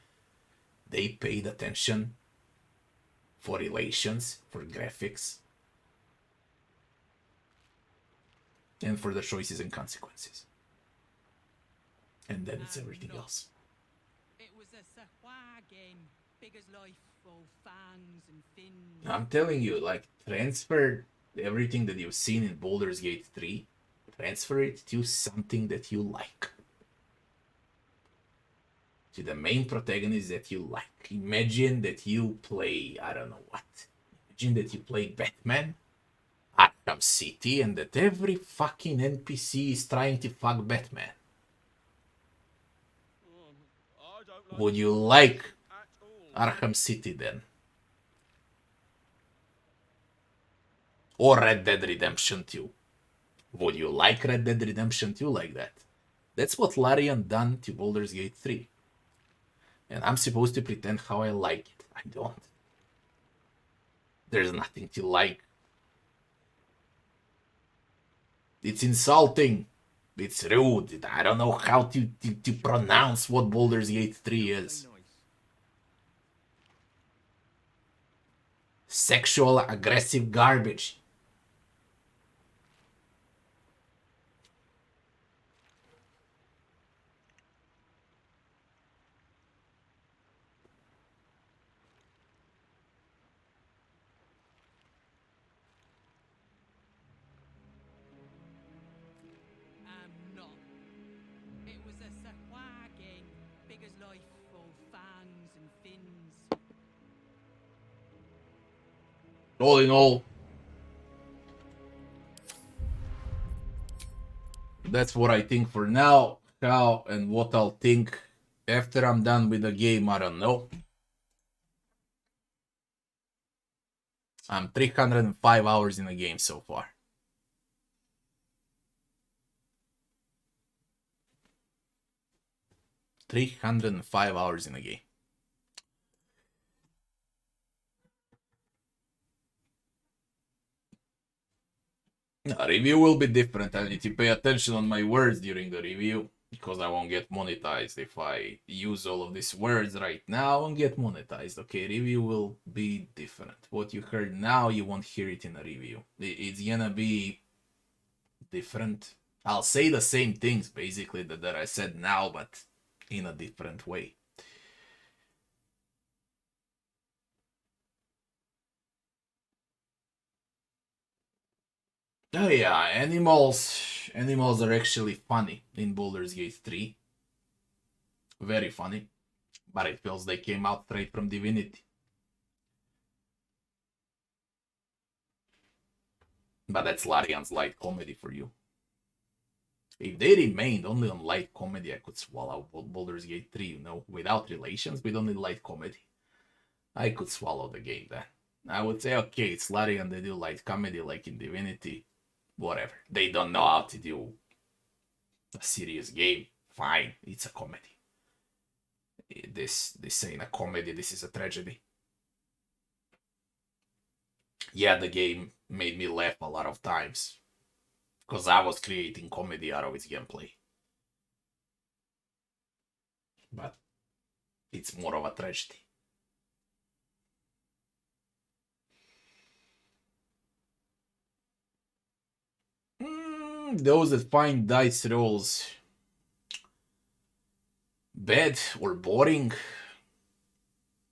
they paid attention for relations, for graphics, and for the choices and consequences. And then it's everything else. It was a Sahwa game, big as life, all fangs and fins. I'm telling you, like, transfer everything that you've seen in Baldur's Gate 3, transfer it to something that you like. To the main protagonist that you like. Imagine that you play, I don't know what. Imagine that you play Batman, Arkham City, and that every fucking NPC is trying to fuck Batman. Would you like Arkham City then? Or Red Dead Redemption 2? Would you like Red Dead Redemption 2 like that? That's what Larian done to Baldur's Gate 3. And I'm supposed to pretend how I like it. I don't. There's nothing to like. It's insulting. It's rude. I don't know how to pronounce what Baldur's Gate 3 is. Sexual aggressive garbage. It was a Sahwa game, big as life, all fangs all in all, that's what I think for now. How and what I'll think after I'm done with the game, I don't know. I'm 305 hours in the game so far. $305 in the game. The review will be different. I need to pay attention on my words during the review, because I won't get monetized if I use all of these words right now. I won't get monetized. Okay, review will be different. What you heard now, you won't hear it in a review. It's gonna be different. I'll say the same things basically that I said now, but in a different way. Oh yeah, animals are actually funny in Baldur's Gate 3. Very funny. But it feels they came out straight from Divinity. But that's Larian's light comedy for you. If they remained only on light comedy, I could swallow Baldur's Gate 3, you know, without relations, with only light comedy. I could swallow the game then. I would say, okay, it's Larian, they do light comedy like in Divinity. Whatever. They don't know how to do a serious game. Fine, it's a comedy. This ain't a comedy, this is a tragedy. Yeah, the game made me laugh a lot of times, because I was creating comedy out of its gameplay. But it's more of a tragedy. Those that find dice rolls bad or boring,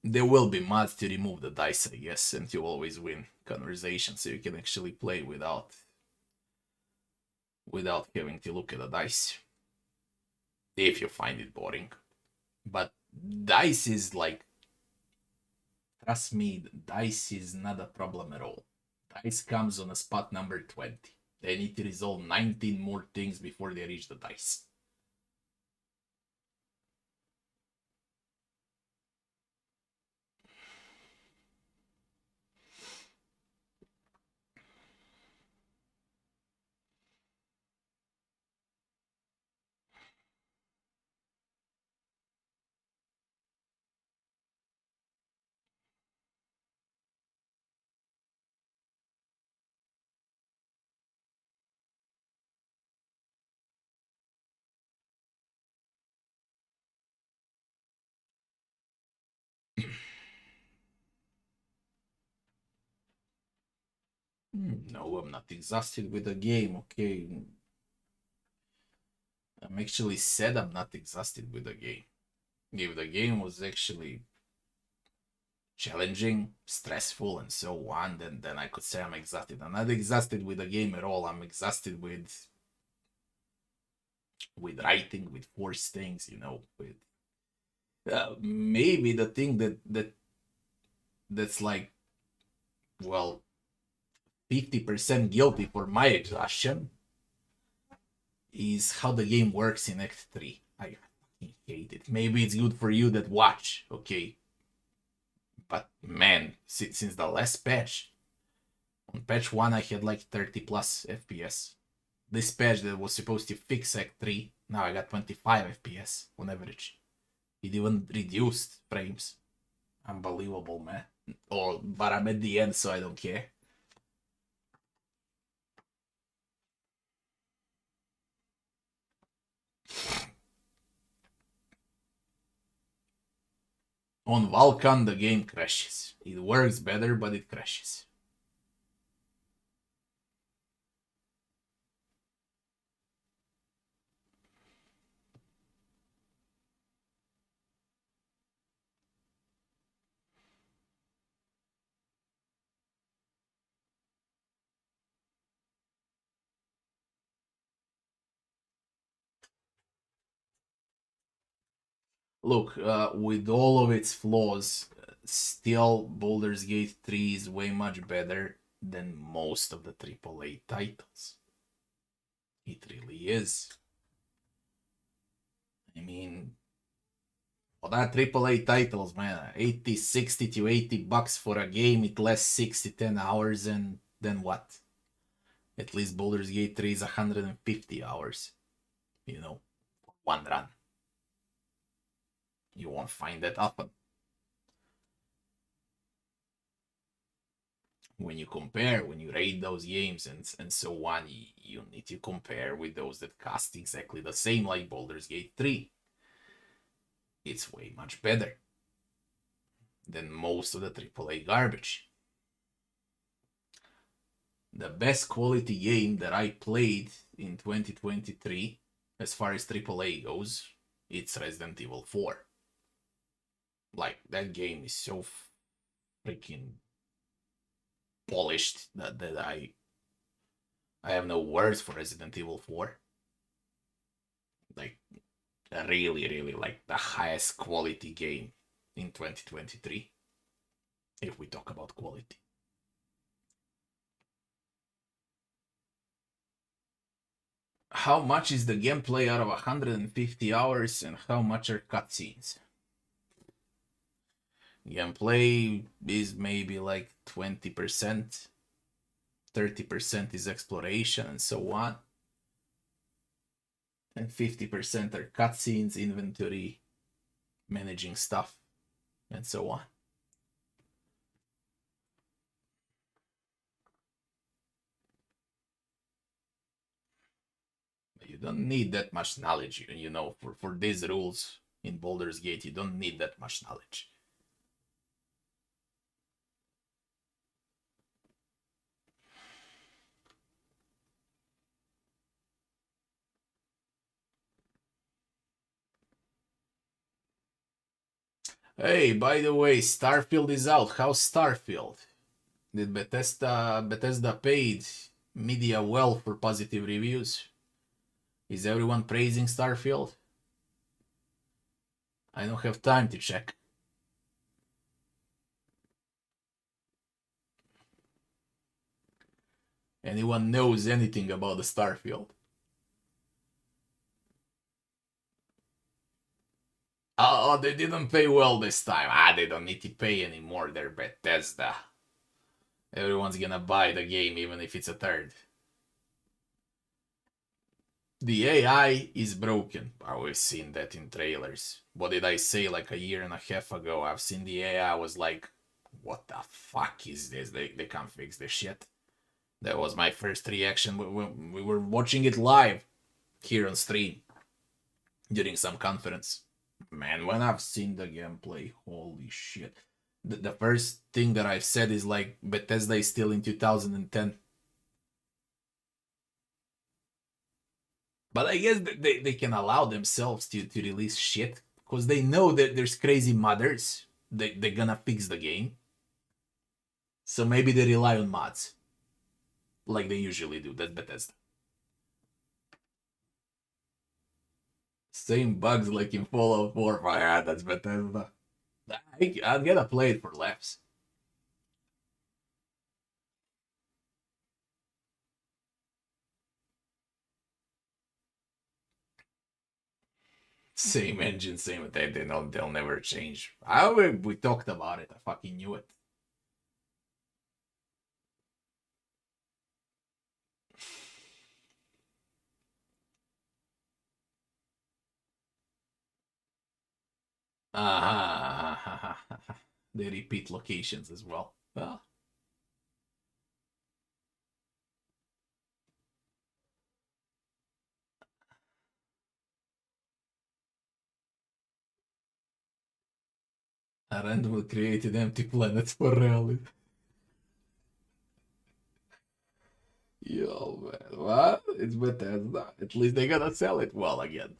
there will be mods to remove the dice, I guess, and you always win conversation, so you can actually play without having to look at the dice, if you find it boring. But dice is like, trust me, dice is not a problem at all. Dice comes on a spot number 20. They need to resolve 19 more things before they reach the dice. No, I'm not exhausted with the game, okay? I'm actually said I'm not exhausted with the game. If the game was actually challenging, stressful, and so on, then I could say I'm exhausted. I'm not exhausted with the game at all. I'm exhausted with writing, with forced things, you know, with maybe the thing that's like, well, 50% guilty for my exhaustion is how the game works in Act 3. I fucking hate it. Maybe it's good for you that watch, okay? But man, since the last patch, on patch 1 I had like 30 plus FPS. This patch that was supposed to fix Act 3, now I got 25 FPS on average. It even reduced frames. Unbelievable, man. But I'm at the end, so I don't care. On Vulcan, the game crashes. It works better, but it crashes. Look, with all of its flaws, still Baldur's Gate 3 is way much better than most of the AAA titles. It really is. I mean, for that AAA titles, man, 80, 60 to 80 bucks for a game, it lasts 6 to 10 hours, and then what? At least Baldur's Gate 3 is 150 hours, you know, one run. You won't find that often. When you compare, when you rate those games and so on, you need to compare with those that cost exactly the same, like Baldur's Gate 3. It's way much better than most of the AAA garbage. The best quality game that I played in 2023, as far as AAA goes, it's Resident Evil 4. Like, that game is so freaking polished that I have no words for Resident Evil 4. Like, really like the highest quality game in 2023, if we talk about quality. How much is the gameplay out of 150 hours and how much are cutscenes? Gameplay is maybe like 20%, 30% is exploration and so on, and 50% are cutscenes, inventory, managing stuff, and so on. You don't need that much knowledge, you know, for these rules in Baldur's Gate, you don't need that much knowledge. Hey, by the way, Starfield is out. How's Starfield? Did Bethesda paid media well for positive reviews? Is everyone praising Starfield? I don't have time to check. Anyone knows anything about the Starfield? Oh, they didn't pay well this time. They don't need to pay anymore. They're Bethesda. Everyone's gonna buy the game even if it's a third. The AI is broken. We've seen that in trailers. What did I say like a year and a half ago? I've seen the AI, I was like, what the fuck is this? They can't fix this shit. That was my first reaction when we were watching it live here on stream during some conference. Man, when I've seen the gameplay, holy shit. The first thing that I've said is like, Bethesda is still in 2010. But I guess they can allow themselves to release shit because they know that there's crazy modders. They're gonna fix the game. So maybe they rely on mods. Like they usually do. That's Bethesda. Same bugs like in Fallout 4. Yeah, that's Bethesda. I'm gonna play it for laughs. Same engine, same they'll never change. We talked about it. I fucking knew it. They repeat locations as well. Well. A randomly created empty planet for reality. Yo, man. What? It's Bethesda. At least they gotta sell it well again.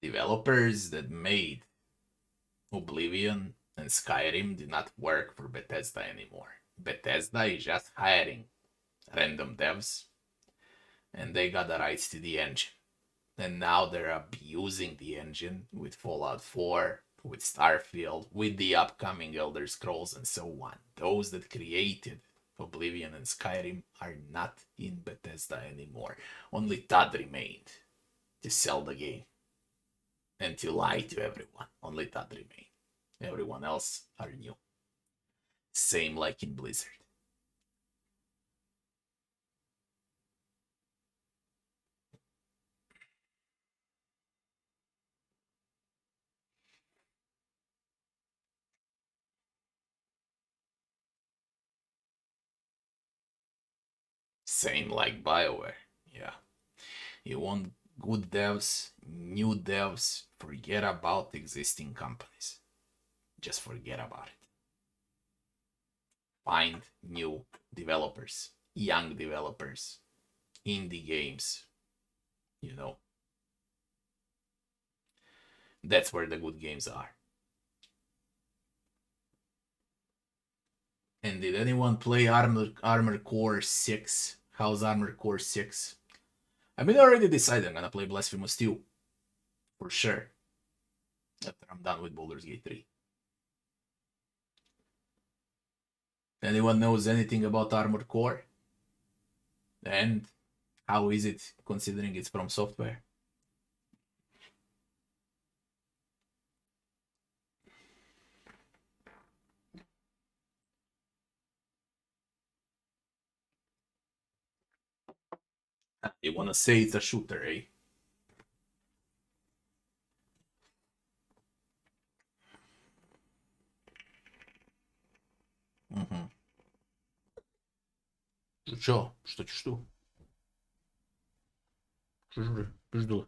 developers that made Oblivion and Skyrim did not work for Bethesda anymore. Bethesda is just hiring random devs, and they got the rights to the engine. And now they're abusing the engine with Fallout 4, with Starfield, with the upcoming Elder Scrolls, and so on. Those that created Oblivion and Skyrim are not in Bethesda anymore. Only Todd remained to sell the game and to lie to everyone. Only Todd remained. Everyone else are new. Same like in Blizzard. Same like BioWare. Yeah. You want good devs, new devs, forget about existing companies. Just forget about it. Find new developers, young developers, indie games, you know. That's where the good games are. And did anyone play Armor Core 6? How's Armor Core 6? I mean, I already decided I'm gonna play Blasphemous 2. For sure. After I'm done with Baldur's Gate 3. Anyone knows anything about Armor Core? And how is it considering it's from software? You wanna say it's a shooter, eh? Угу. Чё? Что? Жду.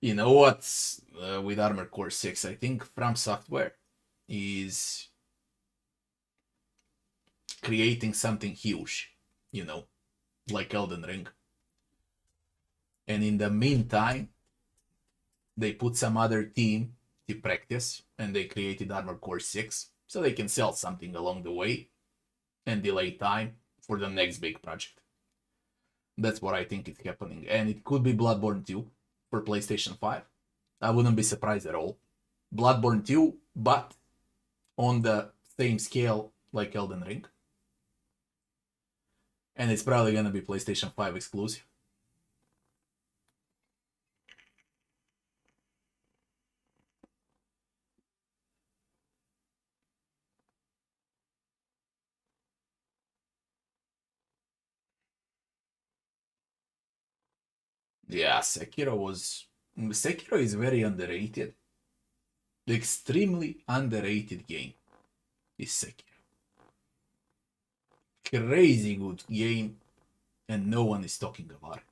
You know what's with Armor Core 6? I think From Software is creating something huge, you know, like Elden Ring. And in the meantime, they put some other team to practice, and they created Armor Core 6 so they can sell something along the way and delay time for the next big project. That's what I think is happening. And it could be Bloodborne 2 for PlayStation 5. I wouldn't be surprised at all. Bloodborne 2, but on the same scale like Elden Ring. And it's probably gonna be PlayStation 5 exclusive. Yeah, Sekiro is very underrated. Extremely underrated game is Sekiro. Crazy good game, and no one is talking about it.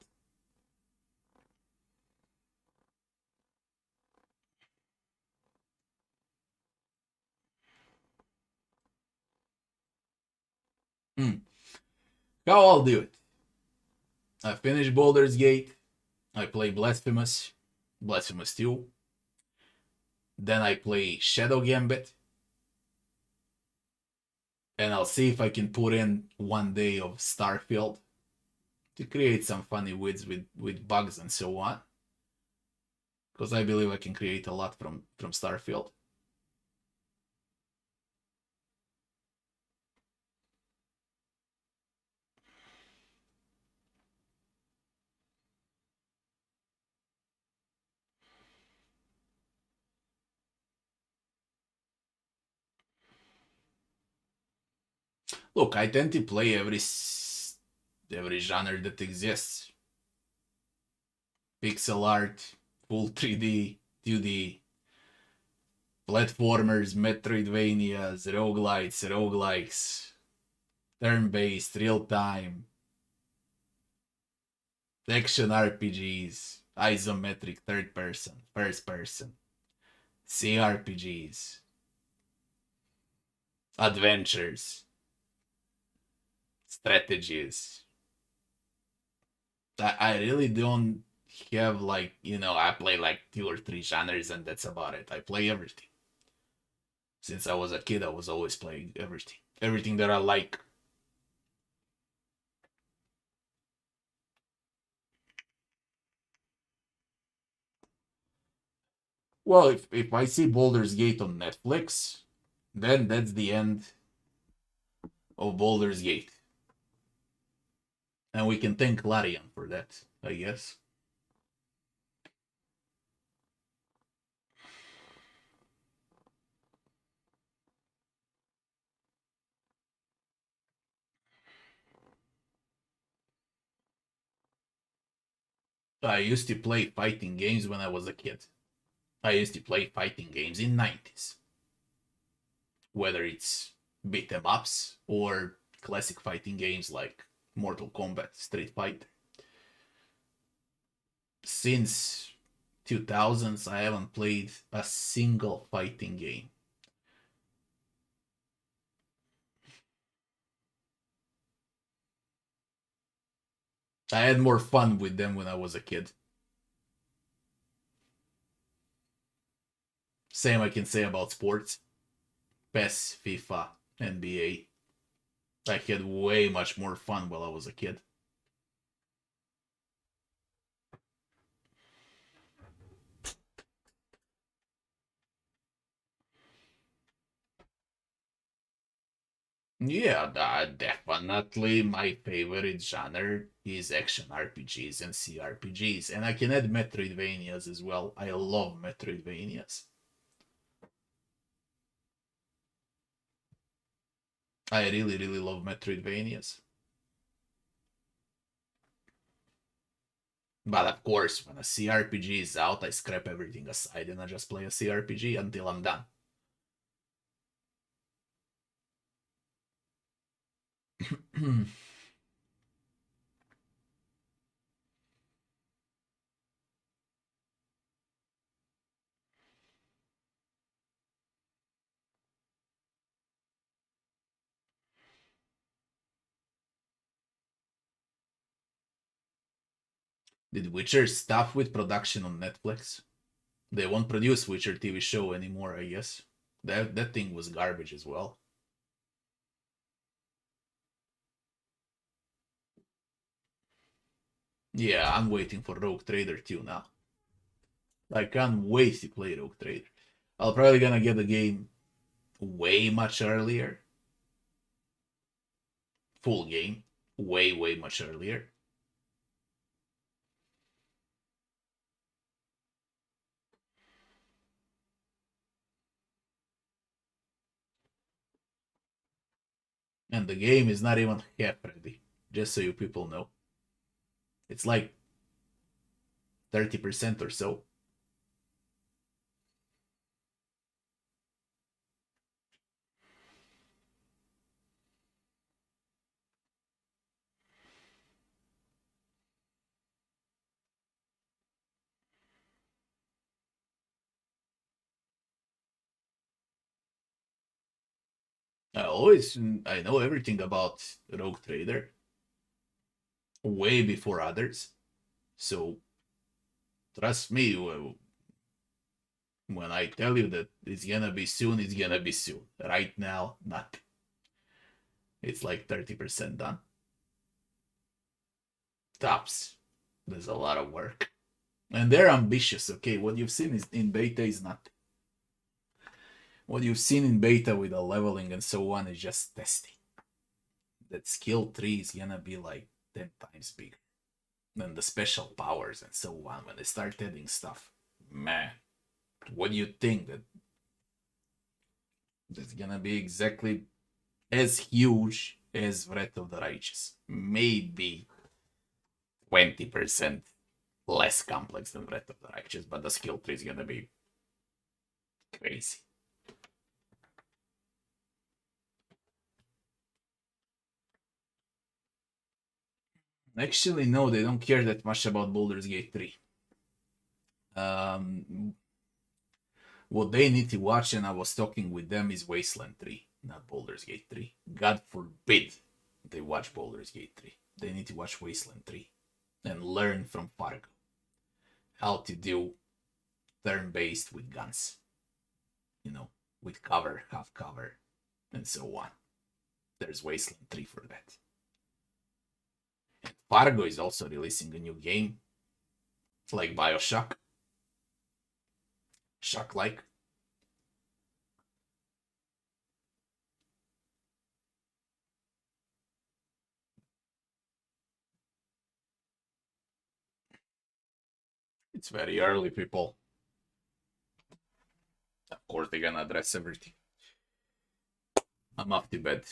How I'll do it. I finish Baldur's Gate. I play Blasphemous 2. Then I play Shadow Gambit. And I'll see if I can put in one day of Starfield to create some funny wids with bugs and so on. Because I believe I can create a lot from Starfield. Look, I tend to play every genre that exists. Pixel art, full 3D, 2D, platformers, Metroidvanias, roguelites, roguelikes, turn-based, real-time, action RPGs, isometric third-person, first-person, CRPGs. adventures, strategies. I really don't have like, you know, I play like 2 or 3 genres and that's about it. I play everything. Since I was a kid, I was always playing everything. Everything that I like. Well, if I see Baldur's Gate on Netflix, then that's the end of Baldur's Gate. And we can thank Larian for that, I guess. I used to play fighting games when I was a kid. I used to play fighting games in 90s. Whether it's beat 'em ups or classic fighting games like Mortal Kombat, Street Fighter. Since 2000s, I haven't played a single fighting game. I had more fun with them when I was a kid. Same I can say about sports. PES, FIFA, NBA. I had way much more fun while I was a kid. Yeah, definitely my favorite genre is action RPGs and CRPGs, and I can add Metroidvanias as well. I love Metroidvanias. I really, really love Metroidvanias. But of course, when a CRPG is out, I scrap everything aside and I just play a CRPG until I'm done. Did Witcher stop with production on Netflix? They won't produce Witcher TV show anymore, I guess. That thing was garbage as well. Yeah, I'm waiting for Rogue Trader 2 now. I can't wait to play Rogue Trader. I'll probably gonna get the game way much earlier. Full game. Way, way much earlier. And the game is not even half ready. Just so you people know. It's like 30% or so. I know everything about Rogue Trader way before others. So trust me, when I tell you that it's gonna be soon, it's gonna be soon. Right now, not. It's like 30% done. Tops. There's a lot of work. And they're ambitious, okay? What you've seen in beta is not. What you've seen in beta with the leveling and so on is just testing. That skill tree is gonna be like 10 times bigger. Than the special powers and so on when they start adding stuff. Man, what do you think that it's gonna be exactly as huge as Wrath of the Righteous? Maybe 20% less complex than Wrath of the Righteous, but the skill tree is gonna be crazy. Actually, no, they don't care that much about Baldur's Gate 3. What they need to watch, and I was talking with them, is Wasteland 3. not Baldur's Gate 3. God forbid they watch Baldur's Gate 3. They need to watch Wasteland 3 and learn from Fargo how to do turn-based with guns. You know, with cover, half cover, and so on. There's Wasteland 3 for that. And Fargo is also releasing a new game, like Bioshock. Shock-like. It's very early, people. Of course, they're gonna address everything. I'm off to bed.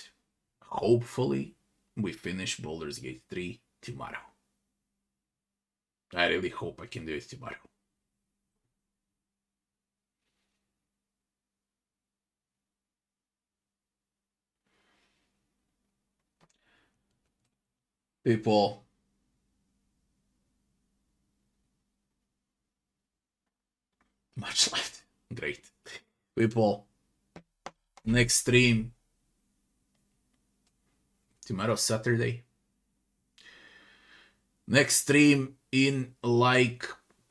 Hopefully, we finish Baldur's Gate 3 tomorrow. I really hope I can do it tomorrow. People, much left. Great. People, next stream tomorrow, Saturday. Next stream in like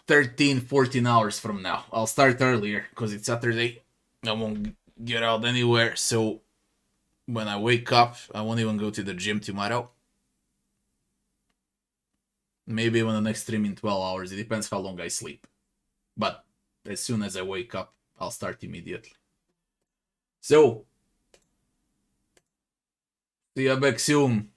13-14 hours from now. I'll start earlier because it's Saturday. I won't get out anywhere, so when I wake up, I won't even go to the gym tomorrow. Maybe when the next stream in 12 hours. It depends how long I sleep. But as soon as I wake up, I'll start immediately. So, see you back soon.